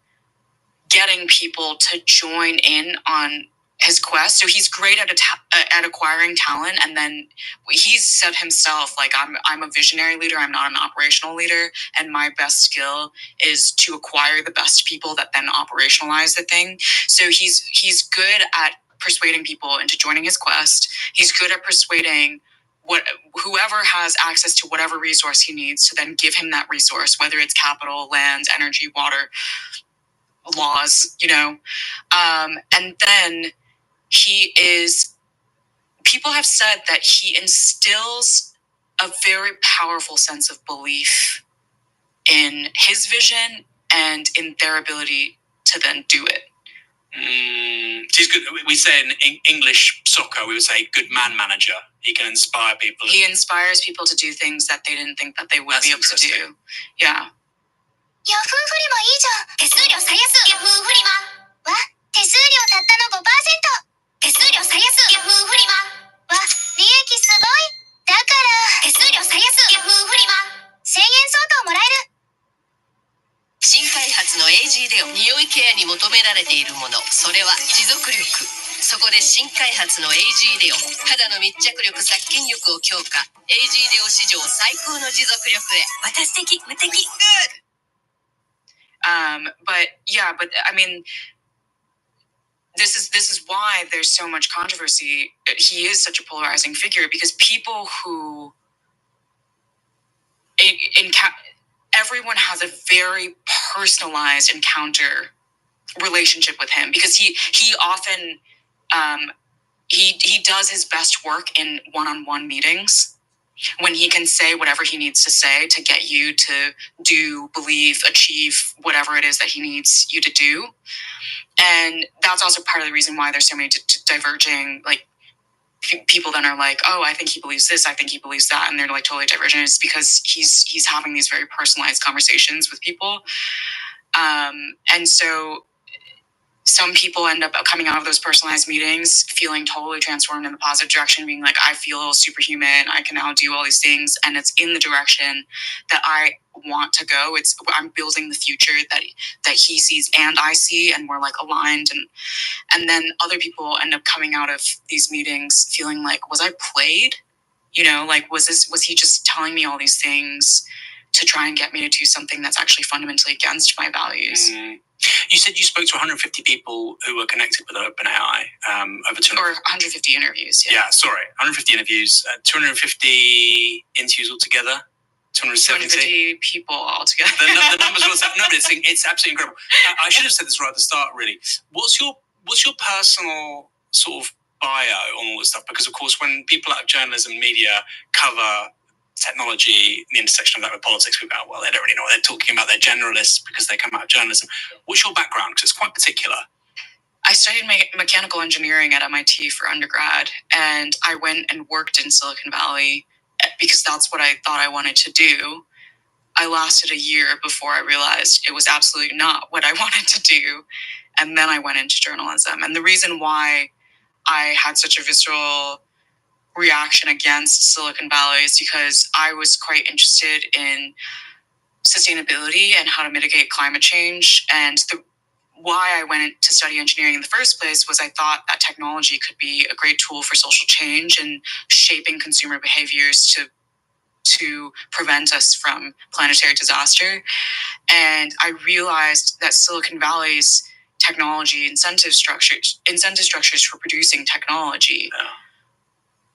getting people to join in on his quest. So he's great at acquiring talent, and then he's said himself, like, I'm a visionary leader, I'm not an operational leader, and my best skill is to acquire the best people that then operationalize the thing. So he's good at persuading people into joining his quest. He's good at persuading whoever has access to whatever resource he needs to then give him that resource, whether it's capital, land, energy, water, laws, you know. And then people have said that he instills a very powerful sense of belief in his vision and in their ability to then do it. He's good. We say in English soccer, we would say good man manager. He can inspire people. He inspires people to do things that they didn't think that they would be able to do. Yeah. ヤフーフリマいいじゃん。手数料最安。ヤフーフリマ。わ、手数料たったの 5%。手数料最安。ヤフーフリマ。わ、利益すごい。だから、手数料最安。ヤフーフリマ。1000円相当もらえる。新開発の AG レオ。匂いケアに求められているもの。それは持続力。そこで新開発の AG レオ。肌の密着力、殺菌力を強化。AG レオ史上最高の持続力へ。私的、無敵。But I mean, this is why there's so much controversy. He is such a polarizing figure because people who everyone has a very personalized encounter relationship with him because he often he does his best work in one-on-one meetings when he can say whatever he needs to say to get you to do, believe, achieve whatever it is that he needs you to do. And that's also part of the reason why there's so many diverging, like, people that are like, oh, I think he believes this, I think he believes that, and they're like totally divergent. It's because he's having these very personalized conversations with people. And so some people end up coming out of those personalized meetings feeling totally transformed in the positive direction, being like, I feel superhuman, I can now do all these things, and it's in the direction that I want to go. I'm building the future that he sees and I see, and we're like aligned. And then other people end up coming out of these meetings feeling like, was I played? You know, like, was he just telling me all these things to try and get me to do something that's actually fundamentally against my values? Mm. You said you spoke to 150 people who were connected with OpenAI over 200... Or 150 interviews, yeah. Yeah, sorry. 150 interviews, 250 interviews altogether, 270. 250 people altogether. The numbers were... No, but it's absolutely incredible. I should have said this right at the start, really. What's your personal sort of bio on all this stuff? Because, of course, when people out of journalism, media cover technology, the intersection of that with politics, we go, well, they don't really know what they're talking about. They're generalists because they come out of journalism. What's your background? Because it's quite particular. I studied mechanical engineering at MIT for undergrad, and I went and worked in Silicon Valley because that's what I thought I wanted to do. I lasted a year before I realized it was absolutely not what I wanted to do, and then I went into journalism. And the reason why I had such a visceral reaction against Silicon Valley is because I was quite interested in sustainability and how to mitigate climate change. And why I went to study engineering in the first place was I thought that technology could be a great tool for social change and shaping consumer behaviors to prevent us from planetary disaster. And I realized that Silicon Valley's technology incentive structures for producing technology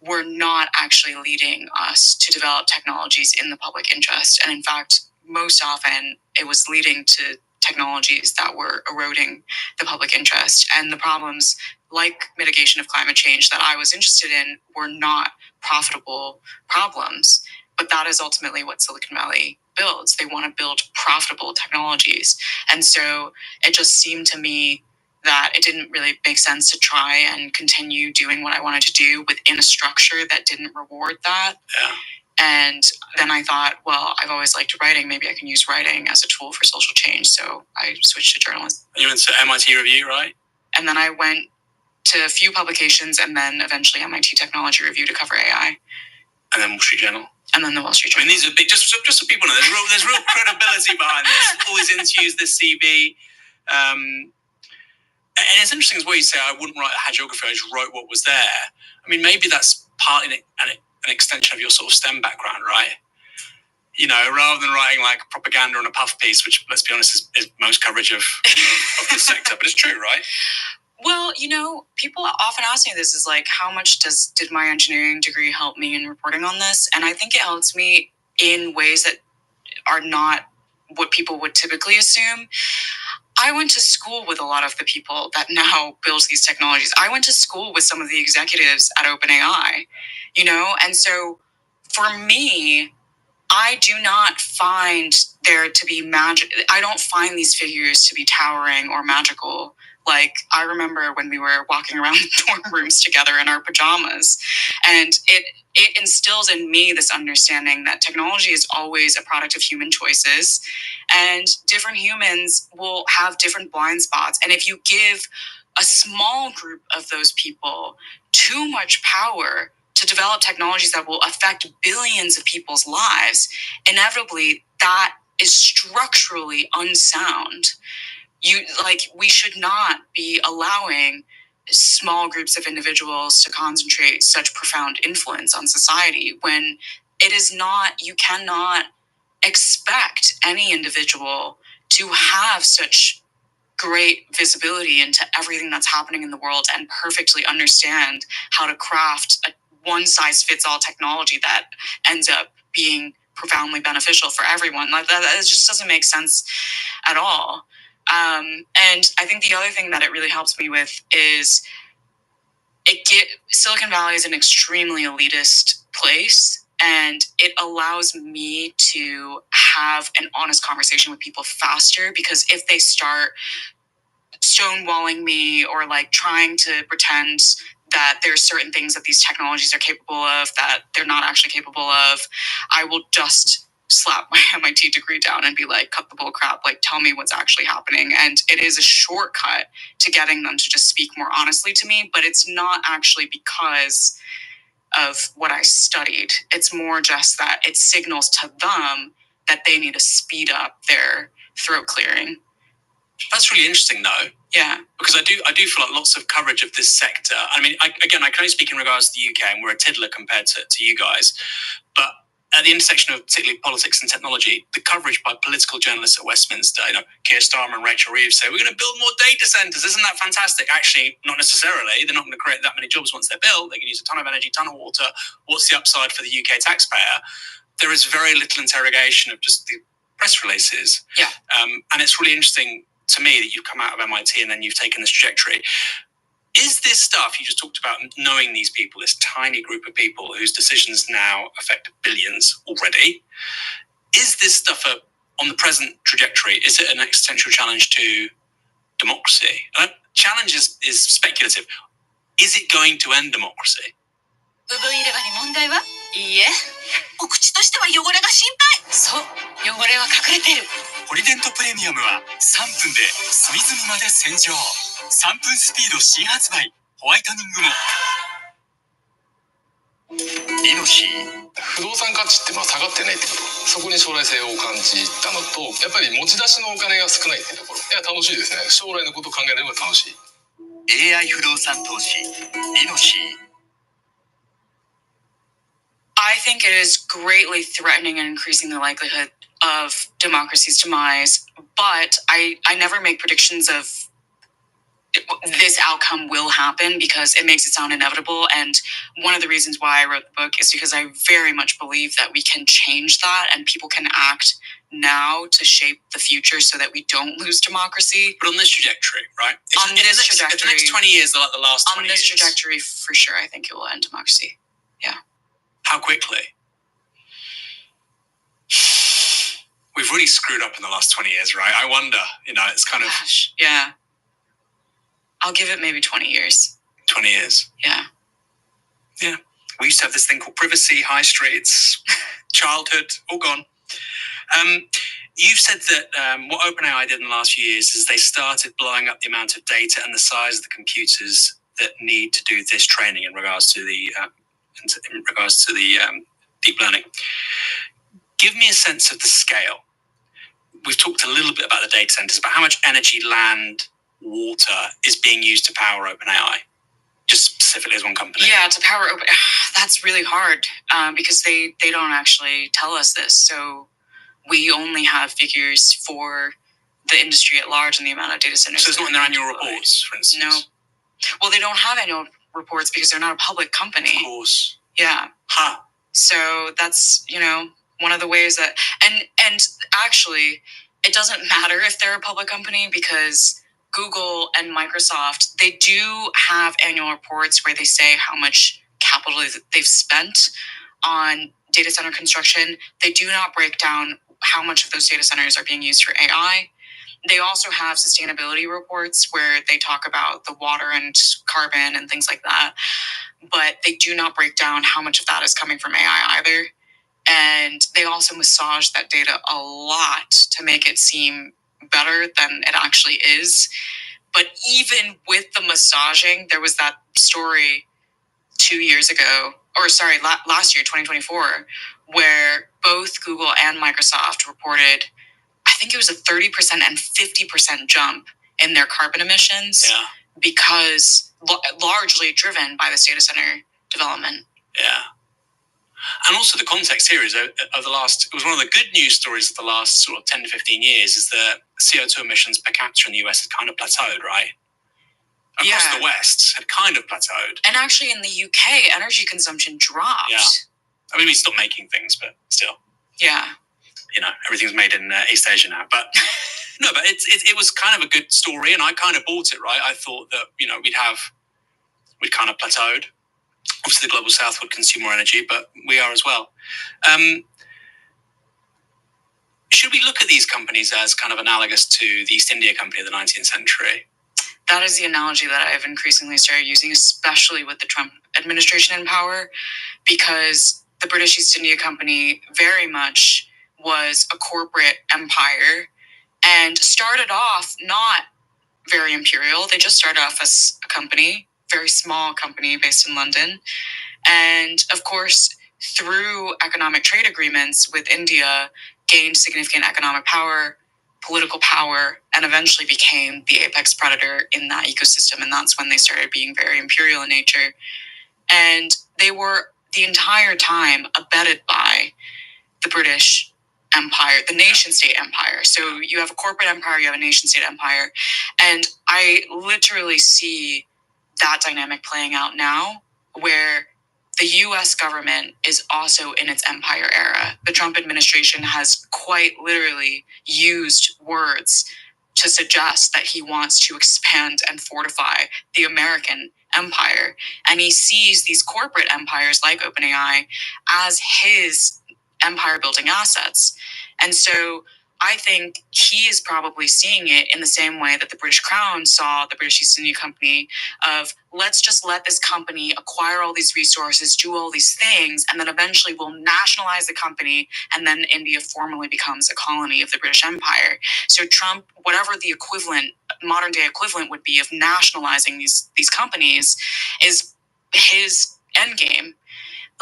were not actually leading us to develop technologies in the public interest. And in fact, most often it was leading to technologies that were eroding the public interest. And the problems like mitigation of climate change that I was interested in were not profitable problems. But that is ultimately what Silicon Valley builds. They want to build profitable technologies. And so it just seemed to me that it didn't really make sense to try and continue doing what I wanted to do within a structure that didn't reward that. Yeah. And then I thought, well, I've always liked writing. Maybe I can use writing as a tool for social change. So I switched to journalism. You went to MIT Review, right? And then I went to a few publications and then eventually MIT Technology Review to cover AI. And then Wall Street Journal. And then the Wall Street Journal. I mean, these are big, just so people know, there's real credibility behind this. All these interviews, this CV. And it's interesting as well, you say, I wouldn't write a hagiography, I just wrote what was there. I mean, maybe that's partly an extension of your sort of STEM background, right? You know, rather than writing like propaganda on a puff piece, which, let's be honest, is most coverage of the sector. But it's true, right? Well, you know, people often ask me this is like, how much did my engineering degree help me in reporting on this? And I think it helps me in ways that are not what people would typically assume. I went to school with a lot of the people that now build these technologies. I went to school with some of the executives at OpenAI, you know? And so for me, I do not find there to be magic. I don't find these figures to be towering or magical Like, I remember when we were walking around the dorm rooms together in our pajamas, and it instills in me this understanding that technology is always a product of human choices, and different humans will have different blind spots. And if you give a small group of those people too much power to develop technologies that will affect billions of people's lives, inevitably that is structurally unsound. We should not be allowing small groups of individuals to concentrate such profound influence on society when it is not, you cannot expect any individual to have such great visibility into everything that's happening in the world and perfectly understand how to craft a one-size-fits-all technology that ends up being profoundly beneficial for everyone. Like that, it just doesn't make sense at all. And I think the other thing that it really helps me with is Silicon Valley is an extremely elitist place, and it allows me to have an honest conversation with people faster, because if they start stonewalling me or like trying to pretend that there's certain things that these technologies are capable of that they're not actually capable of, I will just slap my MIT degree down and be like, cut the bull crap, like tell me what's actually happening. And it is a shortcut to getting them to just speak more honestly to me, but it's not actually because of what I studied. It's more just that it signals to them that they need to speed up their throat clearing. That's really interesting, though. Yeah, because I do feel like lots of coverage of this sector. I mean, I can only speak in regards to the UK, and we're a tiddler compared to you guys. But at the intersection of particularly politics and technology, the coverage by political journalists at Westminster, Keir Starmer and Rachel Reeves say, we're going to build more data centres. Isn't that fantastic? Actually, not necessarily. They're not going to create that many jobs once they're built. They can use a ton of energy, ton of water. What's the upside for the UK taxpayer? There is very little interrogation of just the press releases. Yeah. And it's really interesting to me that you've come out of MIT and then you've taken this trajectory. Is this stuff you just talked about, knowing these people, this tiny group of people whose decisions now affect billions already, is this stuff on the present trajectory? Is it an existential challenge to democracy? Challenge is speculative. Is it going to end democracy? 部分入れ歯に問題は？いいえ。お口としては汚れが心配。そう、汚れは隠れてる。ポリデントプレミアムは3分で隅々まで洗浄。3分スピード新発売。ホワイトニングも。イノシー。不動産価値って下がってないってこと。そこに将来性を感じたのと、やっぱり持ち出しのお金が少ないっていうところ。いや、楽しいですね。将来のことを考えるのが楽しい。AI 不動産投資。イノシー。I think it is greatly threatening and increasing the likelihood of democracy's demise, but I never make predictions of this outcome will happen because it makes it sound inevitable. And one of the reasons why I wrote the book is because I very much believe that we can change that and people can act now to shape the future so that we don't lose democracy. But on this trajectory, right? On this trajectory. If the next 20 years are like the last 20 years. On this trajectory, for sure, I think it will end democracy. Yeah. How quickly? We've really screwed up in the last 20 years, right? I wonder, it's kind of... Gosh, yeah. I'll give it maybe 20 years. 20 years? Yeah. Yeah. We used to have this thing called privacy, high streets, childhood, all gone. You've said that what OpenAI did in the last few years is they started blowing up the amount of data and the size of the computers that need to do this training in regards to the deep learning. Give me a sense of the scale. We've talked a little bit about the data centers, but how much energy, land, water is being used to power OpenAI? Just specifically as one company. Yeah, to power Open, that's really hard because they don't actually tell us this. So we only have figures for the industry at large and the amount of data centers. So it's not in their annual reports, for instance? No. Well, they don't have annual reports because they're not a public company. Of course. Yeah. Huh. So that's, one of the ways that, and actually, it doesn't matter if they're a public company because Google and Microsoft, they do have annual reports where they say how much capital they've spent on data center construction. They do not break down how much of those data centers are being used for AI. they also have sustainability reports where they talk about the water and carbon and things like that, but they do not break down how much of that is coming from AI either. And they also massage that data a lot to make it seem better than it actually is. But even with the massaging, there was that story 2 years ago, or sorry, last year, 2024, where both Google and Microsoft reported, I think it was a 30% and 50% jump in their carbon emissions because largely driven by this data center development. Yeah. And also the context here is of the last, it was one of the good news stories of the last sort of 10 to 15 years is that CO2 emissions per capita in the US had kind of plateaued, right? Across the West had kind of plateaued. And actually in the UK, energy consumption dropped. Yeah. I mean, we stopped making things, but still. Yeah. You know, everything's made in East Asia now. But no, but it was kind of a good story and I kind of bought it, right? I thought that, you know, we'd kind of plateaued. Obviously, the Global South would consume more energy, but we are as well. Should we look at these companies as kind of analogous to the East India Company of the 19th century? That is the analogy that I've increasingly started using, especially with the Trump administration in power, because the British East India Company very much was a corporate empire and started off not very imperial. They just started off as a company, very small company based in London. And of course, through economic trade agreements with India, gained significant economic power, political power, and eventually became the apex predator in that ecosystem. And that's when they started being very imperial in nature. And they were the entire time abetted by the British Empire, the nation state empire. So you have a corporate empire, you have a nation state empire. And I literally see that dynamic playing out now, where the US government is also in its empire era. The Trump administration has quite literally used words to suggest that he wants to expand and fortify the American empire. And he sees these corporate empires like OpenAI as his empire building assets. And so I think he is probably seeing it in the same way that the British Crown saw the British East India Company of, let's just let this company acquire all these resources, do all these things, and then eventually we'll nationalize the company, and then India formally becomes a colony of the British Empire. So Trump, whatever the equivalent, modern day equivalent would be of nationalizing these companies, is his endgame.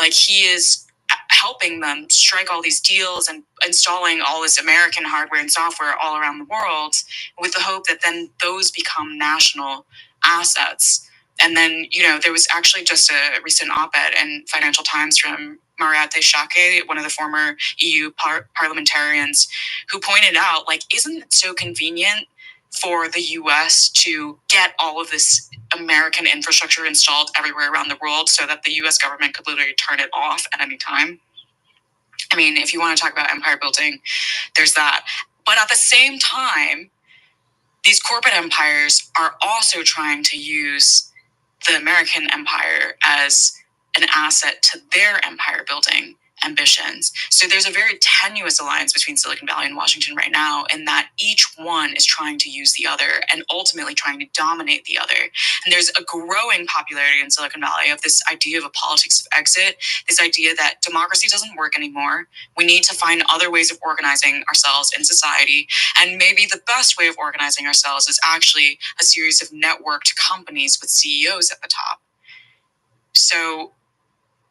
Like, he is helping them strike all these deals and installing all this American hardware and software all around the world with the hope that then those become national assets. And then, you know, there was actually just a recent op-ed in Financial Times from Mariette Schaake, one of the former EU parliamentarians, who pointed out, like, isn't it so convenient for the US to get all of this American infrastructure installed everywhere around the world so that the US government could literally turn it off at any time? I mean, if you want to talk about empire building, there's that. But at the same time, these corporate empires are also trying to use the American empire as an asset to their empire building ambitions. So there's a very tenuous alliance between Silicon Valley and Washington right now, in that each one is trying to use the other and ultimately trying to dominate the other. And there's a growing popularity in Silicon Valley of this idea of a politics of exit, this idea that democracy doesn't work anymore. We need to find other ways of organizing ourselves in society. And maybe the best way of organizing ourselves is actually a series of networked companies with CEOs at the top. So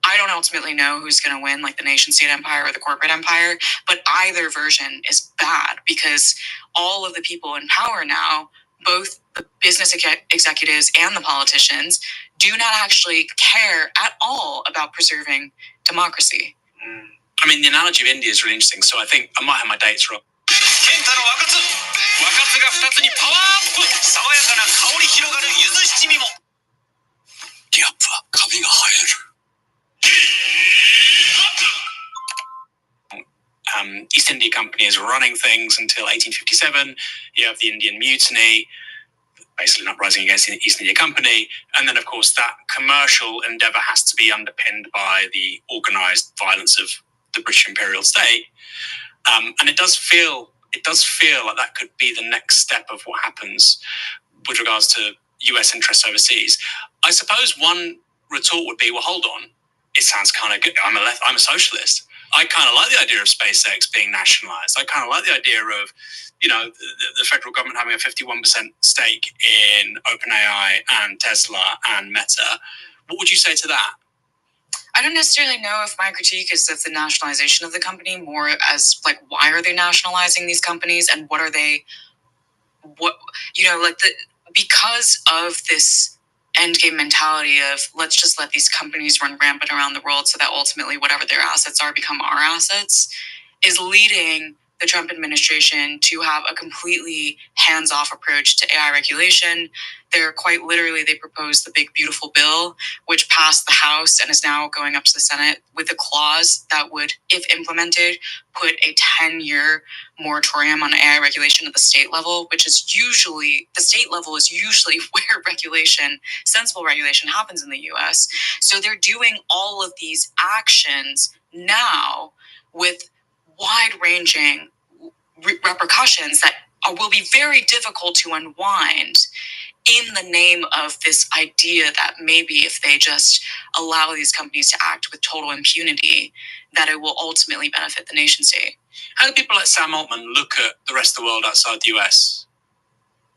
I don't ultimately know who's going to win, like the nation state empire or the corporate empire, but either version is bad, because all of the people in power now, both the business executives and the politicians, do not actually care at all about preserving democracy. I mean, the analogy of India is really interesting, so I think I might have my dates wrong. 健太の若津が2つにパワーアップ、爽やかな香り広がる柚子七味も。ギャップはカビが生える。East India Company is running things until 1857. You have the Indian Mutiny, basically an uprising against the East India Company. And then, of course, that commercial endeavor has to be underpinned by the organized violence of the British imperial state. And it does feel it does feel like that could be the next step of what happens with regards to US interests overseas. I suppose one retort would be, well, hold on, it sounds kind of good. I'm a socialist. I kind of like the idea of SpaceX being nationalized. I kind of like the idea of, the federal government having a 51% stake in OpenAI and Tesla and Meta. What would you say to that? I don't necessarily know if my critique is of the nationalization of the company, more as like, why are they nationalizing these companies and what are they, because of this endgame mentality of let's just let these companies run rampant around the world so that ultimately whatever their assets are become our assets, is leading the Trump administration to have a completely hands-off approach to AI regulation. They're quite literally, they proposed the big beautiful bill, which passed the House and is now going up to the Senate with a clause that would, if implemented, put a 10-year moratorium on AI regulation at the state level, which is usually, the state level is usually where regulation, sensible regulation happens in the US. So they're doing all of these actions now with wide-ranging repercussions that will be very difficult to unwind in the name of this idea that maybe if they just allow these companies to act with total impunity, that it will ultimately benefit the nation state. How do people like Sam Altman look at the rest of the world outside the US?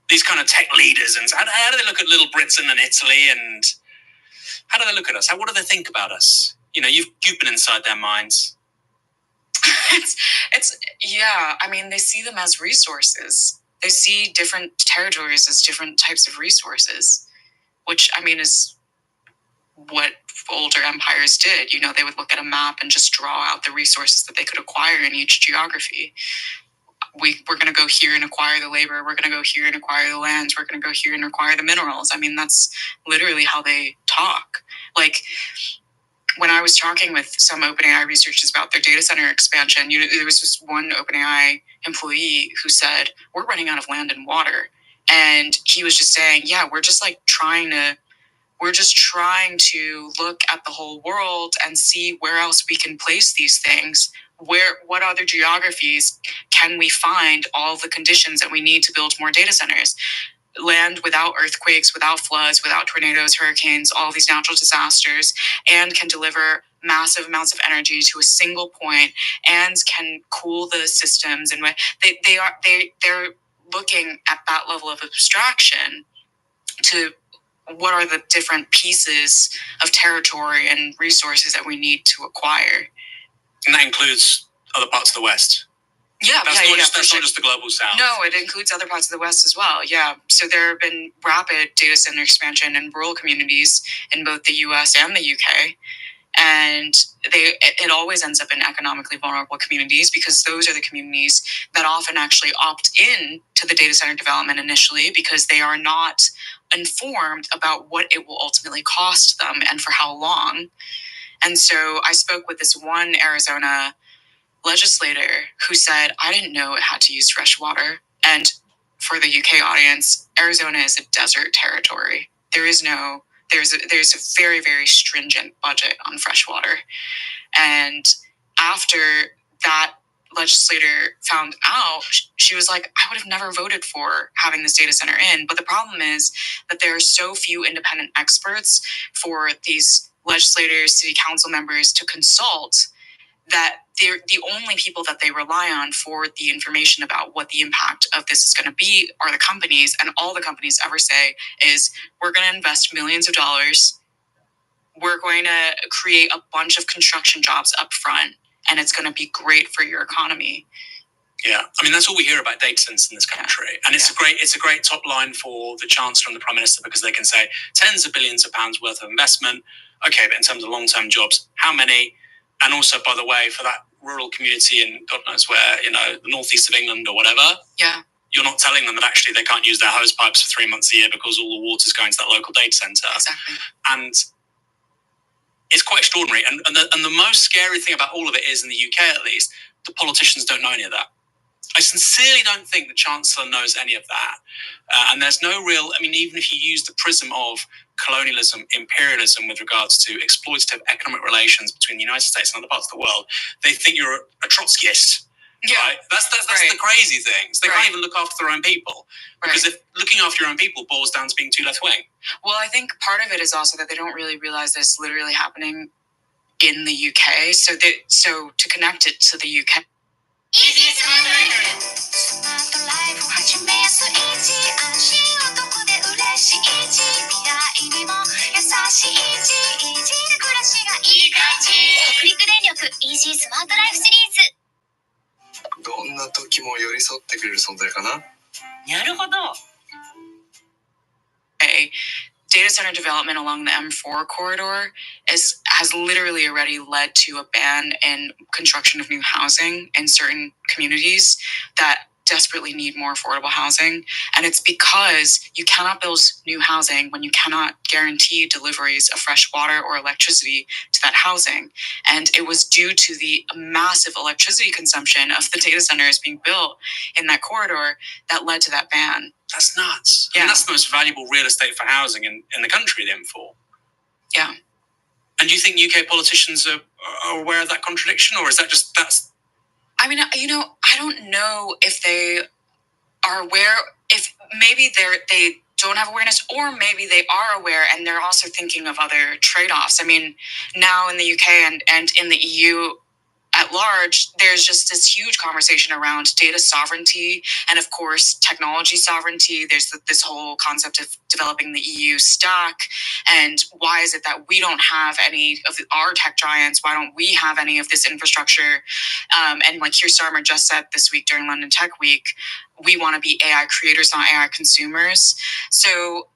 These kind of tech leaders, and how do they look at little Britain and Italy, and how do they look at us? What do they think about us? You've been inside their minds. They see them as resources. They see different territories as different types of resources, which is what older empires did. They would look at a map and just draw out the resources that they could acquire in each geography. We're going to go here and acquire the labor. We're going to go here and acquire the lands. We're going to go here and acquire the minerals. That's literally how they talk. Like, when I was talking with some OpenAI researchers about their data center expansion, there was this one OpenAI employee who said, we're running out of land and water. And he was just saying, we're just trying to look at the whole world and see where else we can place these things. What other geographies can we find all the conditions that we need to build more data centers? Land without earthquakes, without floods, without tornadoes, hurricanes, all these natural disasters, and can deliver massive amounts of energy to a single point, and can cool the systems. And they're looking at that level of abstraction to what are the different pieces of territory and resources that we need to acquire. And that includes other parts of the West. That's not just the global south. No, it includes other parts of the West as well. Yeah. So there have been rapid data center expansion in rural communities in both the US and the UK. And it always ends up in economically vulnerable communities, because those are the communities that often actually opt in to the data center development initially, because they are not informed about what it will ultimately cost them and for how long. And so I spoke with this one Arizona legislator who said, I didn't know it had to use fresh water. And for the UK audience, Arizona is a desert territory. There's a very, very stringent budget on fresh water. And after that legislator found out, she was like, I would have never voted for having this data center in. But the problem is that there are so few independent experts for these legislators, city council members to consult, that they're the only people that they rely on for the information about what the impact of this is going to be are the companies. And all the companies ever say is, we're going to invest millions of dollars. We're going to create a bunch of construction jobs up front, and it's going to be great for your economy. Yeah, that's all we hear about data centers in this country, and it's a great top line for the Chancellor and the Prime Minister, because they can say tens of billions of pounds worth of investment. Okay, but in terms of long-term jobs, how many? And also, by the way, for that rural community in God knows where, the northeast of England or whatever, you're not telling them that actually they can't use their hose pipes for 3 months a year because all the water's going to that local data center. Exactly. And it's quite extraordinary. And the most scary thing about all of it is, in the UK at least, the politicians don't know any of that. I sincerely don't think the Chancellor knows any of that. And there's no real, even if you use the prism of colonialism, imperialism with regards to exploitative economic relations between the United States and other parts of the world, they think you're a Trotskyist. Right? That's the crazy things. They can't even look after their own people. Because if looking after your own people boils down to being too left wing. Well, I think part of it is also that they don't really realize that it's literally happening in the UK. So to connect it to the UK. Easy Smart Life スマートライフ始めやすいし安心お得で嬉しいし未来にも優しいしイージーな暮らしがいい感じ北陸電力 Easy スマートライフシリーズどんな時も寄り添ってくれる存在かな。なるほど。Data center development along the M4 corridor has literally already led to a ban in construction of new housing in certain communities that desperately need more affordable housing. And it's because you cannot build new housing when you cannot guarantee deliveries of fresh water or electricity to that housing. And it was due to the massive electricity consumption of the data centers being built in that corridor that led to that ban. That's nuts. Yeah. I mean, that's the most valuable real estate for housing in the country, the M4. Yeah. And do you think UK politicians are aware of that contradiction, or is that just I mean, you know, I don't know if they are aware, if maybe they don't have awareness, or maybe they are aware and they're also thinking of other trade-offs. I mean, now in the UK and in the EU at large, there's just this huge conversation around data sovereignty and, of course, technology sovereignty. There's this whole concept of developing the EU stack. And why is it that we don't have any of our tech giants? Why don't we have any of this infrastructure? And like Keir Starmer just said this week during London Tech Week, we want to be AI creators, not AI consumers. So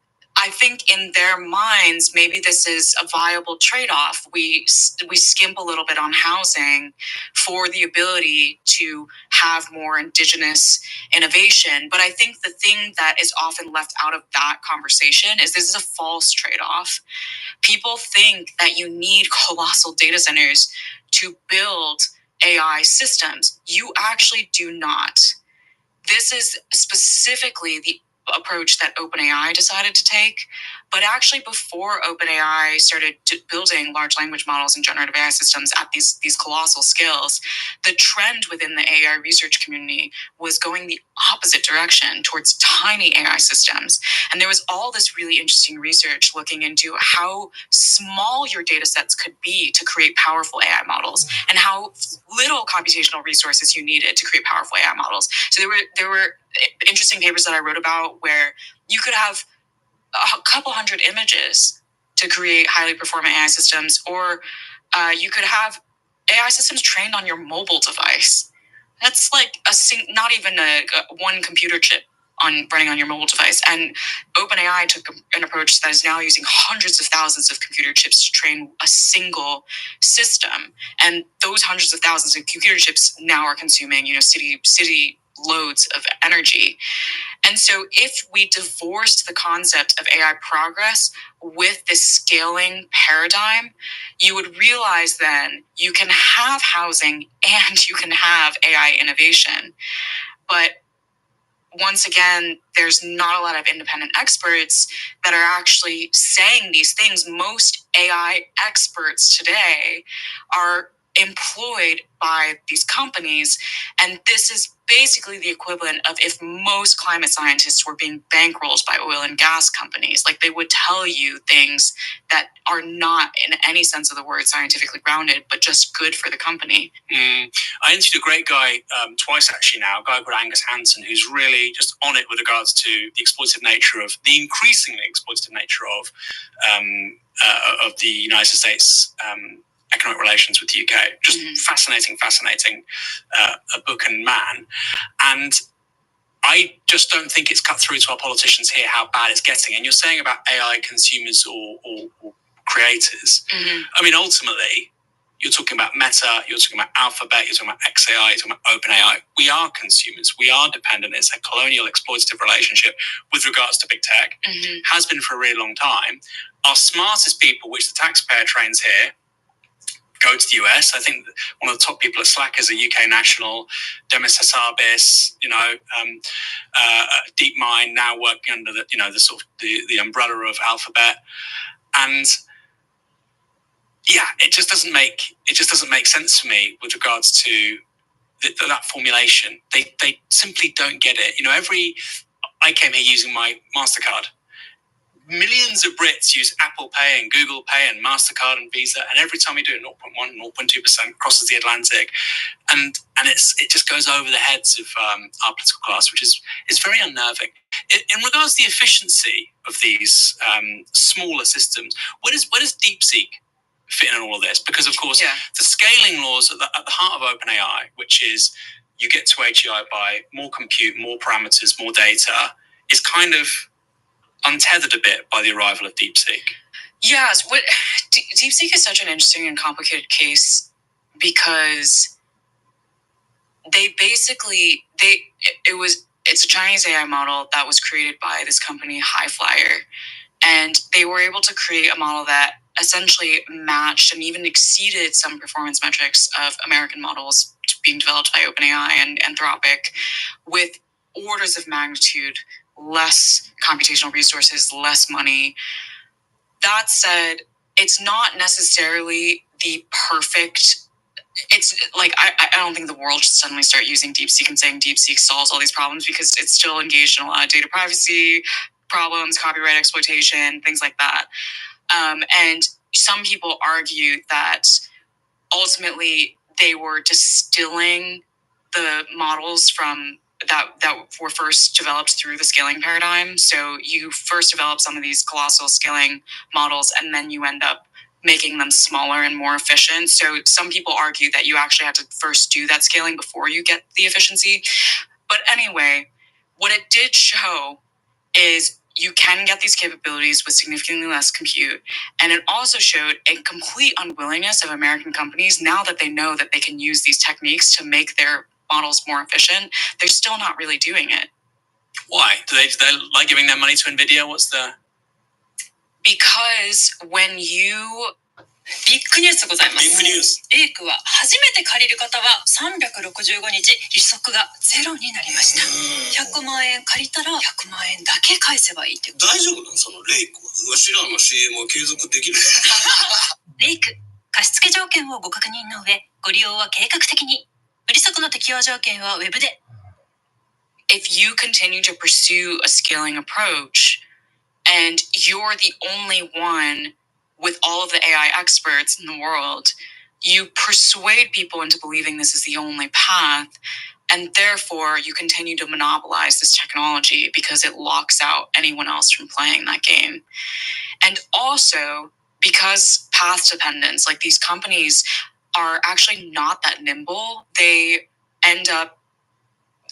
I think in their minds, maybe this is a viable trade-off. We skimp a little bit on housing for the ability to have more indigenous innovation. But I think the thing that is often left out of that conversation is this is a false trade-off. People think that you need colossal data centers to build AI systems. You actually do not. This is specifically the approach that OpenAI decided to take. But actually, before OpenAI started building large language models and generative AI systems at these colossal scales, the trend within the AI research community was going the opposite direction towards tiny AI systems. And there was all this really interesting research looking into how small your data sets could be to create powerful AI models and how little computational resources you needed to create powerful AI models. So there were interesting papers that I wrote about where you could have a couple hundred images to create highly performant AI systems, or you could have AI systems trained on your mobile device. That's like not even one computer chip running on your mobile device. And OpenAI took an approach that is now using hundreds of thousands of computer chips to train a single system. And those hundreds of thousands of computer chips now are consuming, city loads of energy. And so if we divorced the concept of AI progress with this scaling paradigm, you would realize then you can have housing and you can have AI innovation. But once again, there's not a lot of independent experts that are actually saying these things. Most AI experts today are employed by these companies, and this is basically the equivalent of if most climate scientists were being bankrolled by oil and gas companies. Like, they would tell you things that are not in any sense of the word scientifically grounded, but just good for the company. I interviewed a great guy twice actually now, a guy called Angus Hansen, who's really just on it with regards to the exploitative nature of the increasingly exploitative nature of the United States economic relations with the UK. Just fascinating a book and man. And I just don't think it's cut through to our politicians here how bad it's getting. And you're saying about AI consumers or creators. I mean, ultimately, you're talking about Meta, you're talking about Alphabet, you're talking about XAI, you're talking about OpenAI. We are consumers. We are dependent. It's a colonial exploitative relationship with regards to big tech. Has been for a really long time. Our smartest people, which the taxpayer trains here, go to the US. I think one of the top people at Slack is a UK national, Demis Hassabis, DeepMind, now working under the sort of the umbrella of Alphabet. And yeah, it just doesn't make sense to me with regards to that formulation. They simply don't get it. I came here using my MasterCard. Millions of Brits use Apple Pay and Google Pay and MasterCard and Visa, and every time we do 0.1, 0.2% crosses the Atlantic, and it just goes over the heads of our political class, which is very unnerving. In regards to the efficiency of these smaller systems, where does DeepSeek fit in all of this? Because of course, the scaling laws at the heart of OpenAI, which is you get to AGI by more compute, more parameters, more data, is kind of untethered a bit by the arrival of DeepSeek. Yes, DeepSeek is such an interesting and complicated case because it's a Chinese AI model that was created by this company Highflyer, and they were able to create a model that essentially matched and even exceeded some performance metrics of American models being developed by OpenAI and Anthropic, with orders of magnitude less computational resources, less money. That said, it's not necessarily the perfect. It's like I don't think the world should suddenly start using DeepSeek and saying DeepSeek solves all these problems, because it's still engaged in a lot of data privacy problems, copyright exploitation, things like that. And some people argue that ultimately they were distilling the models from that were first developed through the scaling paradigm. So you first develop some of these colossal scaling models, and then you end up making them smaller and more efficient. So some people argue that you actually have to first do that scaling before you get the efficiency. But anyway, what it did show is you can get these capabilities with significantly less compute. And it also showed a complete unwillingness of American companies, now that they know that they can use these techniques to make their models more efficient, they're still not really doing it. Why? Do they like giving their money to NVIDIA? Because when you... ビッグニュースございます。ビッグニュース。レイクは初めて借りる方は365日利息がゼロになりました。100万円借りたら100万円だけ返せばいいってこと。大丈夫なのそのレイクは。知らんの CM は継続できる。レイク、貸付条件をご確認の上、ご利用は計画的に。利息の適用条件はウェブで。If you continue to pursue a scaling approach and you're the only one with all of the AI experts in the world, you persuade people into believing this is the only path, and therefore you continue to monopolize this technology because it locks out anyone else from playing that game. And also, because path dependence, like these companies are actually not that nimble, they end up,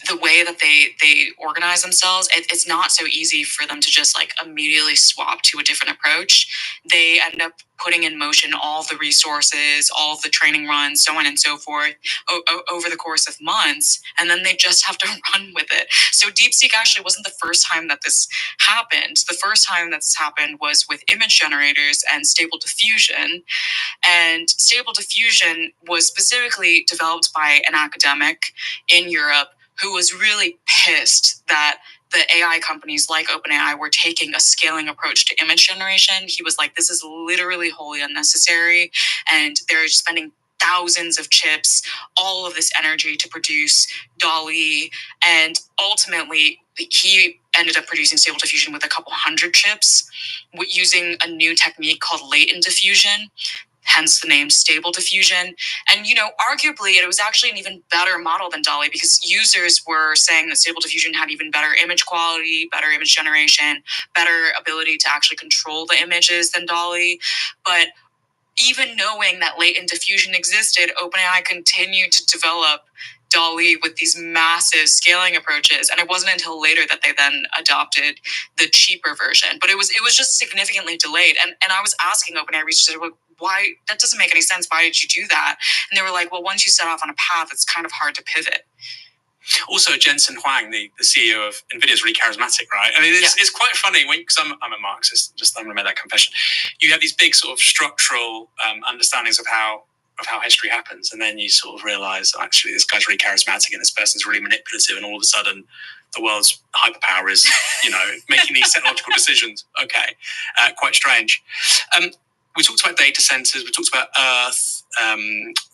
the way that they organize themselves, it's not so easy for them to just like immediately swap to a different approach. They end up putting in motion all the resources, all the training runs, so on and so forth over the course of months, and then they just have to run with it. So DeepSeek actually wasn't the first time that this happened. The first time that this happened was with image generators and Stable Diffusion. And Stable Diffusion was specifically developed by an academic in Europe who was really pissed that the AI companies like OpenAI were taking a scaling approach to image generation. He was like, this is literally wholly unnecessary, and they're spending thousands of chips, all of this energy to produce DALL-E, and ultimately he ended up producing Stable Diffusion with a couple hundred chips using a new technique called latent diffusion, hence the name Stable Diffusion. And, arguably it was actually an even better model than DALL-E, because users were saying that Stable Diffusion had even better image quality, better image generation, better ability to actually control the images than DALL-E. But even knowing that latent diffusion existed, OpenAI continued to develop DALL-E with these massive scaling approaches, and it wasn't until later that they then adopted the cheaper version. But it was just significantly delayed. And I was asking OpenAI researchers, why? That doesn't make any sense. Why did you do that? And they were like, well, once you set off on a path, it's kind of hard to pivot. Also, Jensen Huang, the CEO of NVIDIA, is really charismatic, right? I mean, it's quite funny because I'm a Marxist. I'm going to make that confession. You have these big sort of structural understandings of how history happens, and then you sort of realize, actually, this guy's really charismatic and this person's really manipulative, and all of a sudden, the world's hyperpower is, making these technological decisions. Okay, quite strange. We talked about data centers. We talked about earth,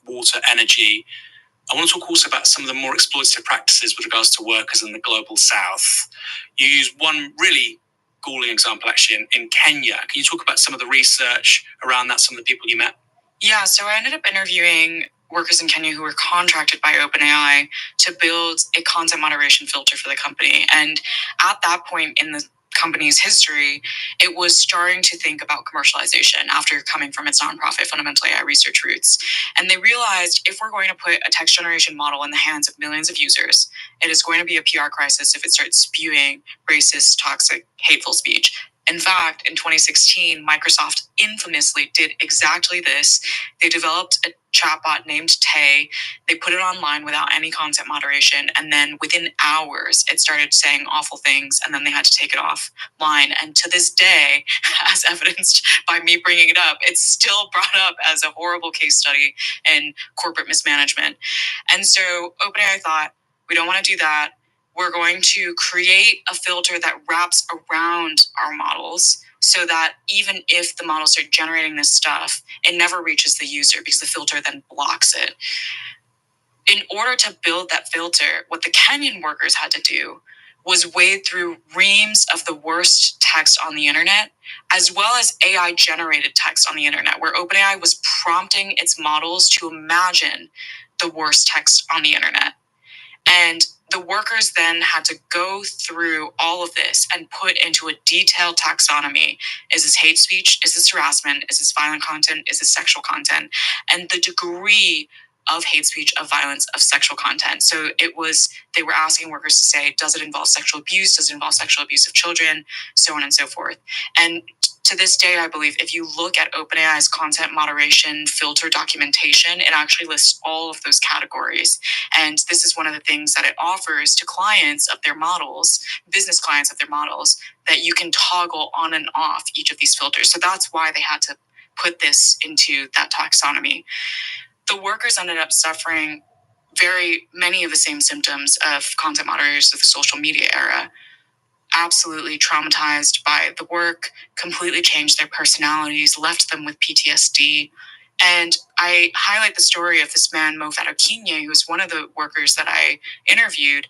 water, energy. I want to talk also about some of the more exploitative practices with regards to workers in the global south. You use one really galling example actually in Kenya. Can you talk about some of the research around that, some of the people you met? Yeah, so I ended up interviewing workers in Kenya who were contracted by OpenAI to build a content moderation filter for the company. And at that point in the company's history, it was starting to think about commercialization after coming from its nonprofit Fundamental AI research roots. And they realized if we're going to put a text generation model in the hands of millions of users, it is going to be a PR crisis if it starts spewing racist, toxic, hateful speech. In fact, in 2016, Microsoft infamously did exactly this. They developed a chatbot named Tay. They put it online without any content moderation. And then within hours, it started saying awful things. And then they had to take it offline. And to this day, as evidenced by me bringing it up, it's still brought up as a horrible case study in corporate mismanagement. And so OpenAI thought, we don't want to do that. We're going to create a filter that wraps around our models so that even if the models are generating this stuff, it never reaches the user because the filter then blocks it. In order to build that filter, what the Kenyan workers had to do was wade through reams of the worst text on the internet, as well as AI-generated text on the internet, where OpenAI was prompting its models to imagine the worst text on the internet. And the workers then had to go through all of this and put into a detailed taxonomy. Is this hate speech? Is this harassment? Is this violent content? Is this sexual content? And the degree of hate speech, of violence, of sexual content. So they were asking workers to say, does it involve sexual abuse? Does it involve sexual abuse of children? So on and so forth. And to this day, I believe if you look at OpenAI's content moderation filter documentation, it actually lists all of those categories. And this is one of the things that it offers to clients of their models, business clients of their models, that you can toggle on and off each of these filters. So that's why they had to put this into that taxonomy. The workers ended up suffering very many of the same symptoms of content moderators of the social media era. Absolutely traumatized by the work, completely changed their personalities, left them with PTSD. And I highlight the story of this man, Mofat Okinye, who was one of the workers that I interviewed,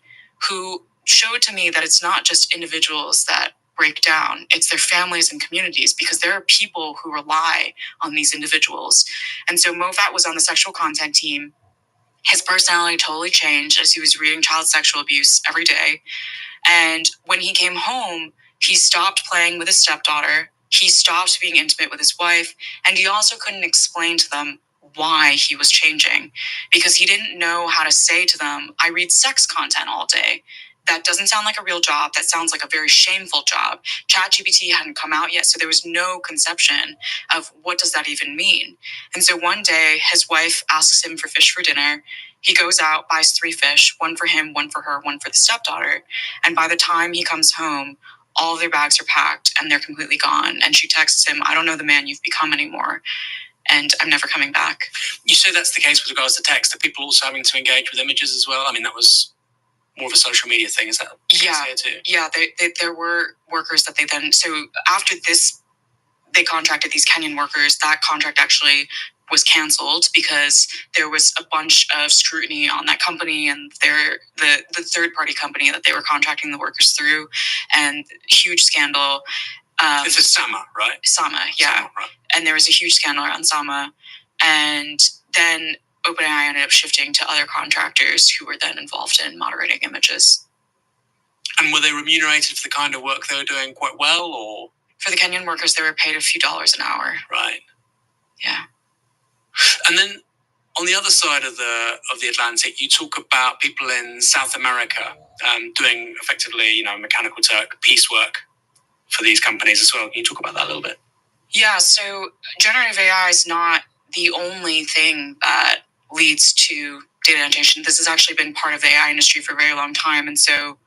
who showed to me that it's not just individuals that break down, it's their families and communities, because there are people who rely on these individuals. And so Mofat was on the sexual content team. His personality totally changed as he was reading child sexual abuse every day. And when he came home, he stopped playing with his stepdaughter. He stopped being intimate with his wife. And he also couldn't explain to them why he was changing, because he didn't know how to say to them, I read sex content all day. That doesn't sound like a real job. That sounds like a very shameful job. ChatGPT hadn't come out yet, so there was no conception of what does that even mean. And so one day, his wife asks him for fish for dinner. He goes out, buys 3 fish, one for him, one for her, one for the stepdaughter. And by the time he comes home, all of their bags are packed and they're completely gone. And she texts him, I don't know the man you've become anymore, and I'm never coming back. You say that's the case with regards to text, that people also having to engage with images as well? I mean, that was more of a social media thing, is that? Yeah, too? Yeah. There were workers that they then, so after this, they contracted these Kenyan workers. That contract actually was canceled because there was a bunch of scrutiny on that company and the third-party company that they were contracting the workers through, and huge scandal. This is Sama, right? Sama, yeah. Sama, right. And there was a huge scandal around Sama. And then OpenAI ended up shifting to other contractors who were then involved in moderating images. And were they remunerated for the kind of work they were doing quite well, or? For the Kenyan workers, they were paid a few dollars an hour. Right. Yeah. And then on the other side of the Atlantic, you talk about people in South America doing effectively, Mechanical Turk piecework for these companies as well. Can you talk about that a little bit? Yeah. So generative AI is not the only thing that leads to data annotation. This has actually been part of the AI industry for a very long time. And so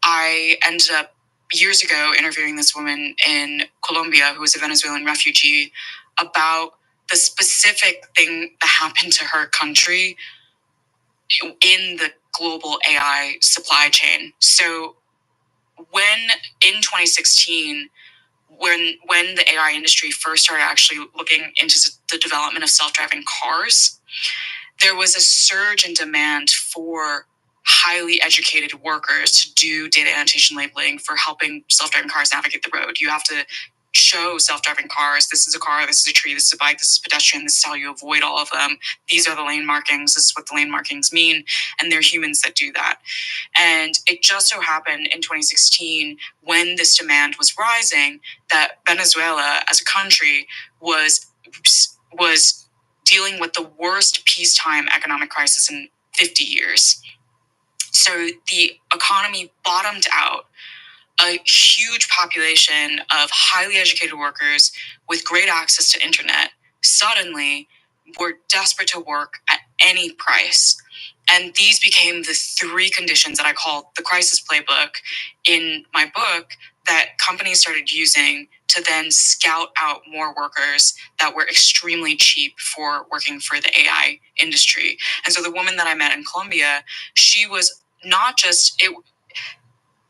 I ended up years ago interviewing this woman in Colombia who was a Venezuelan refugee about the specific thing that happened to her country in the global AI supply chain. So when in 2016, when the AI industry first started actually looking into the development of self-driving cars, there was a surge in demand for highly educated workers to do data annotation labeling for helping self-driving cars navigate the road. You have to show self-driving cars, this is a car, this is a tree, this is a bike, this is a pedestrian, this is how you avoid all of them. These are the lane markings, this is what the lane markings mean, and they're humans that do that. And it just so happened in 2016, when this demand was rising, that Venezuela as a country was dealing with the worst peacetime economic crisis in 50 years. So the economy bottomed out. A huge population of highly educated workers with great access to internet suddenly were desperate to work at any price. And these became the three conditions that I call the crisis playbook in my book that companies started using to then scout out more workers that were extremely cheap for working for the AI industry. And so the woman that I met in Colombia, she was not just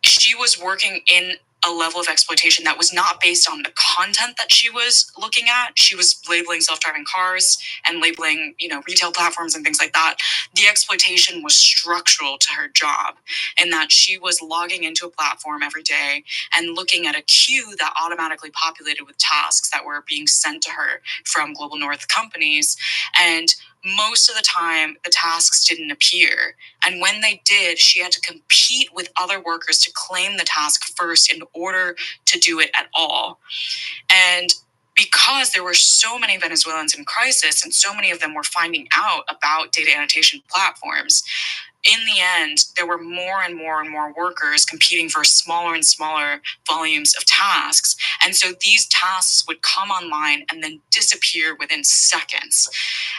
she was working in a level of exploitation that was not based on the content that she was looking at. She was labeling self-driving cars and labeling, retail platforms and things like that. The exploitation was structural to her job in that she was logging into a platform every day and looking at a queue that automatically populated with tasks that were being sent to her from Global North companies. And most of the time, the tasks didn't appear. And when they did, she had to compete with other workers to claim the task first in order to do it at all. And because there were so many Venezuelans in crisis and so many of them were finding out about data annotation platforms, in the end, there were more and more and more workers competing for smaller and smaller volumes of tasks. And so these tasks would come online and then disappear within seconds.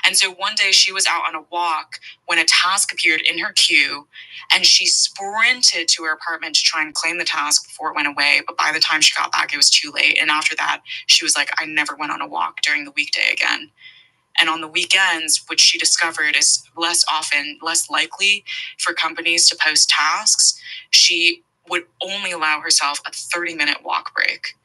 And so one day she was out on a walk when a task appeared in her queue, and she sprinted to her apartment to try and claim the task before it went away. But by the time she got back, it was too late. And after that, she was like, I never went on a walk during the weekday again. And on the weekends, which she discovered is less likely for companies to post tasks, she would only allow herself a 30-minute walk break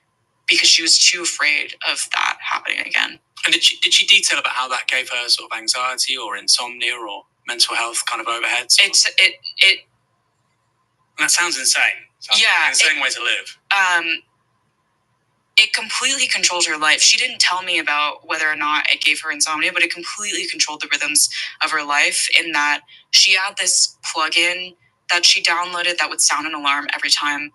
because she was too afraid of that happening again. And did she detail about how that gave her sort of anxiety or insomnia or mental health kind of overheads? It that sounds insane. Sounds yeah, like an insane way to live. It completely controlled her life. She didn't tell me about whether or not it gave her insomnia, but it completely controlled the rhythms of her life in that she had this plugin that she downloaded that would sound an alarm every time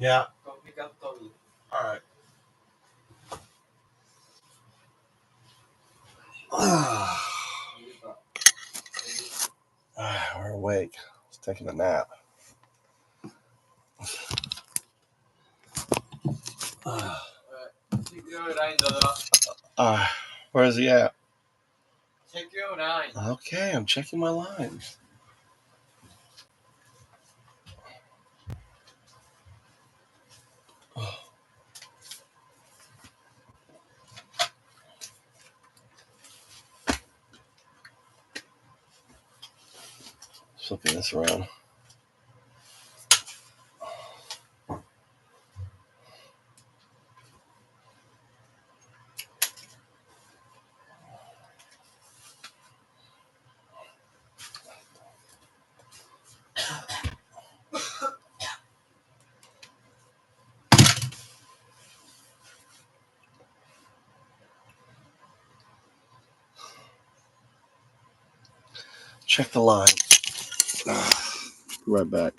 Yeah. All right. We're awake. It's taking a nap. Where is he at? Check your line. Okay, I'm checking my lines. Flipping this around. Check the line. Be right back.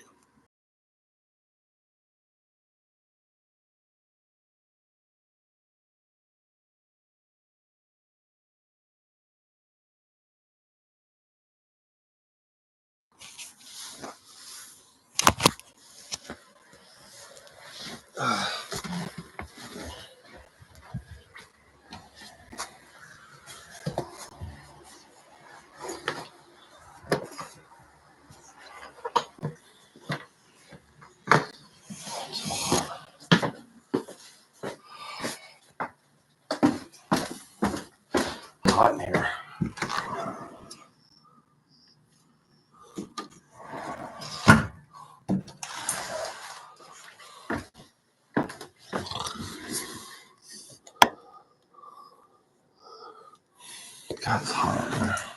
Hot in here. God, it's hot out there.